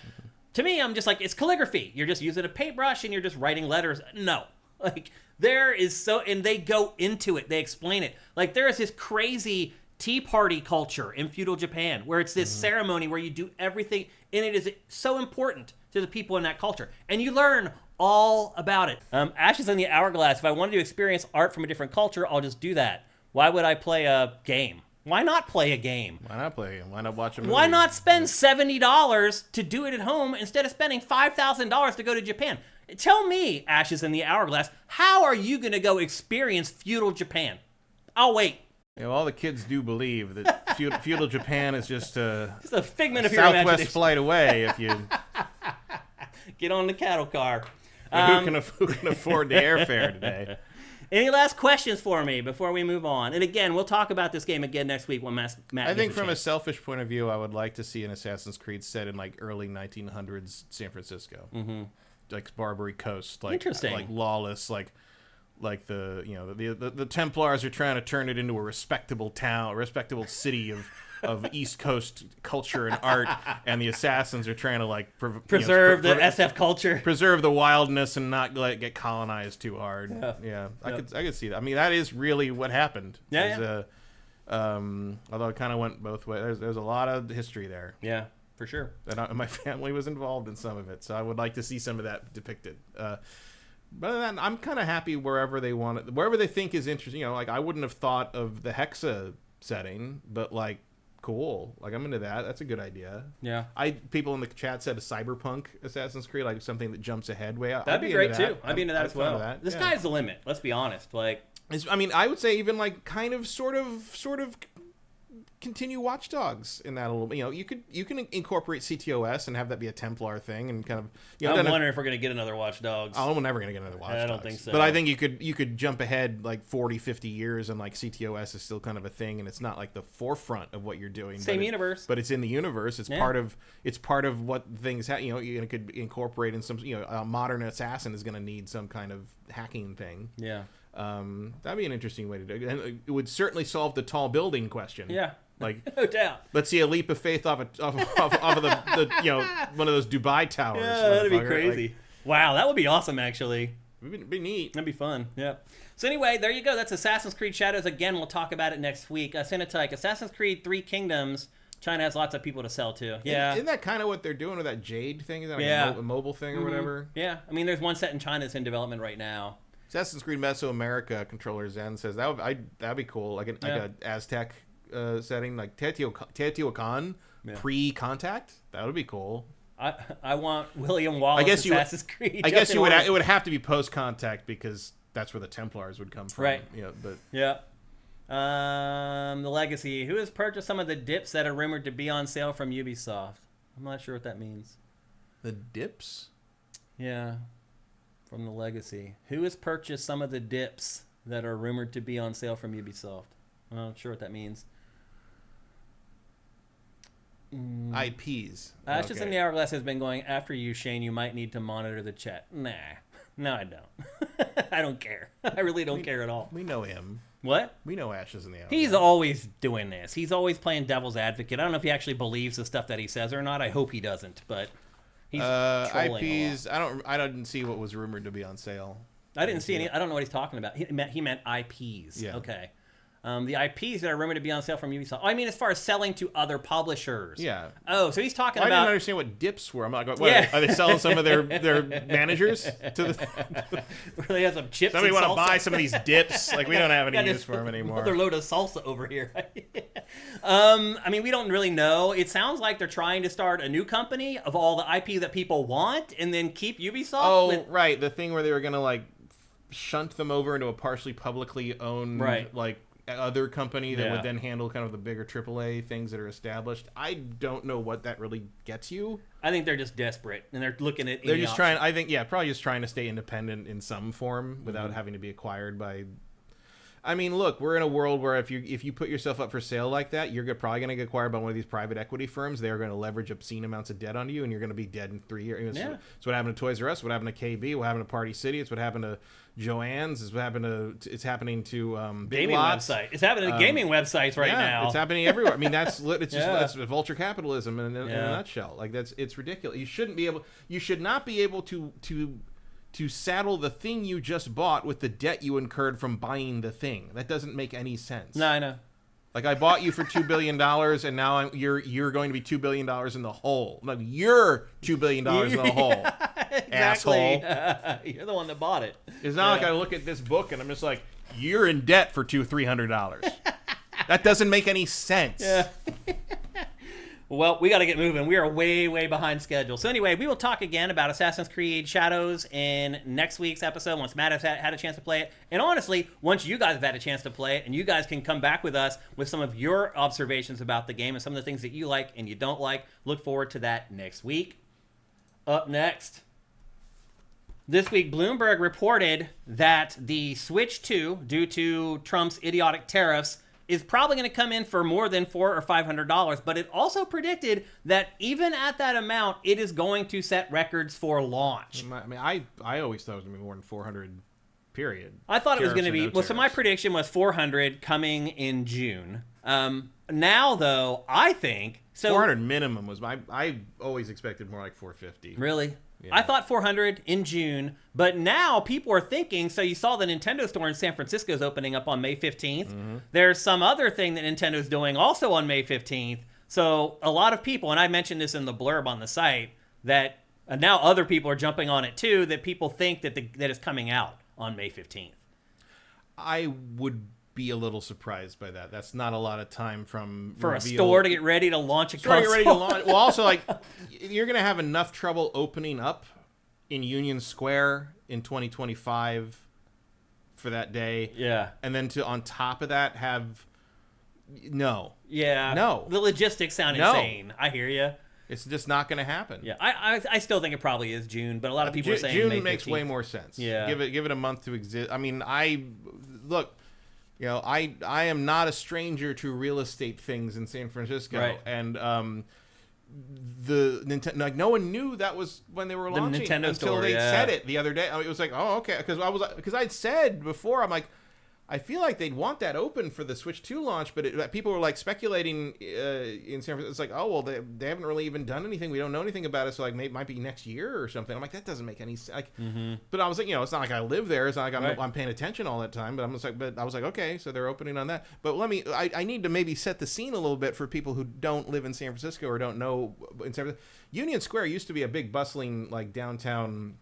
to me, I'm just like, it's calligraphy. You're just using a paintbrush and you're just writing letters. No. Like, and they go into it. They explain it. Like, there is this crazy tea party culture in feudal Japan where it's this ceremony where you do everything, and it is so important to the people in that culture. And you learn all about it. Ashes in the Hourglass. If I wanted to experience art from a different culture, I'll just do that. Why would I play a game? Why not play a game?
Why not play a game? Why not watch a movie?
Why not spend $70 to do it at home instead of spending $5,000 to go to Japan? Tell me, Ashes in the Hourglass, how are you going to go experience feudal Japan? I'll wait.
All the kids do believe that feudal Japan is just a
figment of your
Southwest
imagination.
flight away. If you
get on the cattle car.
Who can afford the airfare today?
Any last questions for me before we move on? And again, we'll talk about this game again next week when Matt
I think from
chance.
a selfish point of view, I would like to see an Assassin's Creed set in like early 1900s San Francisco, like Barbary Coast, like
Interesting,
like lawless, like the Templars are trying to turn it into a respectable town, a respectable city of East Coast culture and art, and the assassins are trying to like
preserve the SF culture,
preserve the wildness, and not get colonized too hard. I could see that. I mean, that is really what happened. Although it kind of went both ways. There's a lot of history there.
Yeah, for sure.
And my family was involved in some of it, so I would like to see some of that depicted. But other than that, I'm kind of happy wherever they want it, wherever they think is interesting. Like I wouldn't have thought of the Hexa setting, but like cool. Like, I'm into that. That's a good idea.
Yeah.
People in the chat said a cyberpunk Assassin's Creed, like something that jumps ahead way out.
That'd be great too. I'd be into that as well. The sky's the limit. Let's be honest. Like,
I mean, I would say even like kind of sort of continue Watch Dogs in that a little bit. You know, you can incorporate CTOS and have that be a Templar thing and kind of. You know,
I'm wondering if we're gonna get another Watch Dogs.
Oh, we're never gonna get another Watch Dogs.
I don't think so.
But I think you could jump ahead like 40, 50 years and like CTOS is still kind of a thing and it's not like the forefront of what you're doing.
Same universe.
But it's in the universe. It's part of what things you know, you could incorporate in some, you know, a modern assassin is gonna need some kind of hacking thing.
Yeah.
That'd be an interesting way to do it. And it would certainly solve the tall building question.
Yeah.
Like,
no doubt.
Let's see a leap of faith off of the you know, one of those Dubai towers.
Yeah, that'd be crazy. Like, wow, that would be awesome, actually.
It'd be neat.
That'd be fun. Yeah. So anyway, there you go. That's Assassin's Creed Shadows. Again, we'll talk about it next week. Cinetyke, Assassin's Creed 3 Kingdoms. China has lots of people to sell to. Yeah.
Isn't that kind of what they're doing with that Jade thing? Is that like a mobile thing or whatever?
Yeah. I mean, there's one set in China that's in development right now.
Assassin's Creed Mesoamerica controller Zen says that'd be cool, like an Aztec setting, like Teotihuacan pre-contact. That would be cool.
I want William Wallace Assassin's Creed.
I guess it would have to be post-contact because that's where the Templars would come from.
Right.
You know, but
yeah. The Legacy. Who has purchased some of the dips that are rumored to be on sale from Ubisoft? I'm not sure what that means.
The dips?
Yeah. From the Legacy. Who has purchased some of the dips that are rumored to be on sale from Ubisoft? I'm not sure what that means.
IPs.
Just in the Hourglass has been going, after you, Shane, you might need to monitor the chat. Nah. No, I don't. I don't care. I really don't care at all.
We know him.
What?
We know Ashes in the Hourglass.
He's always doing this. He's always playing devil's advocate. I don't know if he actually believes the stuff that he says or not. I hope he doesn't, but he's trolling
IPs. I didn't see what was rumored to be on sale.
I didn't see any. I don't know what he's talking about. He meant IPs. Yeah. Okay. The IPs that are rumored to be on sale from Ubisoft. Oh, I mean, as far as selling to other publishers.
Yeah.
Oh, so he's talking about.
I didn't understand what dips were. I'm like, what, are they selling some of their managers to the?
Really has some chips.
Somebody want to
salsa?
buy some of these dips? Like, we don't have any use for them anymore.
Another load of salsa over here. I mean, we don't really know. It sounds like they're trying to start a new company of all the IP that people want, and then keep Ubisoft.
Oh, right, the thing where they were gonna like shunt them over into a partially publicly owned like other company that would then handle kind of the bigger AAA things that are established. I don't know what that really gets you.
I think they're just desperate and they're looking at.
They're just trying. I think probably just trying to stay independent in some form without having to be acquired by. I mean, look, we're in a world where if you put yourself up for sale like that, you're probably going to get acquired by one of these private equity firms. They are going to leverage obscene amounts of debt on you, and you're going to be dead in 3 years.
Yeah.
It's what happened to Toys R Us. What happened to KB? What happened to Party City? It's what happened to Joann's. It's what happened to. It's happening to
gaming website. It's happening to gaming websites right now.
It's happening everywhere. I mean, that's that's vulture capitalism in a nutshell. Like it's ridiculous. You shouldn't be able. You should not be able to saddle the thing you just bought with the debt you incurred from buying the thing. That doesn't make any sense.
No, I know.
Like, I bought you for $2 billion, and now you're going to be $2 billion in the hole. No, you're $2 billion in the hole,
asshole. You're the one that bought it.
It's not like I look at this book and I'm just like, you're in debt for $300. That doesn't make any sense.
Yeah. Well, we got to get moving. We are way, way behind schedule. So anyway, we will talk again about Assassin's Creed Shadows in next week's episode once Matt has had a chance to play it. And honestly, once you guys have had a chance to play it and you guys can come back with us with some of your observations about the game and some of the things that you like and you don't like, look forward to that next week. Up next, this week, Bloomberg reported that the Switch 2, due to Trump's idiotic tariffs, is probably going to come in for more than $400 or $500, but it also predicted that even at that amount, it is going to set records for launch.
I mean, I always thought it was going to be more than 400, period.
I thought it was going to be, so my prediction was 400 coming in June. Now, though, I think...
400 minimum was I always expected more like 450.
Really?
Yeah.
I thought 400 in June, but now people are thinking, so you saw the Nintendo store in San Francisco is opening up on May 15th. Mm-hmm. There's some other thing that Nintendo's doing also on May 15th. So a lot of people, and I mentioned this in the blurb on the site, that now other people are jumping on it too, that people think that it's coming out on May 15th.
I would be a little surprised by that. That's not a lot of time from
for a store to get ready to launch a console.
Ready to launch. Well, also, like, you're going to have enough trouble opening up in Union Square in 2025 for that day.
Yeah.
And then on top of that have... No.
Yeah.
No.
The logistics sound insane. I hear you.
It's just not going to happen.
Yeah, I still think it probably is June, but a lot of people are saying
June
May
makes
15th.
way more sense.
Yeah.
Give it a month to exist. I mean, look, you know, I am not a stranger to real estate things in San Francisco,
right.
And the Nintendo, like, no one knew that was when they were launching
Nintendo
until
store,
they said it the other day. I mean, it was like, oh, okay, because I'd said before, I'm like, I feel like they'd want that open for the Switch 2 launch, but people were like speculating in San Francisco. It's like, oh, well, they haven't really even done anything. We don't know anything about it, so like, it might be next year or something. I'm like, that doesn't make any sense. Like, But I was like, you know, it's not like I live there. It's not like I'm paying attention all that time. But I was like, okay, so they're opening on that. But I need to maybe set the scene a little bit for people who don't live in San Francisco or don't know in San Francisco. Union Square used to be a big bustling like downtown.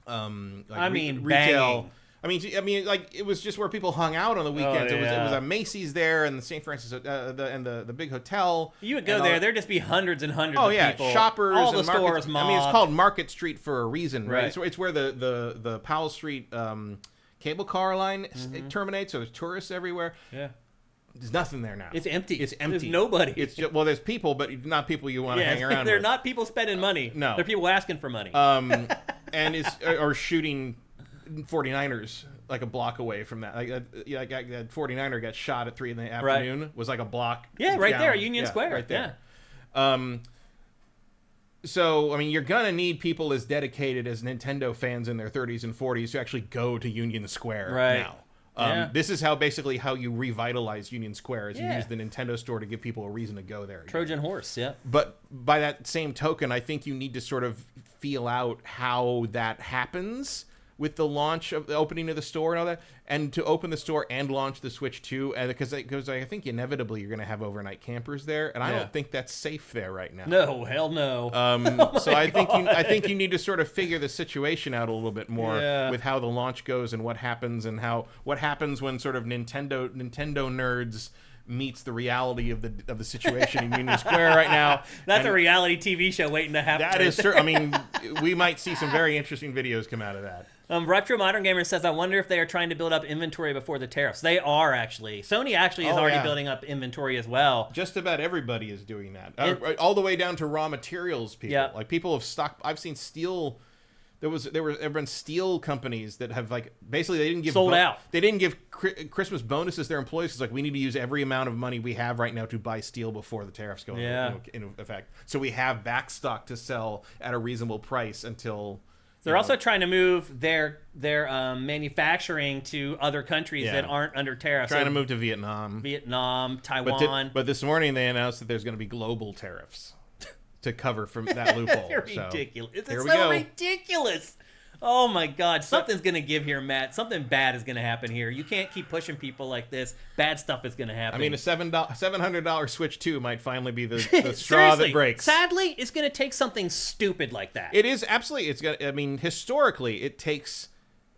Retail.
Banging.
I mean, like, it was just where people hung out on the weekends.
Oh, yeah.
It was a Macy's there, and the St. Francis, the big hotel.
You would go there, there'd just be hundreds and hundreds of people.
Shoppers.
All the
and
stores
I mean, it's called Market Street for a reason, right?
Right.
It's where the Powell Street cable car line terminates, so there's tourists everywhere.
Yeah.
There's nothing there now.
It's empty.
It's empty.
There's nobody.
It's just, well, there's people, but not people you want to hang around
they're
with.
not people spending money.
No.
They're people asking for money.
And or shooting 49ers like a block away from that. Like that 49er got shot at 3 in the afternoon. Right. Was like a block.
Yeah, right
down.
there, Union Square.
Right there. Yeah. So, I mean, you're going to need people as dedicated as Nintendo fans in their 30s and 40s to actually go to Union Square now. This is basically how you revitalize Union Square, is you use the Nintendo store to give people a reason to go there.
Trojan horse, yeah.
But by that same token, I think you need to sort of feel out how that happens with the launch of the opening of the store and all that, and to open the store and launch the Switch 2, and because I think inevitably you're going to have overnight campers there, and I don't think that's safe there right now.
No, hell no.
So I think you need to sort of figure the situation out a little bit more with how the launch goes and what happens when sort of Nintendo nerds meets the reality of the situation in Union Square right now.
That's a reality TV show waiting to happen.
That is true. I mean, we might see some very interesting videos come out of that.
Retro Modern Gamer says, I wonder if they are trying to build up inventory before the tariffs. They are, actually. Sony actually is already building up inventory as well.
Just about everybody is doing that. All the way down to raw materials people. Yeah. Like, people have stocked... I've seen steel... There have been steel companies that have, like, basically they didn't give...
Sold out.
They didn't give Christmas bonuses to their employees. It's like, we need to use every amount of money we have right now to buy steel before the tariffs go into effect. So we have backstock to sell at a reasonable price until...
They're also trying to move their manufacturing to other countries that aren't under tariffs.
Trying to move to Vietnam,
Taiwan.
But this morning they announced that there's going to be global tariffs to cover from that loophole.
Ridiculous. It's so ridiculous. Oh my God. Something's going to give here, Matt. Something bad is going to happen here. You can't keep pushing people like this. Bad stuff is going to happen.
I mean, a $700 Switch 2 might finally be the straw that breaks.
Sadly, it's going to take something stupid like that.
It is absolutely. I mean, historically, it takes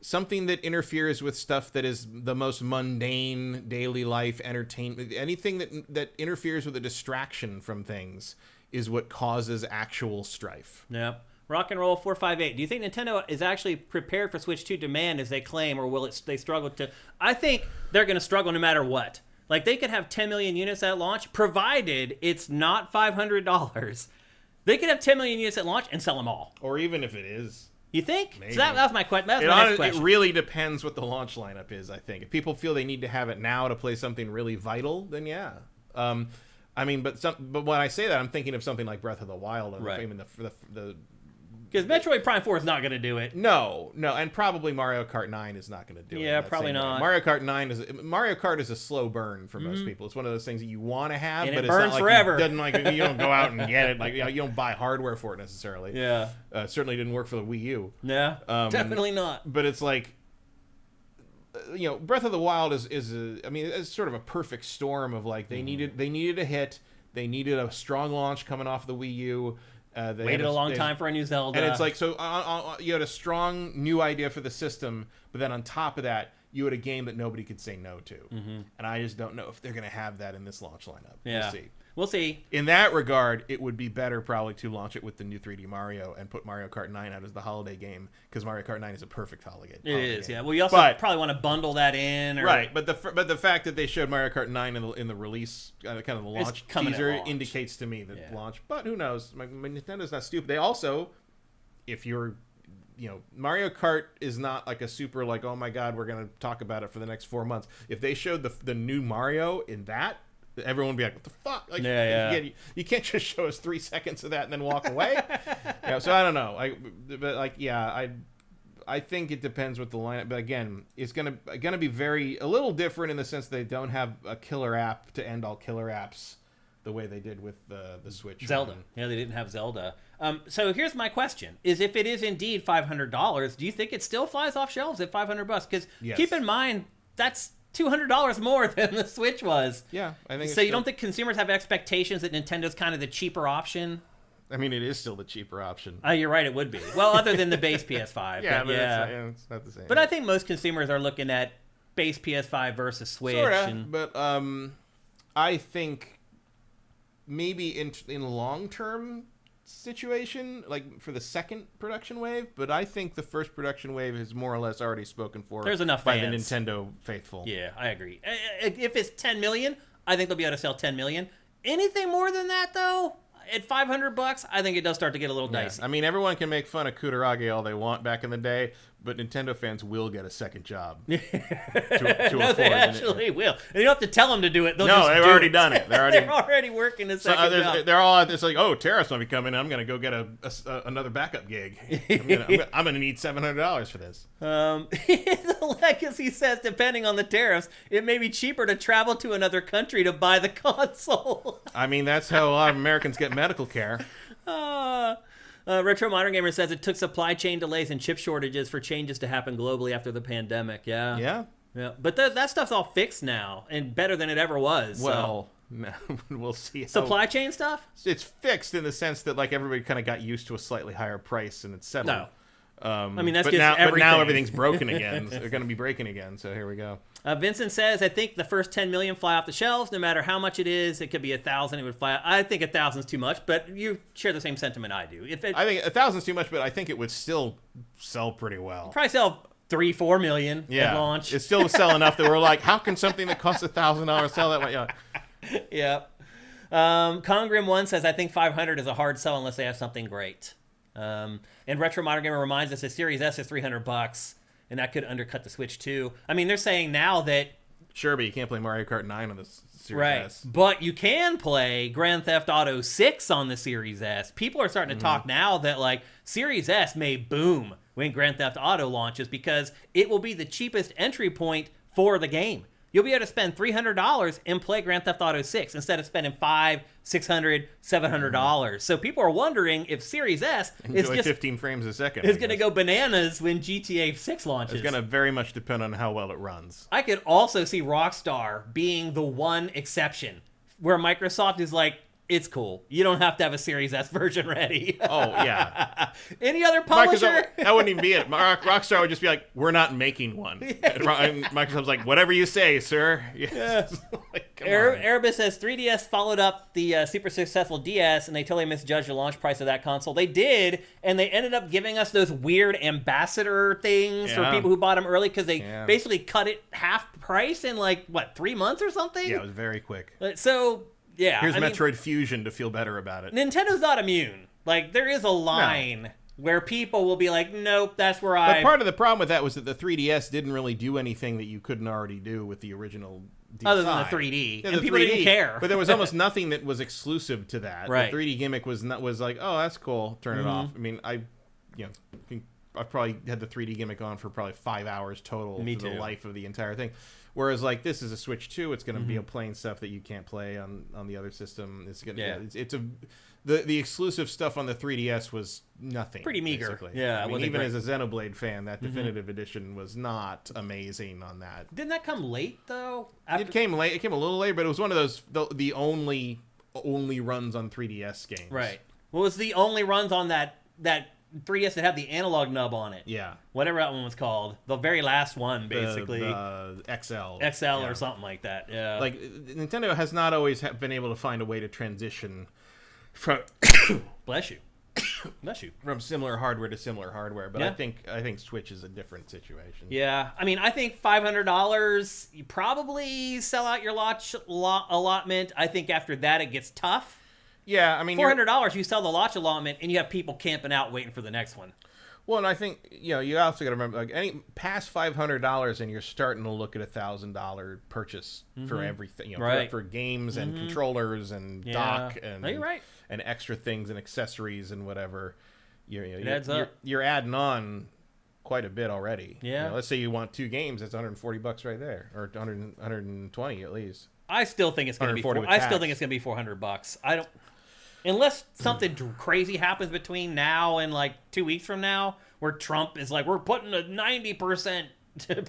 something that interferes with stuff that is the most mundane daily life entertainment. Anything that interferes with a distraction from things is what causes actual strife.
Yep. Rock and Roll 458. Do you think Nintendo is actually prepared for Switch 2 demand as they claim, or will they struggle to? I think they're going to struggle no matter what. Like, they could have 10 million units at launch, provided it's not $500. They could have 10 million units at launch and sell them all.
Or even if it is.
You think? Maybe. So that was my question.
Next question. It really depends what the launch lineup is, I think. If people feel they need to have it now to play something really vital, then yeah. I mean, but when I say that, I'm thinking of something like Breath of the Wild.
Right.
I mean,
because Metroid Prime 4 is not going to do it.
No, and probably Mario Kart 9 is not going to do it.
Yeah, probably not.
Mario Kart is a slow burn for most people. It's one of those things that you want to have,
and
but
it
it's
burns
not like
forever.
You don't go out and get it. Like, you don't buy hardware for it necessarily.
Yeah,
certainly didn't work for the Wii U.
Yeah, definitely not.
But it's like, Breath of the Wild is it's sort of a perfect storm of like they needed a hit, they needed a strong launch coming off the Wii U. They
waited a long time for a new Zelda.
And it's like, so you had a strong new idea for the system, but then on top of that, you had a game that nobody could say no to. And I just don't know if they're going to have that in this launch lineup.
Yeah.
We'll see.
We'll see.
In that regard, it would be better probably to launch it with the new 3D Mario and put Mario Kart 9 out as the holiday game, because Mario Kart 9 is a perfect holiday game.
It is, yeah. Well, you also probably want to bundle that in. Or...
Right, but the fact that they showed Mario Kart 9 in the release, kind of the launch teaser, indicates to me that launch. But who knows? Nintendo's not stupid. They also, if you're... Mario Kart is not like a super like, oh my god, we're going to talk about it for the next 4 months. If they showed the new Mario in that, everyone would be like, what the fuck? Like, you can't just show us 3 seconds of that and then walk away. So I don't know. I think it depends with the lineup. But again, it's gonna be a little different in the sense they don't have a killer app to end all killer apps the way they did with the Switch.
Zelda. Yeah, they didn't have Zelda. So here's my question: is if it is indeed $500, do you think it still flies off shelves at $500? Because keep in mind that's $200 more than the Switch was.
Yeah, I think
so. You don't think consumers have expectations that Nintendo's kind of the cheaper option?
I mean, it is still the cheaper option.
Oh, you're right. It would be. Well, other than the base PS5.
But it's not the same.
But I think most consumers are looking at base PS5 versus Switch.
Sorta, but I think maybe in long-term situation, like for the second production wave, but I think the first production wave is more or less already spoken for.
There's enough
by
fans.
the Nintendo faithful.
Yeah, I agree. If it's 10 million, I think they'll be able to sell 10 million. Anything more than that, though, at $500, I think it does start to get a little dicey.
I mean, everyone can make fun of Kutaragi all they want back in the day, but Nintendo fans will get a second job. to
No, they actually will. And you don't have to tell them to do it. They'll
no, they've already done it.
They're already working a second job.
They're all it's like, oh, Tariffs might be coming. I'm going to go get another backup gig. I'm going to need $700 for this.
The Legacy says, depending on the tariffs, it may be cheaper to travel to another country to buy the console.
I mean, that's how a lot of Americans get medical care.
Retro Modern Gamer says it took supply chain delays and chip shortages for changes to happen globally after the pandemic. Yeah. But that stuff's all fixed now and better than it ever was.
Well, no, we'll see.
Supply chain stuff?
It's fixed in the sense that like everybody kind of got used to a slightly higher price and it's settled.
No. I mean, that's just
everything. But now everything's broken again. They're going to be breaking again. So here we go.
Vincent says, I think the first 10 million fly off the shelves, no matter how much it is. It could be 1,000. It would fly. I think 1,000 is too much, but you share the same sentiment I do.
I think 1,000 is too much, but I think it would still sell pretty well.
Probably sell 3-4 million at launch.
It's still sell enough that we're like, how can something that costs $1,000 sell that way?
Yeah. Congrim1 says, I think 500 is a hard sell unless they have something great. And Retro Modern Gamer reminds us that Series S is $300, and that could undercut the Switch too. I mean, they're saying now that
sure, but you can't play Mario Kart 9 on the Series S.
But you can play Grand Theft Auto 6 on the Series S. People are starting to talk now that like Series S may boom when Grand Theft Auto launches because it will be the cheapest entry point for the game. You'll be able to spend $300 and play Grand Theft Auto 6 instead of spending $500, $600, $700. So people are wondering if Series S is just
15 frames a second.
It's going to go bananas when GTA 6 launches.
It's going to very much depend on how well it runs.
I could also see Rockstar being the one exception where Microsoft is like, it's cool. You don't have to have a Series S version ready.
Oh, yeah.
Any other publisher?
That wouldn't even be it. Rockstar would just be like, we're not making one. And Microsoft's like, whatever you say, sir. Yes. Like,
Erebus says 3DS followed up the super successful DS, and they totally misjudged the launch price of that console. They did, and they ended up giving us those weird ambassador things for people who bought them early because they basically cut it half price in 3 months or something?
Yeah, it was very quick.
So... yeah,
here's Metroid Fusion to feel better about it.
Nintendo's not immune. Like, there is a line where people will be like, nope, that's where
But part of the problem with that was that the 3DS didn't really do anything that you couldn't already do with the original DSi.
Other than the 3D.
Yeah,
and people didn't care.
But there was almost nothing that was exclusive to that.
Right.
The 3D gimmick was like, oh, that's cool, turn it off. I mean, I've probably had the 3D gimmick on for probably 5 hours total for the life of the entire thing. Whereas, like, this is a Switch 2. It's going to be playing stuff that you can't play on the other system. It's going to, the exclusive stuff on the 3DS was nothing.
Pretty meager.
Basically.
Yeah,
I mean, even as a Xenoblade fan, that definitive edition was not amazing on that.
Didn't that come late though?
It came late. It came a little late, but it was one of those the only runs on 3DS games.
Right. Well, it was the only runs on that 3DS that had the analog nub on it.
Yeah.
Whatever that one was called. The very last one, basically.
The XL.
XL or something like that. Yeah.
Like, Nintendo has not always been able to find a way to transition from...
Bless you. Bless you.
From similar hardware to similar hardware, but
Yeah.
I think Switch is a different situation.
Yeah, I mean, I think $500, you probably sell out your allotment. I think after that, it gets tough.
Yeah, I mean,
$400, you sell the launch allotment, and you have people camping out waiting for the next one.
well, and I think you also got to remember, like, any past $500, and you're starting to look at $1,000 purchase for everything,
Right.
for games and controllers and dock and
No, you're right.
and extra things and accessories and whatever.
It adds up.
You're adding on quite a bit already.
Yeah.
Let's say you want 2 games, that's $140 right there, or 120 at least.
I still think it's going to be.
140 with
I still
tax.
think it's going to be $400. I don't. Unless something crazy happens between now and like 2 weeks from now, where Trump is like, we're putting a 90%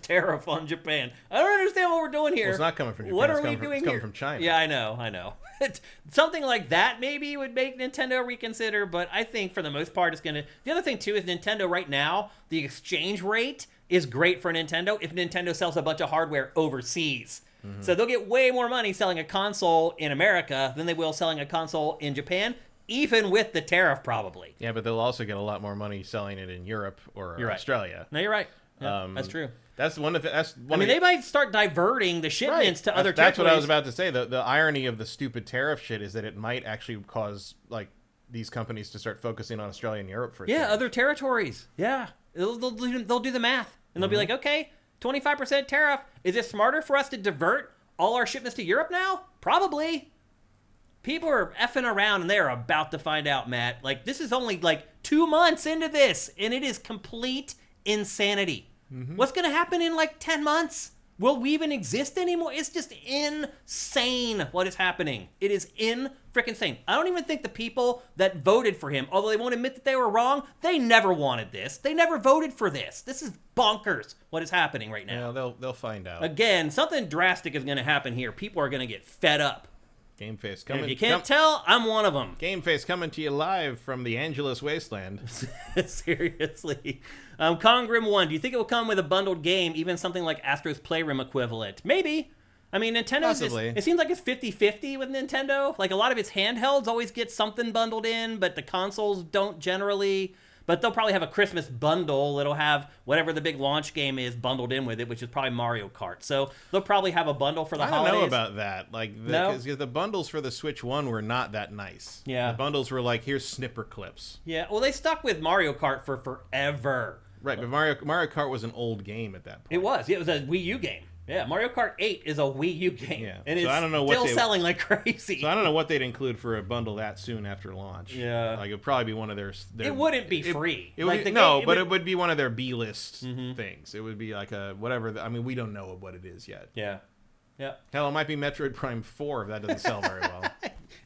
tariff on Japan. I don't understand what we're doing here.
Well, it's not coming from Japan.
What
it's
are we
coming from,
doing
it's
here?
coming from China.
Yeah, I know. Something like that maybe would make Nintendo reconsider, but I think for the most part it's going to... The other thing, too, is Nintendo right now, the exchange rate is great for Nintendo if Nintendo sells a bunch of hardware overseas. So they'll get way more money selling a console in America than they will selling a console in Japan, even with the tariff, probably.
Yeah, but they'll also get a lot more money selling it in Europe or
You're right.
Australia.
No, you're right. Yeah, that's true.
That's one of the...
They might start diverting the shipments to other territories.
That's what I was about to say. The irony of the stupid tariff shit is that it might actually cause, like, these companies to start focusing on Australia and Europe for a change.
other territories. Yeah. They'll do the math. And they'll be like, okay, 25% tariff. Is it smarter for us to divert all our shipments to Europe now? Probably. People are effing around, and they are about to find out, Matt. Like, this is only, 2 months into this, and it is complete insanity. What's going to happen in, 10 months? Will we even exist anymore? It's just insane what is happening. It is insane. I don't even think the people that voted for him, although they won't admit that they were wrong, they never wanted this. They never voted for this. This is bonkers what is happening right now.
Yeah, they'll find out.
Again, something drastic is going to happen here. People are going to get fed up.
GameFace
And
coming.
if you can't tell, I'm one of them.
GameFace coming to you live from the Angeles Wasteland.
Seriously. Congrim 1, do you think it will come with a bundled game, even something like Astro's Playroom equivalent? Maybe. I mean, Nintendo's
Possibly.
it seems like it's 50-50 with Nintendo. Like, a lot of its handhelds always get something bundled in, but the consoles don't generally. But they'll probably have a Christmas bundle that'll have whatever the big launch game is bundled in with it, which is probably Mario Kart. So they'll probably have a bundle for the holidays.
I don't know about that. Like,
No?
because the bundles for the Switch 1 were not that nice.
Yeah.
The bundles were like, here's snipper clips.
Yeah, well, they stuck with Mario Kart for forever.
Right, but Mario Kart was an old game at that point.
It was. It was a Wii U game. Yeah, Mario Kart 8 is a Wii U game.
Yeah.
And
So
it's
I don't know what
still
they-
selling like crazy.
So I don't know what they'd include for a bundle that soon after launch.
Yeah.
Like, it'd probably be one of their
It wouldn't be free.
It would
Like,
be,
the
no,
game-
but it would be one of their B-list things. It would be like a whatever. I mean, we don't know what it is yet.
Yeah. Yeah.
Hell, it might be Metroid Prime 4 if that doesn't sell very well.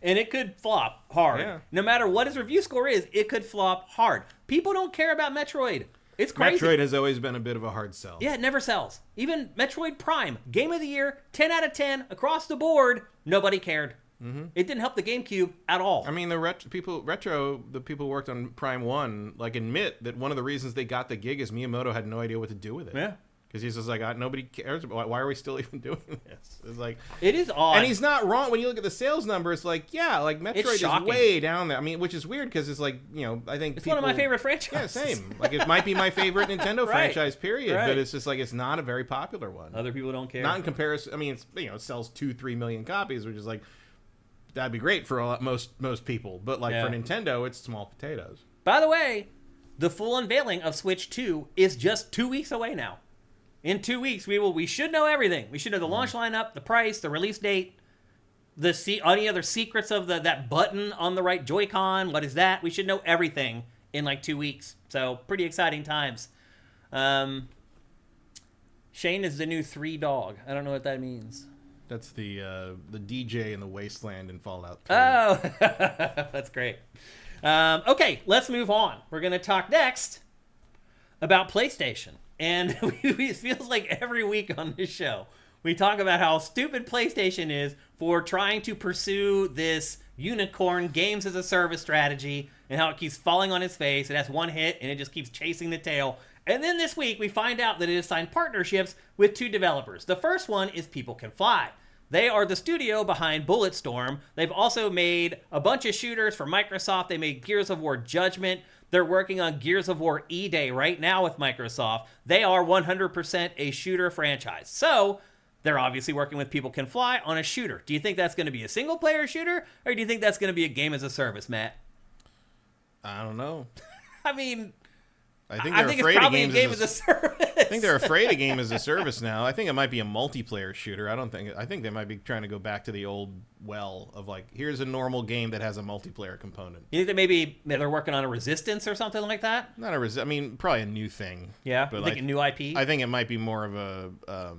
And it could flop hard.
Yeah.
No matter what his review score is, it could flop hard. People don't care about Metroid. It's crazy.
Metroid has always been a bit of a hard sell.
Yeah, it never sells. Even Metroid Prime, Game of the Year, 10 out of 10, across the board, nobody cared. It didn't help the GameCube at all.
I mean, the people who worked on Prime 1, like, admit that one of the reasons they got the gig is Miyamoto had no idea what to do with it.
Yeah.
Because he's just like, nobody cares. Why are we still even doing this? It's like,
It is odd.
and he's not wrong when you look at the sales numbers. Like, yeah, like Metroid is
shocking.
way down there. I mean, which is weird because it's like, I think
It's one of my favorite franchises.
Yeah, same. Like, it might be my favorite Nintendo
Right.
franchise, period.
Right.
But it's just like it's not a very popular one.
Other people don't care.
Not in comparison. I mean, it's it sells 2-3 million copies, which is like that'd be great for most people. But like for Nintendo, it's small potatoes.
By the way, the full unveiling of Switch 2 is just 2 weeks away now. In 2 weeks, we should know everything. We should know the launch lineup, the price, the release date, any other secrets of that button on the right Joy-Con. What is that? We should know everything in like 2 weeks. So pretty exciting times. Shane is the new 3 dog. I don't know what that means.
That's the DJ in the Wasteland in Fallout 3.
Oh, that's great. Okay, let's move on. We're going to talk next about PlayStation. And it feels like every week on this show, we talk about how stupid PlayStation is for trying to pursue this unicorn games as a service strategy and how it keeps falling on its face. It has one hit and it just keeps chasing the tail. And then this week we find out that it has signed partnerships with 2 developers. The first one is People Can Fly. They are the studio behind Bulletstorm. They've also made a bunch of shooters for Microsoft. They made Gears of War Judgment. They're working on Gears of War E-Day right now with Microsoft. They are 100% a shooter franchise. So they're obviously working with People Can Fly on a shooter. Do you think that's going to be a single-player shooter, or do you think that's going to be a game as a service, Matt?
I don't know.
I mean,
I think they're afraid
it's probably
of
a game as a service.
I think they're afraid of game as a service now. I think it might be a multiplayer shooter. I think they might be trying to go back to the old well of like, here's a normal game that has a multiplayer component.
You think that maybe they're working on a Resistance or something like that?
Not a I mean, probably a new thing.
Yeah,
but
like a new IP?
I think it might be more of a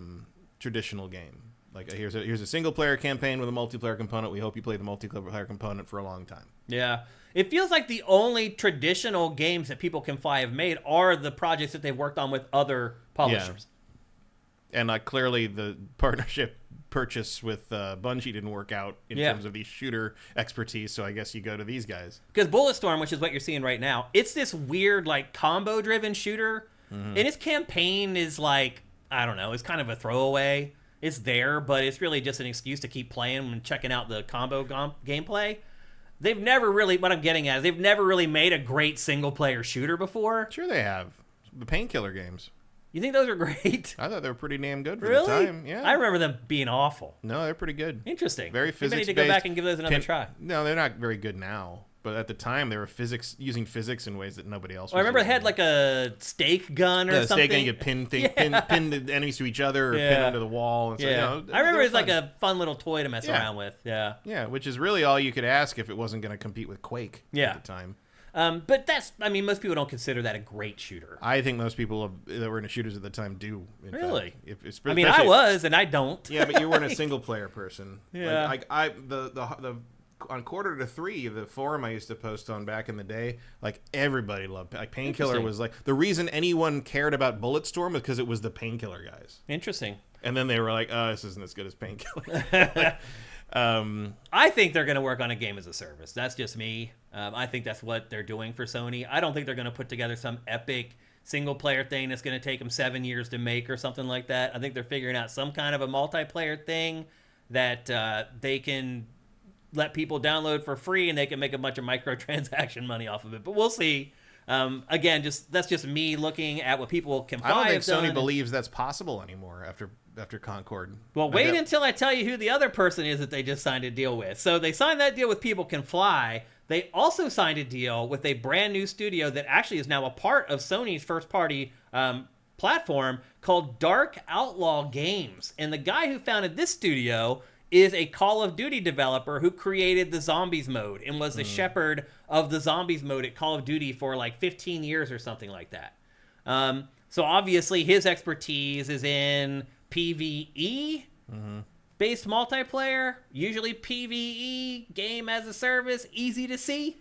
traditional game. Like here's a single player campaign with a multiplayer component. We hope you play the multiplayer component for a long time.
Yeah. It feels like the only traditional games that People Can Fly have made are the projects that they've worked on with other publishers.
Yeah. And clearly the partnership purchase with Bungie didn't work out in terms of the shooter expertise, so I guess you go to these guys.
Because Bulletstorm, which is what you're seeing right now, it's this weird like combo-driven shooter, and its campaign is like, I don't know, it's kind of a throwaway. It's there, but it's really just an excuse to keep playing and checking out the combo gameplay. They've never really, what I'm getting at is they've never really made a great single-player shooter before.
Sure they have. The Painkiller games.
You think those are great?
I thought they were pretty damn good for
really?
the time. Yeah.
I remember them being awful.
No, they're pretty good.
Interesting.
Very physics-based.
Maybe I need to go back and give those another try.
No, they're not very good now. But at the time, they were using physics in ways that nobody else was.
I remember they had like a stake gun or something.
Stake gun, you could pin the enemies to each other or pin them to the wall. And so,
I remember it was like a fun little toy to mess around with. Yeah.
Yeah, which is really all you could ask if it wasn't going to compete with Quake at the time.
But most people don't consider that a great shooter.
I think most people that were into shooters at the time do.
Really?
Fact.
I was, and I don't.
Yeah, but you weren't a single player person.
Yeah.
Like on Quarter to Three, the forum I used to post on back in the day, like everybody loved. Like Painkiller was like the reason anyone cared about Bulletstorm was because it was the Painkiller guys.
Interesting.
And then they were like, "Oh, this isn't as good as Painkiller."
I think they're going to work on a game as a service. That's just me. I think that's what they're doing for Sony. I don't think they're going to put together some epic single-player thing that's going to take them 7 years to make or something like that. I think they're figuring out some kind of a multiplayer thing that they can let people download for free, and they can make a bunch of microtransaction money off of it. But we'll see. Again, that's just me looking at what People Can Fly.
I don't think Sony believes that's possible anymore after Concord.
Well, wait until I tell you who the other person is that they just signed a deal with. So they signed that deal with People Can Fly. They also signed a deal with a brand new studio that actually is now a part of Sony's first-party platform called Dark Outlaw Games. And the guy who founded this studio is a Call of Duty developer who created the Zombies mode and was the shepherd of the Zombies mode at Call of Duty for like 15 years or something like that. So obviously his expertise is in PvE based multiplayer, usually PvE, game as a service, easy to see.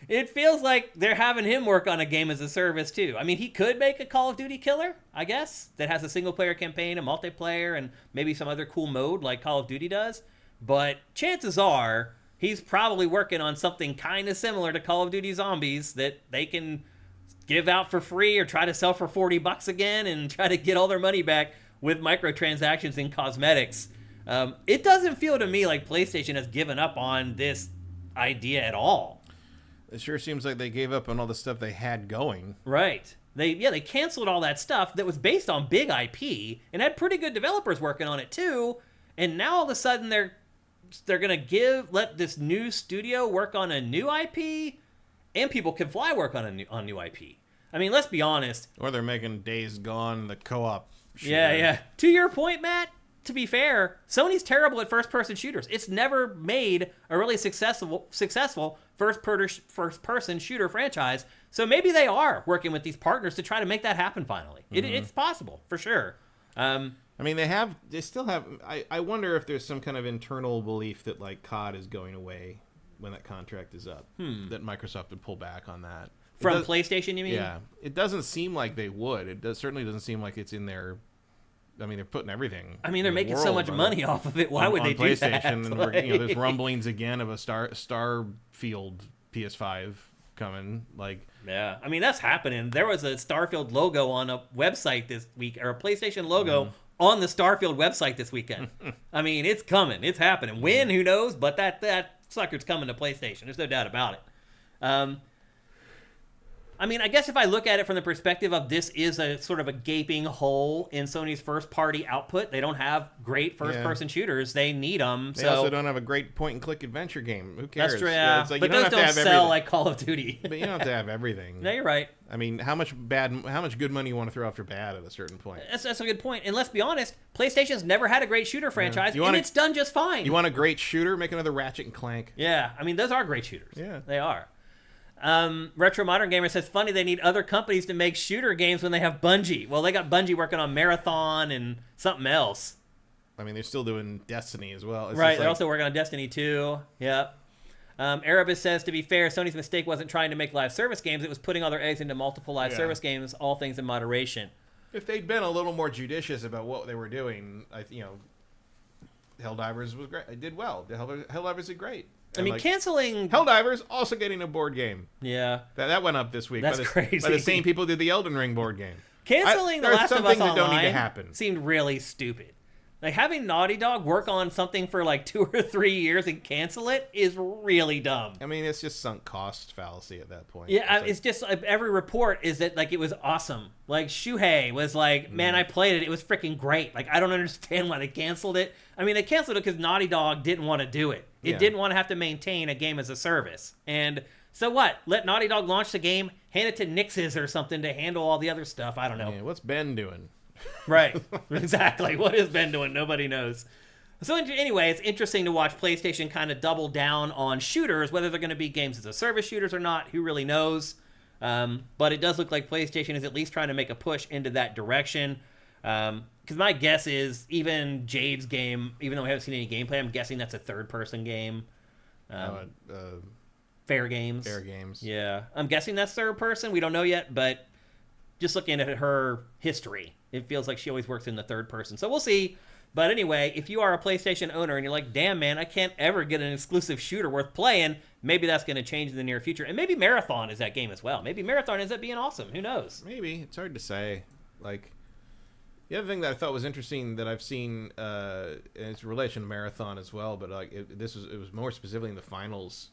It feels like they're having him work on a game as a service too. I mean, he could make a Call of Duty killer, I guess, that has a single player campaign, a multiplayer, and maybe some other cool mode like Call of Duty does. But chances are he's probably working on something kind of similar to Call of Duty Zombies that they can give out for free or try to sell for $40 again and try to get all their money back with microtransactions and cosmetics. It doesn't feel to me like PlayStation has given up on this idea at all.
It sure seems like they gave up on all the stuff they had going.
Right. They canceled all that stuff that was based on big IP and had pretty good developers working on it too. And now all of a sudden they're going to let this new studio work on a new IP, and People Can Fly work on new IP. I mean, let's be honest.
Or they're making Days Gone the co-op shooter.
Yeah. To your point, Matt, to be fair, Sony's terrible at first-person shooters. It's never made a really successful first-person shooter franchise. So maybe they are working with these partners to try to make that happen finally. It's possible, for sure.
I mean, they still have. I wonder if there's some kind of internal belief that like COD is going away when that contract is up. That Microsoft would pull back on that.
From PlayStation, you mean?
Yeah. It doesn't seem like they would. Certainly doesn't seem like it's in their I mean, they're putting everything.
I mean, they're making so much money off of it. Why would they do that?
PlayStation, and there's rumblings again of a Starfield PS5 coming. Like,
yeah, I mean that's happening. There was a Starfield logo on a website this week, or a PlayStation logo on the Starfield website this weekend. I mean, it's coming. It's happening. When? Who knows? But that sucker's coming to PlayStation. There's no doubt about it. I mean, I guess if I look at it from the perspective of this is a sort of a gaping hole in Sony's first-party output. They don't have great first-person shooters. They need them.
They also don't have a great point-and-click adventure game. Who cares?
That's true, yeah.
It's like,
but those don't sell like Call of Duty.
But you don't have to have everything.
No, you're right.
I mean, how much good money you want to throw after bad at a certain point?
That's a good point. And let's be honest, PlayStation's never had a great shooter franchise, and it's done just fine.
You want a great shooter? Make another Ratchet and Clank.
Yeah, I mean, those are great shooters.
Yeah.
They are. Retro Modern Gamer says, funny they need other companies to make shooter games when they have Bungie. Well, they got Bungie working on Marathon and something else.
I mean, they're still doing Destiny as well. It's
right, they're also working on Destiny 2. Yep. Erebus says, to be fair, Sony's mistake wasn't trying to make live service games. It was putting all their eggs into multiple live service games, all things in moderation.
If they'd been a little more judicious about what they were doing, Helldivers was great. It did well. Helldivers did great.
I mean, canceling...
Helldivers also getting a board game.
Yeah.
That went up this week.
That's crazy.
By the same people who did the Elden Ring board game.
Canceling The Last of Us Online
don't need to happen.
Seemed really stupid. Like, having Naughty Dog work on something for like 2 or 3 years and cancel it is really dumb.
I mean, it's just sunk cost fallacy at that point.
Yeah, it's just every report is that like it was awesome. Like Shuhei was like, man, I played it. It was freaking great. Like, I don't understand why they canceled it. I mean, they canceled it because Naughty Dog didn't want to do it. It didn't want to have to maintain a game as a service. And so what? Let Naughty Dog launch the game, hand it to Nix's or something to handle all the other stuff. I don't know.
Yeah, what's Ben doing?
Right. Exactly. What is Ben doing? Nobody knows. So anyway, it's interesting to watch PlayStation kind of double down on shooters, whether they're going to be games as a service shooters or not. Who really knows? But it does look like PlayStation is at least trying to make a push into that direction. Because my guess is even Jade's game, even though we haven't seen any gameplay, I'm guessing that's a third-person game. Fair Games.
Fair Games.
Yeah. I'm guessing that's third person. We don't know yet, but just looking at her history, it feels like she always works in the third person. So we'll see. But anyway, if you are a PlayStation owner and you're like, damn, man, I can't ever get an exclusive shooter worth playing, maybe that's going to change in the near future. And maybe Marathon is that game as well. Maybe Marathon ends up being awesome. Who knows?
Maybe. It's hard to say. Like, the other thing that I thought was interesting that I've seen, and it's in relation to Marathon as well, but like it was more specifically in the finals.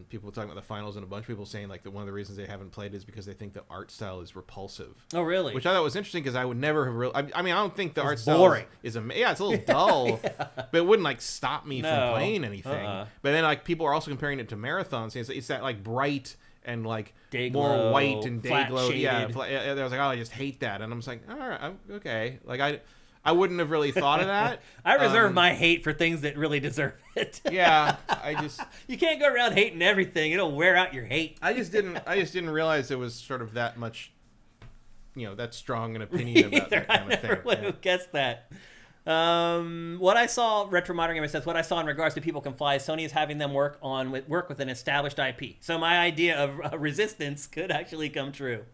People were talking about the finals, and a bunch of people saying like that one of the reasons they haven't played is because they think the art style is repulsive.
Oh, really?
Which I thought was interesting because I would never have I mean, I don't think the art style is yeah, it's a little dull, but it wouldn't like stop me from playing anything. But then like people are also comparing it to Marathon, saying it's that like bright and like more white and day glow. Yeah, I was like, oh, I just hate that, and I'm just like, all right, okay. Like I wouldn't have really thought of that.
I reserve my hate for things that really deserve it.
Yeah,
you can't go around hating everything. It'll wear out your hate.
I just didn't realize it was sort of that much, that strong an opinion about that kind of thing. I never
would have guessed that. What I saw, Retro Modern Gamer says, what I saw in regards to People Can Fly, Sony is having them work with an established IP. So my idea of Resistance could actually come true.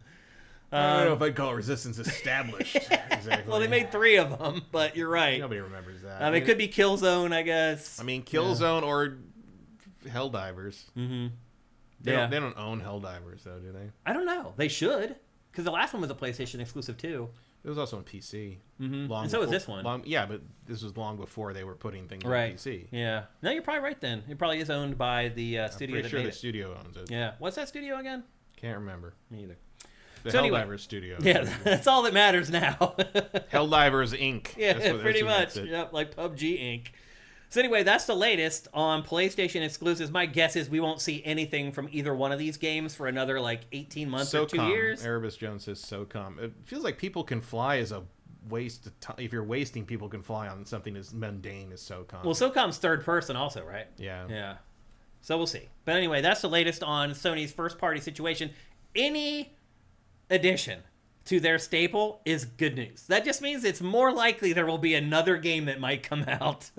I don't know if I'd call Resistance established. Exactly.
Well, they made 3 of them, but you're right.
Nobody remembers that.
It could be Killzone, I guess.
I mean, Killzone or Helldivers. Mm-hmm. They don't own Helldivers, though, do they?
I don't know. They should, because the last one was a PlayStation exclusive, too.
It was also on PC.
Mm-hmm. And so was this one.
But this was long before they were putting things on PC.
Yeah. No, you're probably right then. It probably is owned by the studio that made it.
I'm pretty sure the studio owns it.
Yeah. What's that studio again?
Can't remember.
Me either.
The Helldivers studio.
Yeah, that's all that matters now.
Helldivers Inc.
Yeah, pretty much. Yep, like PUBG Inc. So anyway, that's the latest on PlayStation exclusives. My guess is we won't see anything from either one of these games for another 18 months or 2 years.
Erebus Jones says SOCOM. It feels like People Can Fly is a waste of time. If you're wasting People Can Fly on something as mundane as SOCOM.
Well, SOCOM's third person also, right?
Yeah.
Yeah. So we'll see. But anyway, that's the latest on Sony's first party situation. Any addition to their staple is good news. That just means it's more likely there will be another game that might come out.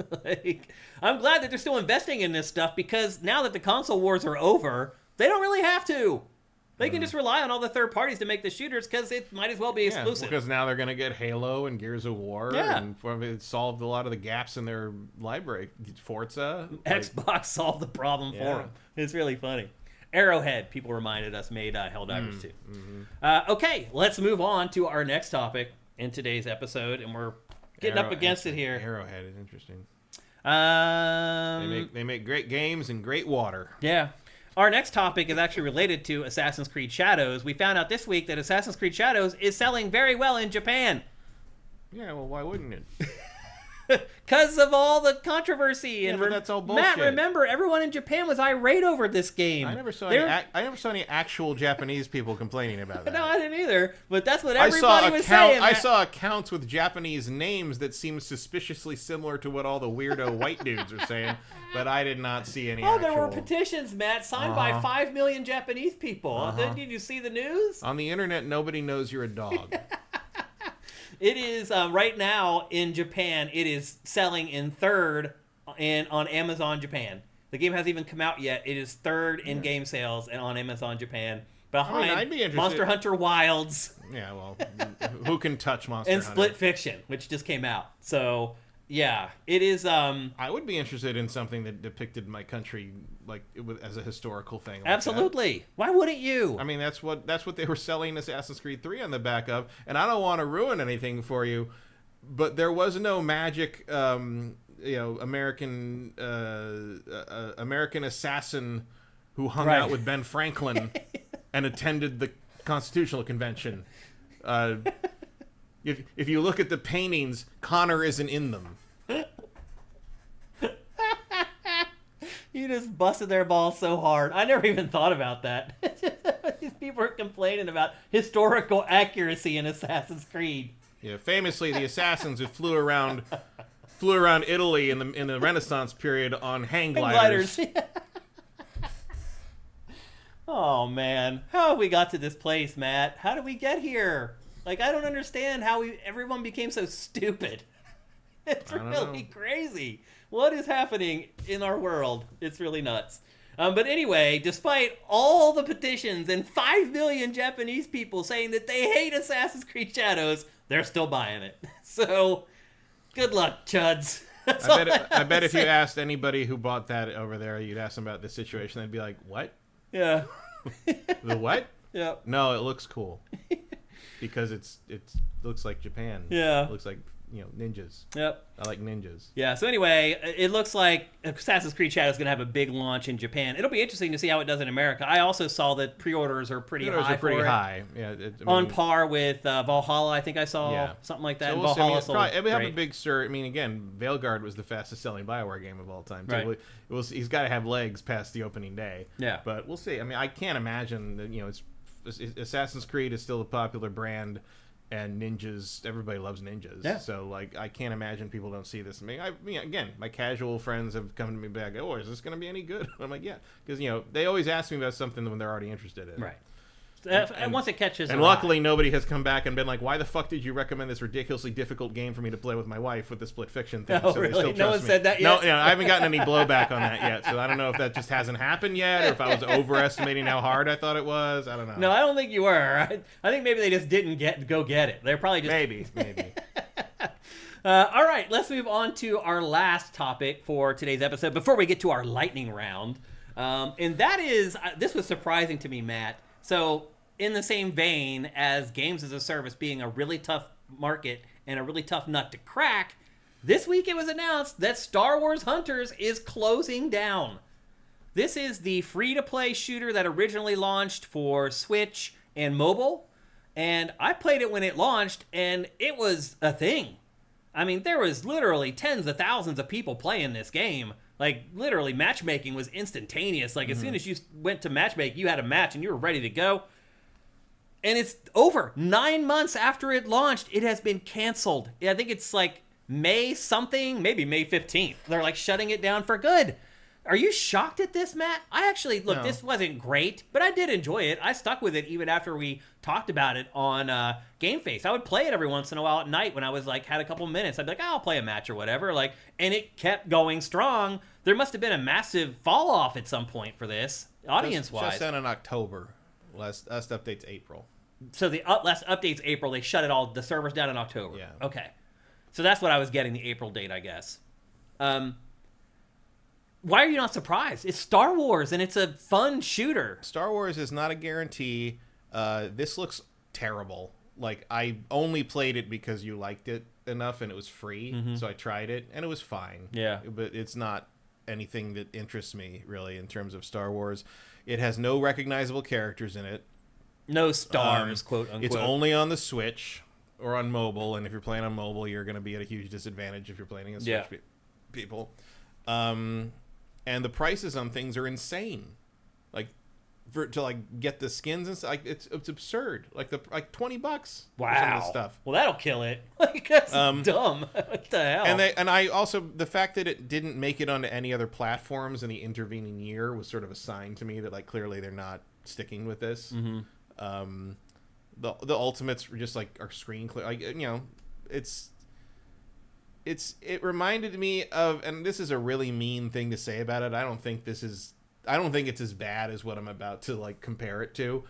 I'm glad that they're still investing in this stuff because now that the console wars are over, they don't really have to. They can just rely on all the third parties to make the shooters because it might as well be exclusive.
Because now they're going to get Halo and Gears of War.
Yeah.
And it solved a lot of the gaps in their library. Forza.
Xbox solved the problem for them. It's really funny. Arrowhead, people reminded us, made Helldivers 2. Okay, let's move on to our next topic in today's episode, and we're getting up against it here.
Arrowhead is interesting.
They
make great games and great water.
Yeah. Our next topic is actually related to Assassin's Creed Shadows. We found out this week that Assassin's Creed Shadows is selling very well in Japan.
Yeah, well, why wouldn't it?
Because of all the controversy. And
but that's all bullshit.
Matt, remember, everyone in Japan was irate over this game.
I never saw any actual Japanese people complaining about that.
No, I didn't either. But that's what everybody was saying.
I saw accounts with Japanese names that seemed suspiciously similar to what all the weirdo white dudes are saying, but I did not see any
there were petitions, Matt, signed by 5 million Japanese people. Did you see the news?
On the internet, nobody knows you're a dog.
It is, right now in Japan, it is selling in third on Amazon Japan. The game hasn't even come out yet. It is third in game sales and on Amazon Japan. Behind
I'd be interested.
Monster Hunter Wilds.
Yeah, well, who can touch Monster
and
Hunter?
Split Fiction, which just came out. So, yeah, it is...
I would be interested in something that depicted my country as a historical thing. Like
absolutely.
That.
Why wouldn't you?
I mean, that's what they were selling Assassin's Creed 3 on the back of, and I don't want to ruin anything for you, but there was no magic, American assassin who hung out with Ben Franklin and attended the Constitutional Convention. If you look at the paintings, Connor isn't in them.
You just busted their balls so hard. I never even thought about that. These people are complaining about historical accuracy in Assassin's Creed.
Yeah, famously, the assassins who flew around Italy in the Renaissance period on hang gliders.
Oh man, how have we got to this place, Matt? How did we get here? I don't understand how everyone became so stupid. It's really crazy. What is happening in our world? It's really nuts. But anyway, despite all the petitions and 5 million Japanese people saying that they hate Assassin's Creed Shadows, they're still buying it. So, good luck, chuds.
I bet if you asked anybody who bought that over there, you'd ask them about the situation, they'd be like, what?
Yeah.
The what?
Yeah.
No, it looks cool. Because it looks like Japan.
Yeah.
It looks like, ninjas.
Yep.
I like ninjas.
Yeah, so anyway, it looks like Assassin's Creed Shadow is going to have a big launch in Japan. It'll be interesting to see how it does in America. I also saw that pre-orders are pretty high. Yeah, on par with Valhalla, I think I saw something like that.
So
we'll Valhalla
we have a big stir. I mean, again, Veilguard was the fastest selling BioWare game of all time. So
right.
He's got to have legs past the opening day.
Yeah.
But we'll see. I mean, I can't imagine that, Assassin's Creed is still a popular brand. And ninjas, everybody loves ninjas. Yeah. So, I can't imagine people don't see this. I mean, again, my casual friends have come to me back, oh, is this going to be any good? I'm like, yeah. Because, they always ask me about something when they're already interested in it.
Right. And once it catches
and luckily, nobody has come back and been like, why the fuck did you recommend this ridiculously difficult game for me to play with my wife with the Split Fiction thing?
Oh, so really? No one said that yet?
No, I haven't gotten any blowback on that yet. So I don't know if that just hasn't happened yet or if I was overestimating how hard I thought it was. I don't know.
No, I don't think you were. I think maybe they just didn't go get it. They're probably just...
Maybe.
All right, let's move on to our last topic for today's episode before we get to our lightning round. And that is, this was surprising to me, Matt. So... in the same vein as games as a service being a really tough market and a really tough nut to crack, this week it was announced that Star Wars Hunters is closing down. This is the free-to-play shooter that originally launched for Switch and mobile, and I played it when it launched, and it was a thing. I mean, there was literally tens of thousands of people playing this game. Literally, matchmaking was instantaneous. As soon as you went to matchmake, you had a match, and you were ready to go. And it's over. 9 months after it launched, it has been canceled. I think it's May something, maybe May 15th. They're shutting it down for good. Are you shocked at this, Matt? I actually, look, This wasn't great, but I did enjoy it. I stuck with it even after we talked about it on GameFace. I would play it every once in a while at night when I was had a couple minutes. I'd be I'll play a match or whatever. And it kept going strong. There must have been a massive fall off at some point for this, audience-wise.
Just in October. Last update's April.
So the last update's April. They shut it all. The servers down in October.
Yeah.
Okay. So that's what I was getting, the April date, I guess. Why are you not surprised? It's Star Wars, and it's a fun shooter.
Star Wars is not a guarantee. This looks terrible. Like, I only played it because you liked it enough, and it was free, so I tried it, and it was fine.
Yeah.
But it's not anything that interests me, really, in terms of Star Wars. It has no recognizable characters in it.
No stars, quote unquote.
It's only on the Switch or on mobile, and if you're playing on mobile, you're going to be at a huge disadvantage if you're playing against Switch people. And the prices on things are insane. Like, to get the skins and stuff, like it's absurd. Like $20 for some of the stuff.
Well, that'll kill it. Like, that's dumb. What the hell?
And I also, the fact that it didn't make it onto any other platforms in the intervening year was sort of a sign to me that, like, clearly they're not sticking with this. The ultimates were just like are screen clear. Like, it reminded me of, and this is a really mean thing to say about it. I don't think it's as bad as what I'm about to like compare it to,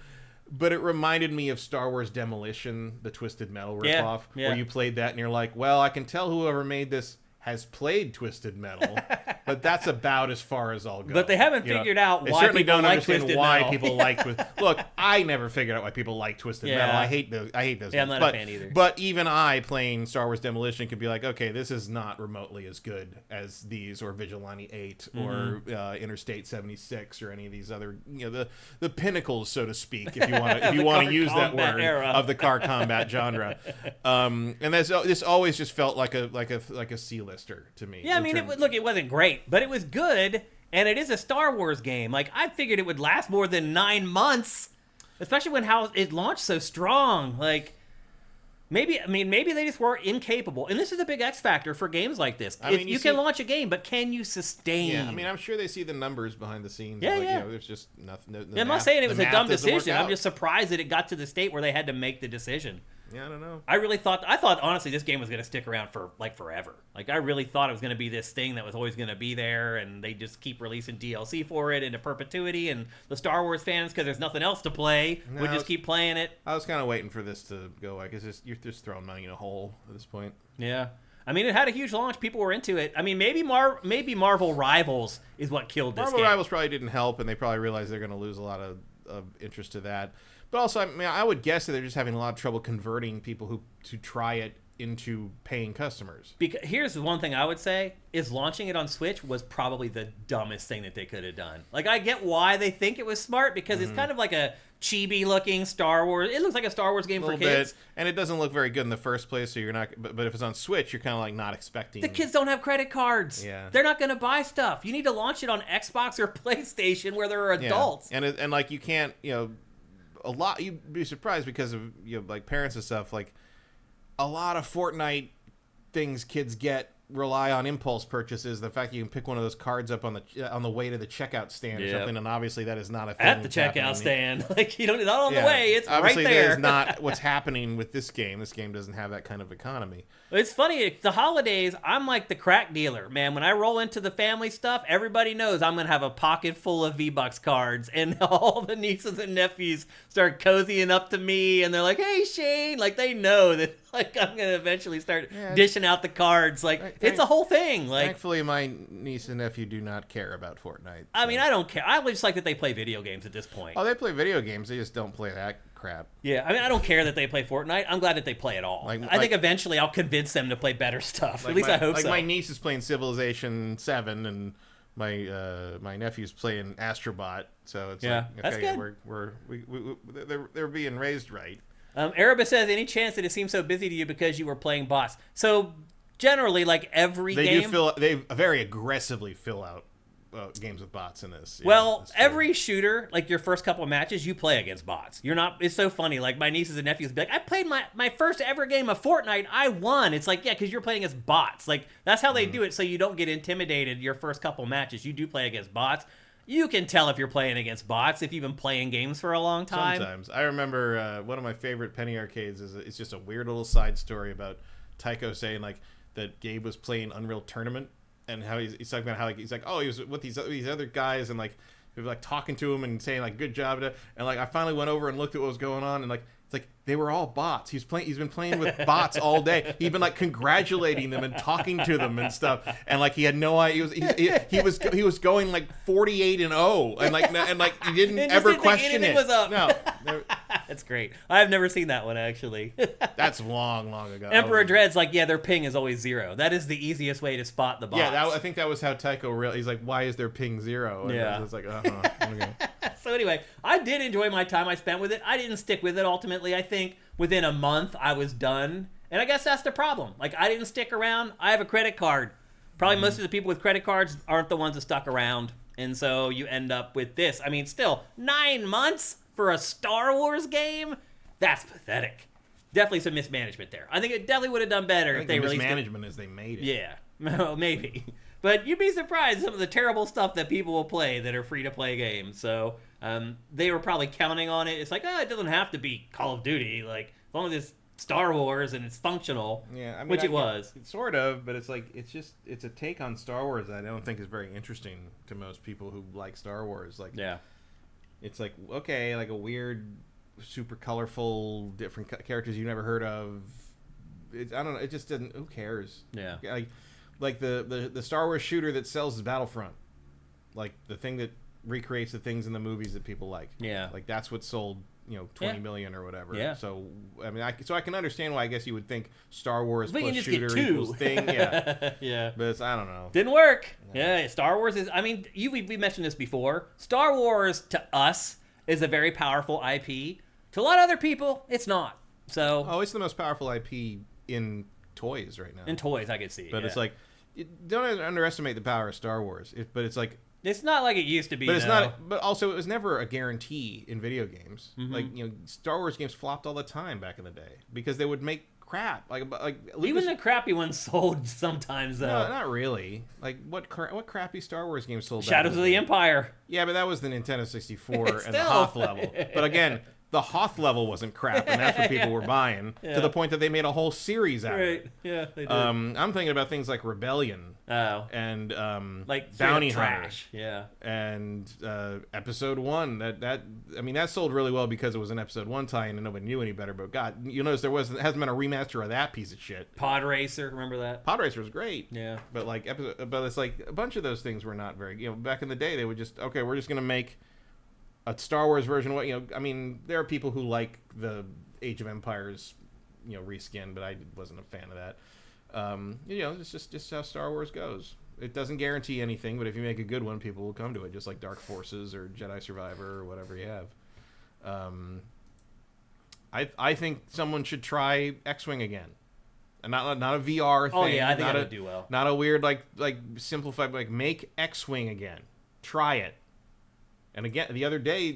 but it reminded me of Star Wars Demolition, the Twisted Metal ripoff, where you played that and you're like, well, I can tell whoever made this has played Twisted Metal, but that's about as far as I'll go.
But they haven't figured out why people like Twisted Metal.
People like Twisted. Look, I never figured out why people like Twisted Metal. I hate those.
Yeah, I'm not a fan either.
But even I, playing Star Wars Demolition, could be like, okay, this is not remotely as good as these, or Vigilante 8, or Interstate 76, or any of these other, the pinnacles, so to speak, if you want to use that word of the car combat genre. And this always just felt like a C-lister to me.
Yeah, I mean, it wasn't great, but it was good, and it is a Star Wars game. Like, I figured it would last more than 9 months, especially when how it launched so strong. Like, maybe they just were incapable, and this is a big X factor for games like this. You can launch a game, but can you sustain?
Yeah, I mean, I'm sure they see the numbers behind the scenes.
Yeah,
there's just nothing.
I'm not saying it was a dumb decision. I'm just surprised that it got to the state where they had to make the decision.
Yeah, I don't know.
I thought honestly this game was going to stick around for like forever. Like, I really thought it was going to be this thing that was always going to be there, and they just keep releasing DLC for it into perpetuity, and the Star Wars fans, because there's nothing else to play, would just keep playing it.
I was kind of waiting for this to go, like, you're just throwing money in a hole at this point.
Yeah. I mean, it had a huge launch. People were into it. I mean, maybe Marvel Rivals is what killed this game.
Marvel Rivals probably didn't help, and they probably realized they're going to lose a lot of interest to that. But also, I mean, I would guess that they're just having a lot of trouble converting people to try it into paying customers.
Because here's the one thing I would say is launching it on Switch was probably the dumbest thing that they could have done. Like, I get why they think it was smart, because it's kind of like a chibi looking Star Wars. It looks like a Star Wars game for kids.
And it doesn't look very good in the first place, so you're not, but if it's on Switch, you're kind of like not expecting.
The kids don't have credit cards.
Yeah.
They're not going to buy stuff. You need to launch it on Xbox or PlayStation where there are adults.
Yeah. And like, you can't, a lot, you'd be surprised because of like parents and stuff, like a lot of Fortnite things kids get rely on impulse purchases. The fact you can pick one of those cards up on the way to the checkout stand or something, and obviously that is not a thing
at the checkout stand. Like, you don't not on the way, it's
obviously
right there.
That is not what's happening with this game. This game doesn't have that kind of economy.
It's funny, the holidays, I'm like the crack dealer, man. When I roll into the family stuff, everybody knows I'm going to have a pocket full of V-Bucks cards, and all the nieces and nephews start cozying up to me, and they're like, hey, Shane. Like, they know that, like, I'm going to eventually start dishing out the cards. Like, it's a whole thing. Like,
thankfully, my niece and nephew do not care about Fortnite. So.
I mean, I don't care. I just like that they play video games at this point.
Oh, they play video games. They just don't play that crap.
Yeah, I mean, I don't care that they play Fortnite. I'm glad that they play it all. I think eventually I'll convince them to play better stuff. At least I hope so.
Like, my niece is playing Civilization 7, and my nephew's playing Astrobot. So it's
that's good.
They're being raised right.
Erebus says, any chance that it seems so busy to you because you were playing bots? So generally, like every game,
they very aggressively fill out games with bots in this.
Well, every shooter, like your first couple of matches, you play against bots. You're not. It's so funny. Like, my nieces and nephews be like, I played my first ever game of Fortnite. I won. It's like, yeah, because you're playing against bots. Like, that's how they do it. So you don't get intimidated your first couple matches. You do play against bots. You can tell if you're playing against bots if you've been playing games for a long time.
Sometimes. I remember one of my favorite penny arcades is just a weird little side story about Tycho saying, like, that Gabe was playing Unreal Tournament, and how he's talking about how, like, he's like, oh, he was with these other guys, and like They were like talking to him and saying like good job, and like I finally went over and looked at what was going on, and like it's like they were all bots. He's been playing with bots all day. He'd been like congratulating them and talking to them and stuff, and like he had no idea. He was going like 48-0, and like he didn't ever question it.
Was up.
No.
That's great. I've never seen that one, actually.
That's long ago.
Emperor Dread's like, yeah, their ping is always 0. That is the easiest way to spot the bots.
Yeah, I think that was how Tycho really... He's like, why is their ping 0? And
yeah.
It's like, okay.
So anyway, I did enjoy my time I spent with it. I didn't stick with it, ultimately. I think within a month, I was done. And I guess that's the problem. Like, I didn't stick around. I have a credit card. Probably most of the people with credit cards aren't the ones that stuck around. And so you end up with this. I mean, still, 9 months for a Star Wars game? That's pathetic. Definitely some mismanagement there. I think it definitely would have done better if they released it.
Mismanagement is they made it.
Yeah, well, maybe. But you'd be surprised some of the terrible stuff that people will play that are free-to-play games. So they were probably counting on it. It's like, it doesn't have to be Call of Duty. Like, as long as it's Star Wars and it's functional,
yeah, I mean,
which it was.
Sort of, but it's like, it's a take on Star Wars that I don't think is very interesting to most people who like Star Wars. Like,
yeah.
It's like, okay, like a weird, super colorful, different characters you never heard of. I don't know. It just didn't. Who cares?
Yeah.
Like the Star Wars shooter that sells is Battlefront. Like the thing that recreates the things in the movies that people like.
Yeah.
Like that's what sold, 20 million or whatever.
Yeah.
So I mean, I can understand why I guess you would think Star Wars
but
plus
you just
shooter
get 2.
equals thing. Yeah.
Yeah.
But I don't know.
Didn't work. Yeah. Star Wars is. I mean, we mentioned this before. Star Wars to us is a very powerful IP. To a lot of other people, it's not. So.
Oh, it's the most powerful IP in toys right now.
In toys, I could see.
But
yeah.
it's like, don't underestimate the power of Star Wars. But it's like.
It's not like it used to be.
But it's not. But also, it was never a guarantee in video games.
Mm-hmm.
Like Star Wars games flopped all the time back in the day because they would make crap. Like
even the crappy ones sold sometimes though.
No, not really. Like what crappy Star Wars games sold?
Shadows of the Empire.
Yeah, but that was the Nintendo 64 and the Hoth level. But again, the Hoth level wasn't crap, and that's what people were buying to the point that they made a whole series out of it.
Yeah, they did.
I'm thinking about things like Rebellion.
Oh.
And
like
Bounty
Trash.
Hunters.
Yeah.
And Episode 1. That sold really well because it was an Episode 1 tie-in and nobody knew any better. But God, you notice hasn't been a remaster of that piece of shit.
Pod Racer, remember that?
Pod Racer was great.
Yeah.
But it's like a bunch of those things were not very. Back in the day, they would just we're just gonna make a Star Wars version. I mean, there are people who like the Age of Empires, reskin, but I wasn't a fan of that. It's just how Star Wars goes. It doesn't guarantee anything, but if you make a good one, people will come to it, just like Dark Forces or Jedi Survivor or whatever you have. I think someone should try X-Wing again, and not a VR thing.
Oh yeah, I think that would do well.
Not a weird like simplified make X-Wing again. Try it. And again, the other day,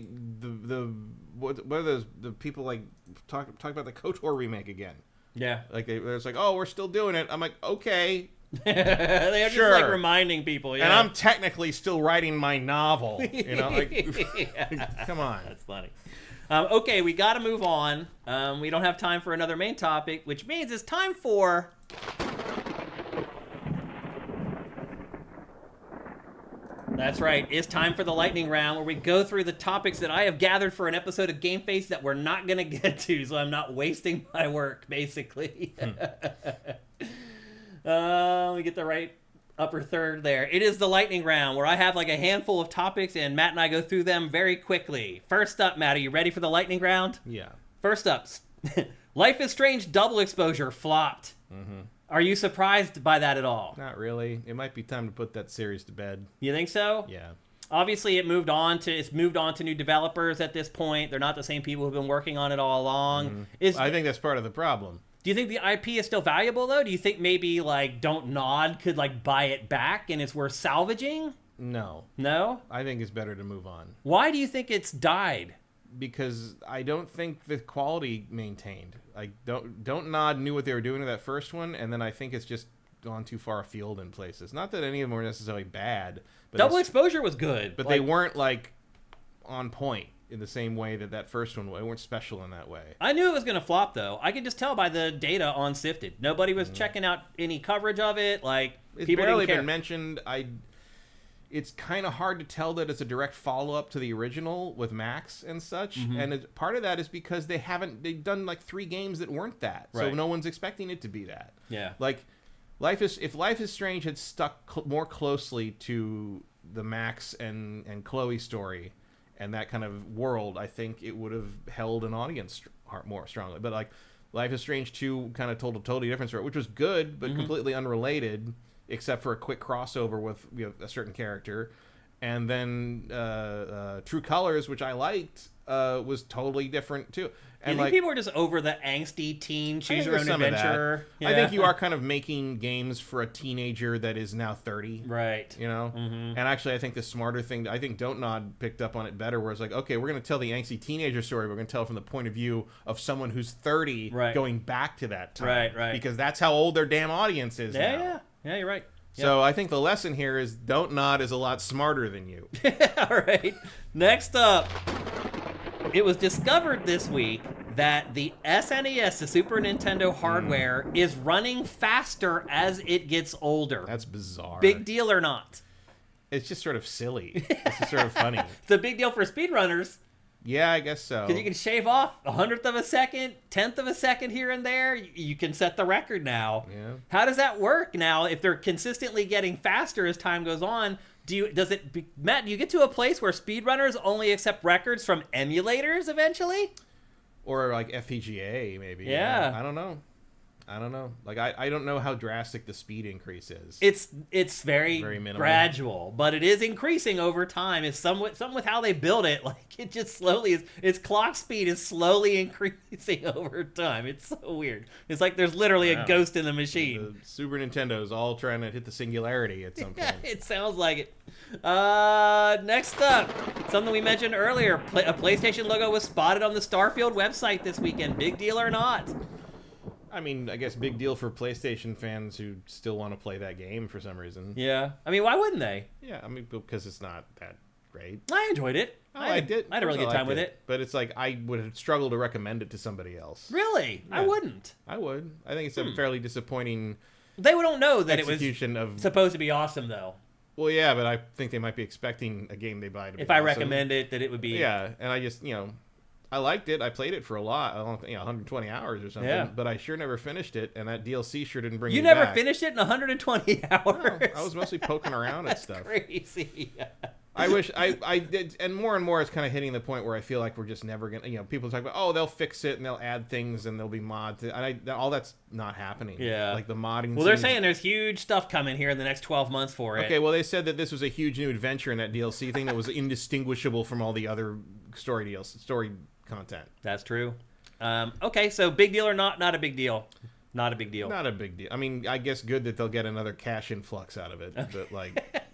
what are those the people like talk about the KOTOR remake again?
Yeah,
like they're like, oh, we're still doing it. I'm like, okay,
they are
sure.
Just like reminding people. Yeah,
and I'm technically still writing my novel. Come on,
that's funny. Okay, we got to move on. We don't have time for another main topic, which means it's time for. That's right. It's time for the lightning round where we go through the topics that I have gathered for an episode of GameFace that we're not going to get to, so I'm not wasting my work, basically. Let me get the right upper third there. It is the lightning round where I have like a handful of topics and Matt and I go through them very quickly. First up, Matt, are you ready for the lightning round?
Yeah.
First up, Life is Strange double exposure flopped. Mm-hmm. Are you surprised by that at all?
Not really. It might be time to put that series to bed.
You think so?
Yeah.
Obviously, it's moved on to new developers at this point. They're not the same people who've been working on it all along.
Mm-hmm. I think that's part of the problem.
Do you think the IP is still valuable, though? Do you think maybe, like, Don't Nod could, like, buy it back and it's worth salvaging?
No.
No?
I think it's better to move on.
Why do you think it's died?
Because I don't think the quality maintained. Like, Don't Nod knew what they were doing to that first one, and then I think it's just gone too far afield in places. Not that any of them were necessarily bad. But
Double Exposure was good.
But they weren't, like, on point in the same way that first one was. They weren't special in that way.
I knew it was going to flop, though. I could just tell by the data on SIFTD. Nobody was checking out any coverage of it. Like,
It's
people
barely
didn't care.
been mentioned. it's kind of hard to tell that it's a direct follow-up to the original with Max and such. And part of that is because they've done like 3 games that weren't that. So no one's expecting it to be that.
Yeah.
Like, if Life is Strange had stuck more closely to the Max and Chloe story and that kind of world, I think it would have held an audience more strongly. But like, Life is Strange 2 kind of told a totally different story, which was good, but completely unrelated, except for a quick crossover with a certain character. And then True Colors, which I liked, was totally different too. And
you think people are just over the angsty teen choose your own adventure?
I think you are kind of making games for a teenager that is now 30.
Right.
You know? And actually, I think the smarter thing, I think Don't Nod picked up on it better, where it's like, okay, we're going to tell the angsty teenager story. We're going to tell it from the point of view of someone who's 30 going back to that time. Right. Because that's how old their damn audience is now.
Yeah, you're right.
So I think the lesson here is Don't Nod is a lot smarter than you.
All right. Next up, it was discovered this week that the SNES, the Super Nintendo hardware, is running faster as it gets older.
That's bizarre.
Big deal or not?
It's just sort of silly. It's just sort of funny.
It's a big deal for speedrunners.
Yeah, I guess so.
Because you can shave off 100th of a second, 10th of a second here and there. You can set the record now.
Yeah.
How does that work now? If they're consistently getting faster as time goes on, Matt, do you get to a place where speedrunners only accept records from emulators eventually?
Or like FPGA, maybe.
Yeah.
I don't know. Like, I don't know how drastic the speed increase is.
It's very
minimal.
gradual, but it is increasing over time. It's something with how they build it. Like, it just slowly is. Its clock speed is slowly increasing over time. It's so weird. It's like there's literally a ghost in the machine.
The Super Nintendo is all trying to hit the singularity at some point.
It sounds like it. Next up, something we mentioned earlier. A PlayStation logo was spotted on the Starfield website this weekend. Big deal or not?
I mean, I guess big deal for PlayStation fans who still want to play that game for some reason.
Yeah. I mean, why wouldn't they?
Yeah, I mean, because it's not that great.
I enjoyed it.
I liked it.
I had a really good time with it.
But it's like, I would struggle to recommend it to somebody else.
Really? Yeah. I wouldn't.
I would. I think it's a fairly disappointing
They don't know that it was supposed to be awesome, though.
Well, yeah, but I think they might be expecting a game they buy to be
If I recommend it, that it would be...
Yeah, and I just, I liked it. I played it for a lot, 120 hours or something. Yeah. But I sure never finished it, and that DLC sure didn't bring me back.
You never finished it in 120 hours?
No, I was mostly poking around at stuff.
Crazy.
I wish I did, and more it's kind of hitting the point where I feel like we're just never gonna. People talk about, oh, they'll fix it and they'll add things and there'll be mods. And all that's not happening.
Yeah,
like the modding.
Well, they're saying there's huge stuff coming here in the next 12 months for it.
Okay, well, they said that this was a huge new adventure in that DLC thing that was indistinguishable from all the other story content.
That's true. Okay, so big deal or not? Not a big deal. Not a big deal.
Not a big deal. I mean, I guess good that they'll get another cash influx out of it, but like.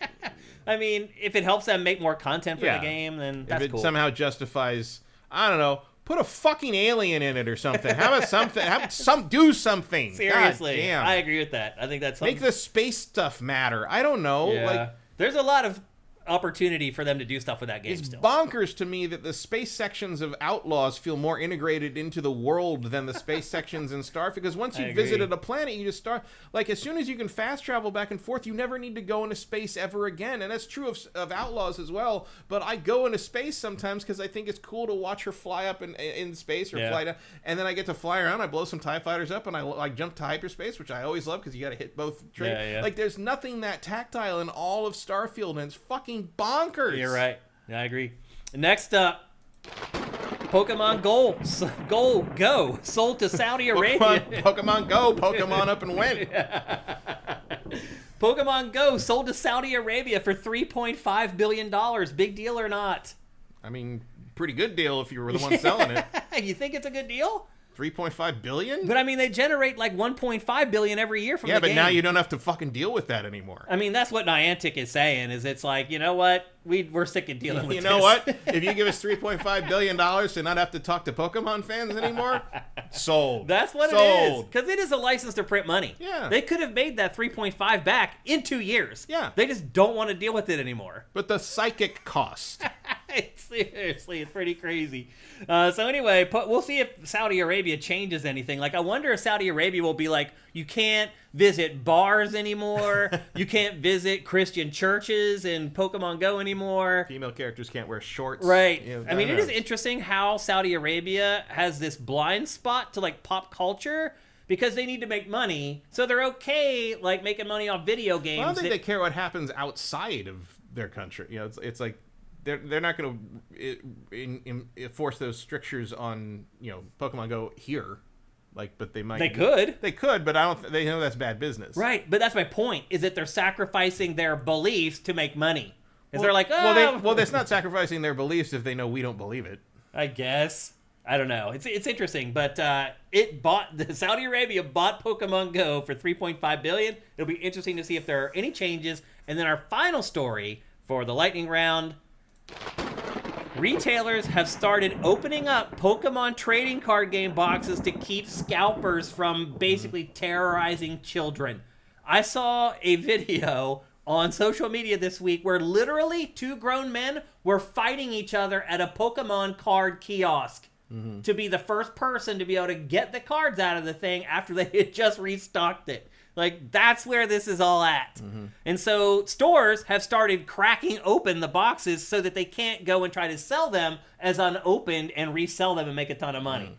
I mean, if it helps them make more content for the game, then that's cool.
If it somehow justifies, I don't know, put a fucking alien in it or something. How about something? Do something.
Seriously,
God damn.
I agree with that. I think that's something.
Make the space stuff matter. I don't know.
Yeah.
Like,
there's a lot of opportunity for them to do stuff with that game.
It's
still
bonkers to me that the space sections of Outlaws feel more integrated into the world than the space sections in Starfield. Because once you've visited a planet, you just start, like, as soon as you can fast travel back and forth, you never need to go into space ever again. And that's true of Outlaws as well. But I go into space sometimes because I think it's cool to watch her fly up in space or fly down. And then I get to fly around, I blow some TIE fighters up, and I jump to hyperspace, which I always love because you got to hit both trains. Like, there's nothing that tactile in all of Starfield, and it's fucking bonkers.
You're right. Yeah, I agree. Next up, Pokemon Go sold to Saudi Arabia.
Pokemon Go, Pokemon up and went.
Pokemon Go sold to Saudi Arabia for $3.5 billion. Big deal or not?
I mean, pretty good deal if you were the one selling it.
You think it's a good deal?
3.5 billion?
But I mean, they generate like 1.5 billion every year from the game.
Yeah, but now you don't have to fucking deal with that anymore.
I mean, that's what Niantic is saying, is it's like, you know what? We're sick of dealing with this.
You know what? If you give us $3.5 billion to not have to talk to Pokemon fans anymore, sold.
That's what it is. Because it is a license to print money.
Yeah.
They could have made that 3.5 back in 2 years.
Yeah.
They just don't want to deal with it anymore.
But the psychic cost.
Seriously, it's pretty crazy. So anyway, we'll see if Saudi Arabia changes anything. Like, I wonder if Saudi Arabia will be like, you can't visit bars anymore. You can't visit Christian churches in Pokemon Go anymore.
Female characters can't wear shorts.
Right.
You know,
I mean, it is interesting how Saudi Arabia has this blind spot to like pop culture because they need to make money. So they're okay like making money off video games.
Well, I don't think they care what happens outside of their country. You know, it's like they're not going to force those strictures on, you know, Pokemon Go here. Like, but they might.
They could.
They could, but I don't. They know that's bad business.
Right, but that's my point. Is that they're sacrificing their beliefs to make money? They're like, oh,
well, that's not sacrificing their beliefs if they know we don't believe it.
I guess. I don't know. It's interesting, but Saudi Arabia bought Pokemon Go for $3.5 billion. It'll be interesting to see if there are any changes. And then our final story for the lightning round. Retailers have started opening up Pokemon trading card game boxes to keep scalpers from basically terrorizing children. I saw a video on social media this week where literally 2 grown men were fighting each other at a Pokemon card kiosk to be the first person to be able to get the cards out of the thing after they had just restocked it. Like, that's where this is all at. And so stores have started cracking open the boxes so that they can't go and try to sell them as unopened and resell them and make a ton of money.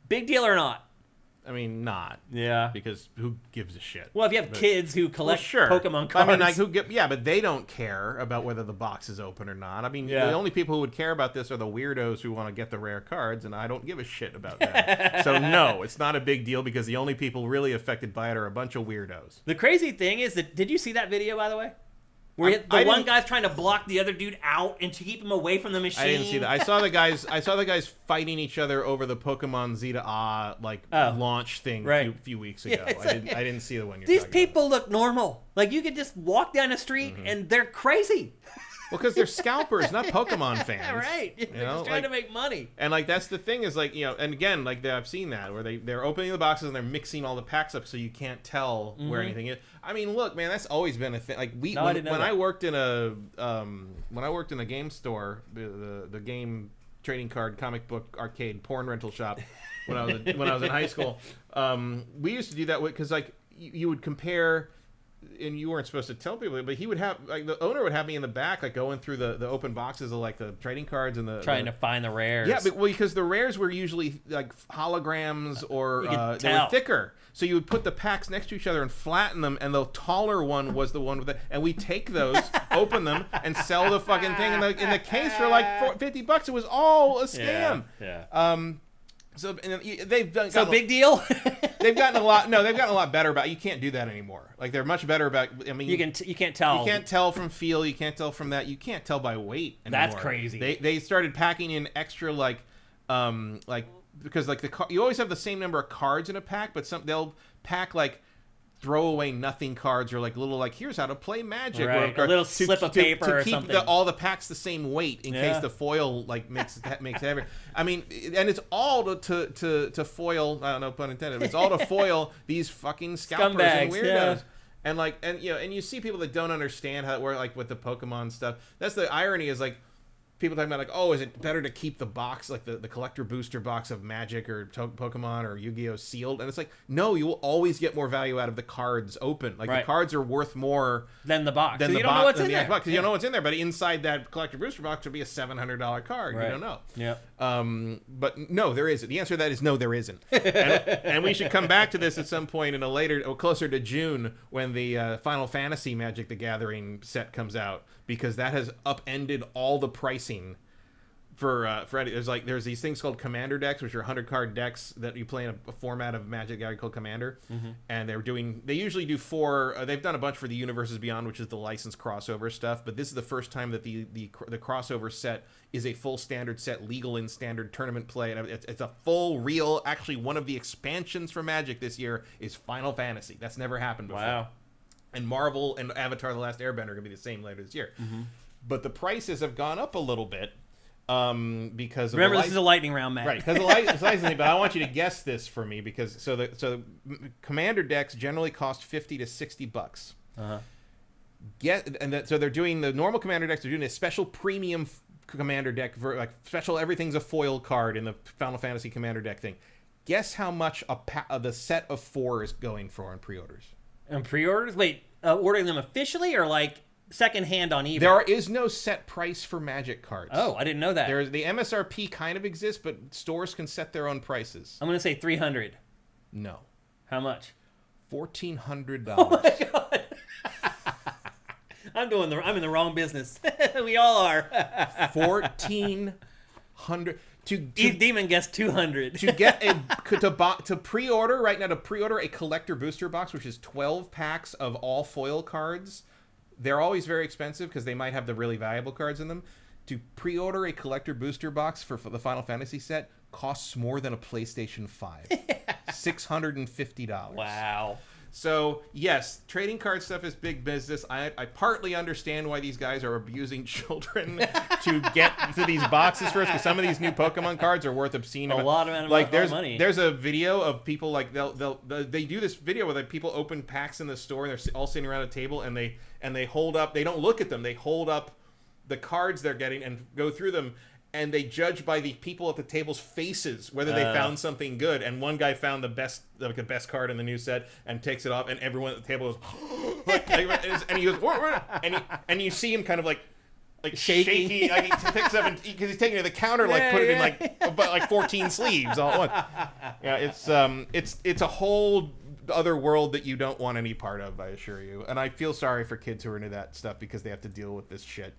Big deal or not?
I mean, not.
Yeah.
Because who gives a shit?
Well, if you have kids who collect
sure.
Pokemon cards.
I mean, like, but they don't care about whether the box is open or not. I mean, the only people who would care about this are the weirdos who want to get the rare cards, and I don't give a shit about that. So, no, it's not a big deal because the only people really affected by it are a bunch of weirdos.
The crazy thing is that, did you see that video, by the way? Where the one guy's trying to block the other dude out and to keep him away from the machine.
I didn't see that. I saw the guys fighting each other over the Pokemon Zeta launch thing a few weeks ago.
Yeah,
I didn't see the one you're
These
talking
people look normal. Like, you could just walk down the street and they're crazy.
Well, because they're scalpers, not Pokemon fans.
Yeah, right. They're just trying to make money.
And, like, that's the thing is, like, you know, and again, like, I've seen that where they're opening the boxes and they're mixing all the packs up so you can't tell where anything is. I mean, look, man, that's always been a thing. Like, I worked in a game store, the game trading card, comic book, arcade, porn rental shop when I was in high school, we used to do that because, like, you would compare. And you weren't supposed to tell people, but he would have, like, the owner would have me in the back, like, going through the open boxes of, like, the trading cards and
trying to find the rares.
Yeah, because the rares were usually like holograms or they were thicker. So you would put the packs next to each other and flatten them, and the taller one was the one with it. And we take those, open them, and sell the fucking thing in the case for like $50. It was all a scam.
Yeah.
So they've done.
So big deal.
They've gotten a lot. No, they've gotten a lot better about. You can't do that anymore. Like, they're much better about. I mean,
you can't tell.
You can't tell from feel. You can't tell from that. You can't tell by weight anymore.
That's crazy.
They started packing in extra because you always have the same number of cards in a pack, but they'll pack like throwaway nothing cards or like little like here's how to play Magic,
right.
or
a little slip of paper
to
or
keep
something.
all the packs the same weight in case the foil like makes it heavier. I mean, and it's all to foil. I don't know, pun intended. It's all to foil these fucking scalpers and weirdos. Yeah. And you see people that don't understand how it works, like with the Pokemon stuff. That's the irony is like. People talking about like, oh, is it better to keep the box, like the collector booster box of Magic or Pokemon or Yu-Gi-Oh! Sealed? And it's like, no, you will always get more value out of the cards open. Like the cards are worth more
than the box.
Than
so
the
you don't know what's in there.
Because you don't know what's in there. But inside that collector booster box would be a $700 card. Right. You don't know.
Yeah.
But no, there isn't. The answer to that is no, there isn't. And we should come back to this at some point in a later, or closer to June, when the Final Fantasy Magic the Gathering set comes out, because that has upended all the pricing for there's these things called Commander decks, which are 100 card decks that you play in a format of Magic Gathering called Commander. And they usually do 4. They've done a bunch for the Universes Beyond, which is the licensed crossover stuff, but this is the first time that the crossover set is a full standard set, legal in standard tournament play, and it's a full real. Actually, one of the expansions for Magic this year is Final Fantasy. That's never happened before.
Wow.
And Marvel and Avatar: The Last Airbender are going to be the same later this year. But the prices have gone up a little bit because of
remember this is a lightning round, Matt.
Right, because of licensing. But I want you to guess this for me, because so Commander decks generally cost $50 to $60. So they're doing the normal Commander decks. They're doing a special premium Commander deck, like special, everything's a foil card in the Final Fantasy Commander deck thing. Guess how much the set of 4 is going for on pre-orders?
And pre-orders? Wait, ordering them officially or like secondhand on eBay?
There is no set price for Magic cards.
Oh, I didn't know that.
The MSRP kind of exists, but stores can set their own prices.
I'm going to say $300.
No.
How much?
$1,400.
Oh my god. I'm in the wrong business. We all are.
1,400.
Eve Demon guessed 200.
to pre-order right now, to pre-order a collector booster box, which is 12 packs of all foil cards. They're always very expensive because they might have the really valuable cards in them. To pre-order a collector booster box for the Final Fantasy set costs more than a PlayStation 5. $650.
Wow.
So, yes, trading card stuff is big business. I partly understand why these guys are abusing children to get to these boxes first, because some of these new Pokemon cards are worth obscene
a lot of money.
There's a video of people, like, they do this video where people open packs in the store, and they're all sitting around a table, and they hold up, they don't look at them, they hold up the cards they're getting and go through them, and they judge by the people at the table's faces whether they found something good. And one guy found the best card in the new set and takes it off, and everyone at the table goes, and he goes, and you see him kind of like shaky, like he picks up because he's taking it to the counter, put it in like 14 sleeves all at once. Yeah, it's a whole other world that you don't want any part of, I assure you. And I feel sorry for kids who are into that stuff because they have to deal with this shit.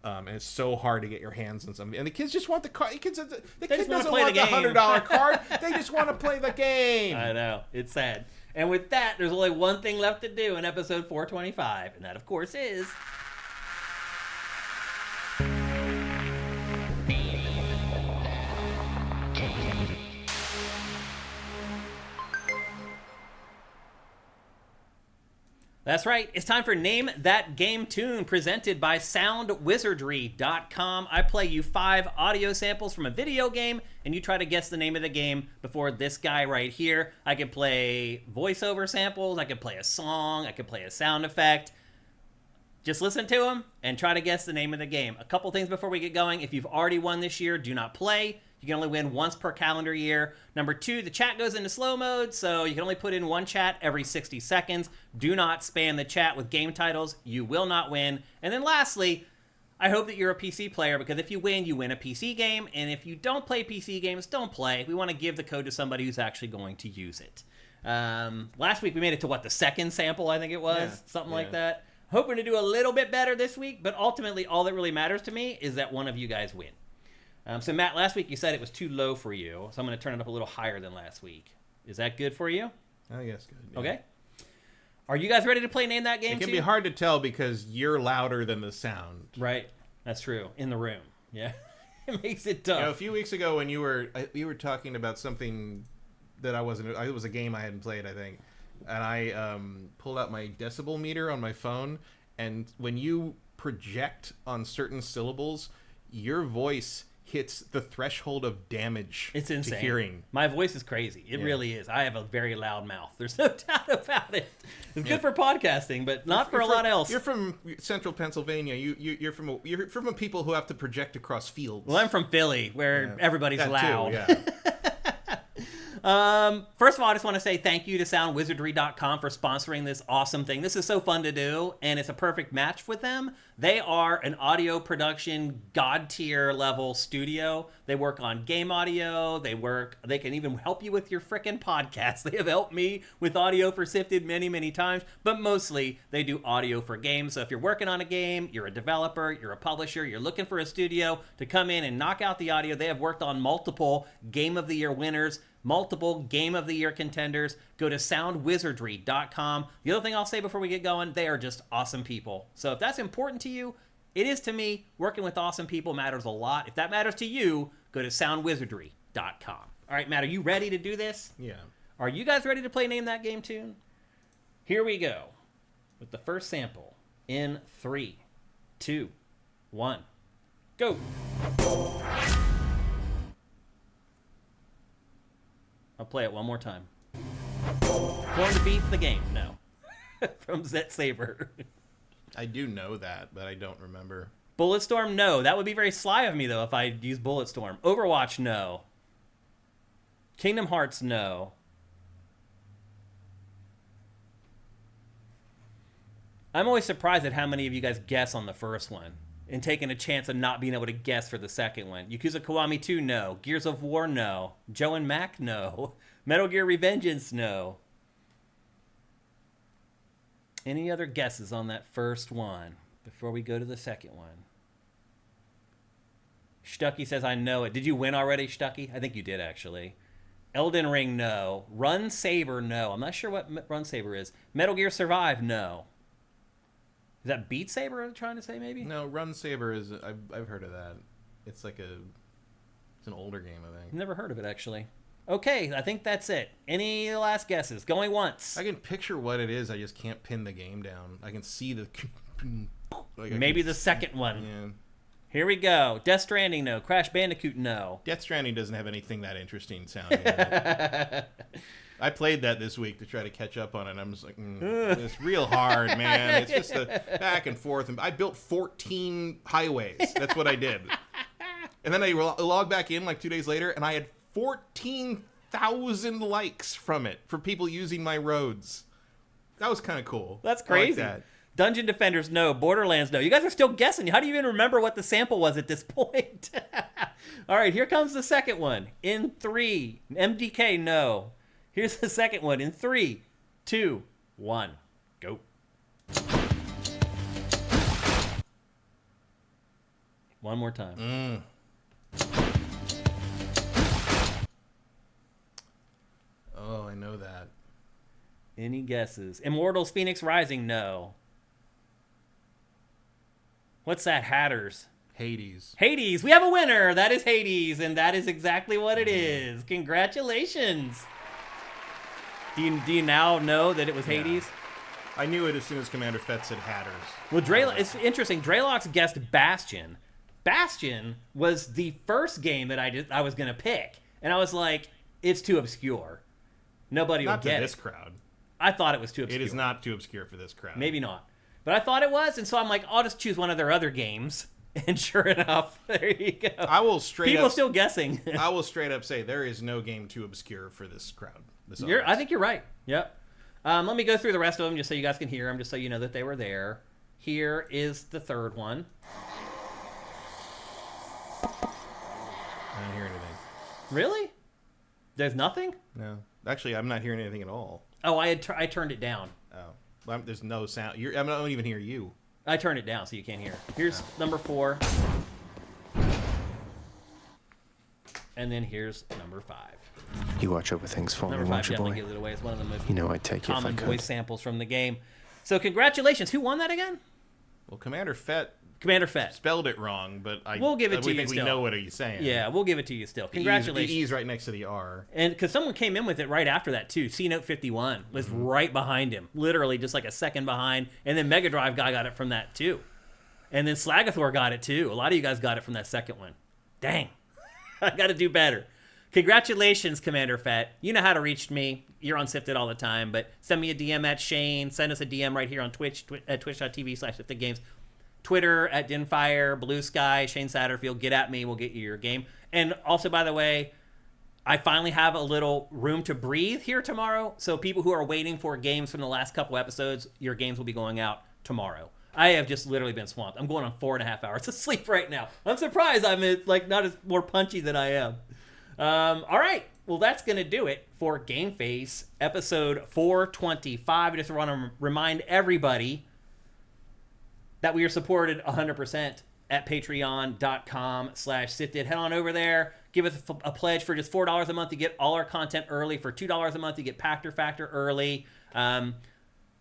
And it's so hard to get your hands on something. And the kids just want the card. The kid doesn't want the $100 card. They just want to play the game.
I know. It's sad. And with that, there's only one thing left to do in episode 425. And that, of course, is... That's right. It's time for Name That Game Tune, presented by Soundwizardry.com. I play you 5 audio samples from a video game, and you try to guess the name of the game before this guy right here. I could play voiceover samples. I could play a song. I could play a sound effect. Just listen to them and try to guess the name of the game. A couple things before we get going. If you've already won this year, do not play. You can only win once per calendar year. Number 2, the chat goes into slow mode, so you can only put in one chat every 60 seconds. Do not spam the chat with game titles. You will not win. And then lastly, I hope that you're a PC player, because if you win a PC game. And if you don't play PC games, don't play. We want to give the code to somebody who's actually going to use it. Last week we made it to, the second sample, I think it was? Yeah, something like that. Hoping to do a little bit better this week, but ultimately all that really matters to me is that one of you guys win. So, Matt, last week you said it was too low for you, so I'm going to turn it up a little higher than last week. Is that good for you?
I guess good. Yeah.
Okay. Are you guys ready to play Name That Game?
It can be hard to tell because you're louder than the sound.
Right. That's true. In the room. Yeah. It makes it tough.
A few weeks ago when you were talking about something that it was a game I hadn't played, I think, and I pulled out my decibel meter on my phone, and when you project on certain syllables, your voice hits the threshold of damage.
It's insane.
To hearing.
My voice is crazy. It really is. I have a very loud mouth. There's no doubt about it. It's good for podcasting, but not for a lot else.
You're from central Pennsylvania. You're from people who have to project across fields.
Well, I'm from Philly, where everybody's
that
loud.
Too, yeah.
First of all, I just want to say thank you to Soundwizardry.com for sponsoring this awesome thing. This is so fun to do, and it's a perfect match with them. They are an audio production god-tier level studio. They work on game audio. They can even help you with your frickin' podcast. They have helped me with audio for SIFTD many, many times, but mostly they do audio for games. So if you're working on a game, you're a developer, you're a publisher, you're looking for a studio to come in and knock out the audio, they have worked on multiple Game of the Year winners, multiple Game of the Year contenders. Go to soundwizardry.com. The other thing I'll say before we get going, they are just awesome people. So if that's important to you, it is to me. Working with awesome people matters a lot. If that matters to you, go to soundwizardry.com. All right, Matt, are you ready to do this?
Yeah.
Are you guys ready to play Name That Game Tune? Here we go with the first sample in 3, 2, 1, go. I'll play it one more time. Corned beef the game. No. From Zet Saber.
I do know that, but I don't remember.
Bulletstorm, no. That would be very sly of me, though, if I use Bulletstorm. Overwatch, no. Kingdom Hearts, no. I'm always surprised at how many of you guys guess on the first one and taking a chance of not being able to guess for the second one. Yakuza Kiwami 2, no. Gears of War, no. Joe and Mac, no. Metal Gear Revengeance, no. Any other guesses on that first one before we go to the second one? Stucky says, I know it. Did you win already, Stucky? I think you did, actually. Elden Ring, no. Run Saber, no. I'm not sure what Run Saber is. Metal Gear Survive, no. Is that Beat Saber I'm trying to say, maybe?
No, Run Saber is... I've heard of that. It's like it's an older game, I think.
Never heard of it, actually. Okay, I think that's it. Any last guesses? Going once.
I can picture what it is. I just can't pin the game down. I can see the...
Maybe the second one.
Yeah.
Here we go. Death Stranding, no. Crash Bandicoot, no.
Death Stranding doesn't have anything that interesting sounding in it. I played that this week to try to catch up on it. And I'm just like, it's real hard, man. It's just a back and forth. And I built 14 highways. That's what I did. And then I logged back in like 2 days later, and I had 14,000 likes from it for people using my roads. That was kind of cool.
That's crazy.
I like that.
Dungeon Defenders, no. Borderlands, no. You guys are still guessing. How do you even remember what the sample was at this point? All right, here comes the second one. In 3. MDK, no. Here's the second one. In 3, 2, 1. Go. One more time.
Oh, I know that.
Any guesses? Immortals Phoenix Rising, no. What's that? Hatters.
Hades.
Hades. We have a winner. That is Hades, and that is exactly what it is. Congratulations. Do you now know that it was Hades?
I knew it as soon as Commander Fett said Hatters.
Well, it's interesting. Draylox guessed Bastion. Bastion was the first game that I was going to pick, and I was like, it's too obscure. Nobody will get it.
Not to this crowd.
I thought it was too obscure.
It is not too obscure for this crowd.
Maybe not. But I thought it was, and so I'm like, I'll just choose one of their other games. And sure enough, there you go.
I will
People still guessing.
I will straight up say there is no game too obscure for this crowd.
I think you're right. Yep. Let me go through the rest of them just so you guys can hear them, just so you know that they were there. Here is the third one.
I don't hear anything.
Really? There's nothing?
No. Actually, I'm not hearing anything at all.
Oh, I turned it down.
Oh. Well, there's no sound. I don't even hear you.
I turned it down so you can't hear. Here's number 4. And then here's number 5.
You watch over things for
Number
me,
5
won't you,
definitely
boy?
gives it away. It's one of the most
I'd take you if I
common
could.
voice samples from the game. So congratulations. Who won that again?
Well, Commander Fett spelled it wrong, but
we'll give it to you
think
still.
We know what he's saying.
Yeah, we'll give it to you still. Congratulations.
The E's right next to the R.
And because someone came in with it right after that, too. C-Note 51 was right behind him. Literally just like a second behind. And then Mega Drive guy got it from that, too. And then Slagathor got it, too. A lot of you guys got it from that second one. Dang. I got to do better. Congratulations, Commander Fett. You know how to reach me. You're on SIFTD all the time. But send me a DM at Shane. Send us a DM right here on Twitch, at twitch.tv/SIFTDgames. Twitter at Dinfire, Blue Sky, Shane Satterfield. Get at me. We'll get you your game. And also, by the way, I finally have a little room to breathe here tomorrow. So people who are waiting for games from the last couple episodes, your games will be going out tomorrow. I have just literally been swamped. I'm going on 4.5 hours of sleep right now. I'm surprised I'm not as more punchy than I am. All right. Well, that's going to do it for GameFace episode 425. I just want to remind everybody that we are supported 100% at patreon.com/SIFTD. Head on over there. Give us a pledge for just $4 a month. You get all our content early. For $2 a month, you get Pack Factor early.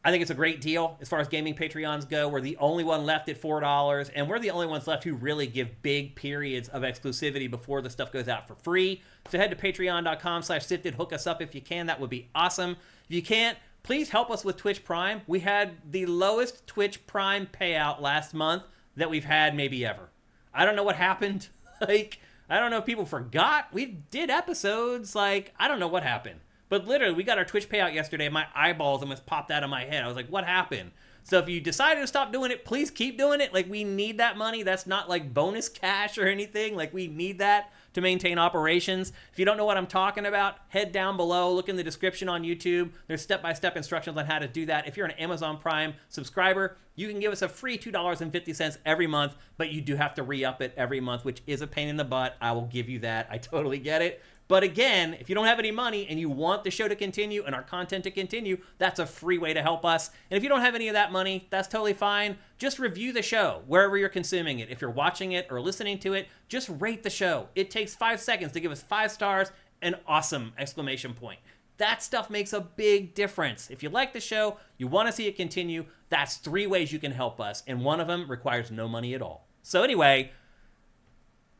I think it's a great deal as far as gaming Patreons go. We're the only one left at $4, and we're the only ones left who really give big periods of exclusivity before the stuff goes out for free. So head to patreon.com/SIFTD. Hook us up if you can. That would be awesome. If you can't, please help us with Twitch Prime. We had the lowest Twitch Prime payout last month that we've had maybe ever. I don't know what happened. I don't know if people forgot. We did episodes. I don't know what happened. But literally, we got our Twitch payout yesterday. My eyeballs almost popped out of my head. I was like, what happened? So if you decided to stop doing it, please keep doing it. Like, we need that money. That's not like bonus cash or anything. Like, we need that to maintain operations. If you don't know what I'm talking about, head down below, look in the description on YouTube. There's step-by-step instructions on how to do that. If you're an Amazon Prime subscriber, you can give us a free $2.50 every month, but you do have to re-up it every month, which is a pain in the butt. I will give you that. I totally get it. But again, if you don't have any money and you want the show to continue and our content to continue, that's a free way to help us. And if you don't have any of that money, that's totally fine. Just review the show wherever you're consuming it. If you're watching it or listening to it, just rate the show. It takes 5 seconds to give us 5 stars and awesome exclamation point. That stuff makes a big difference. If you like the show, you want to see it continue, that's 3 ways you can help us. And one of them requires no money at all. So anyway,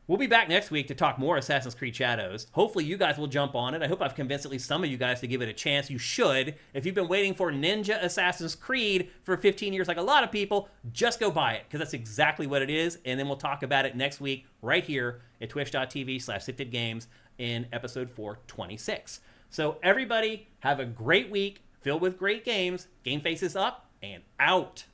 we'll be back next week to talk more Assassin's Creed Shadows. Hopefully you guys will jump on it. I hope I've convinced at least some of you guys to give it a chance. You should. If you've been waiting for Ninja Assassin's Creed for 15 years like a lot of people, just go buy it, because that's exactly what it is. And then we'll talk about it next week right here at twitch.tv/SIFTDgames in episode 426. So everybody, have a great week filled with great games. GameFace is up and out.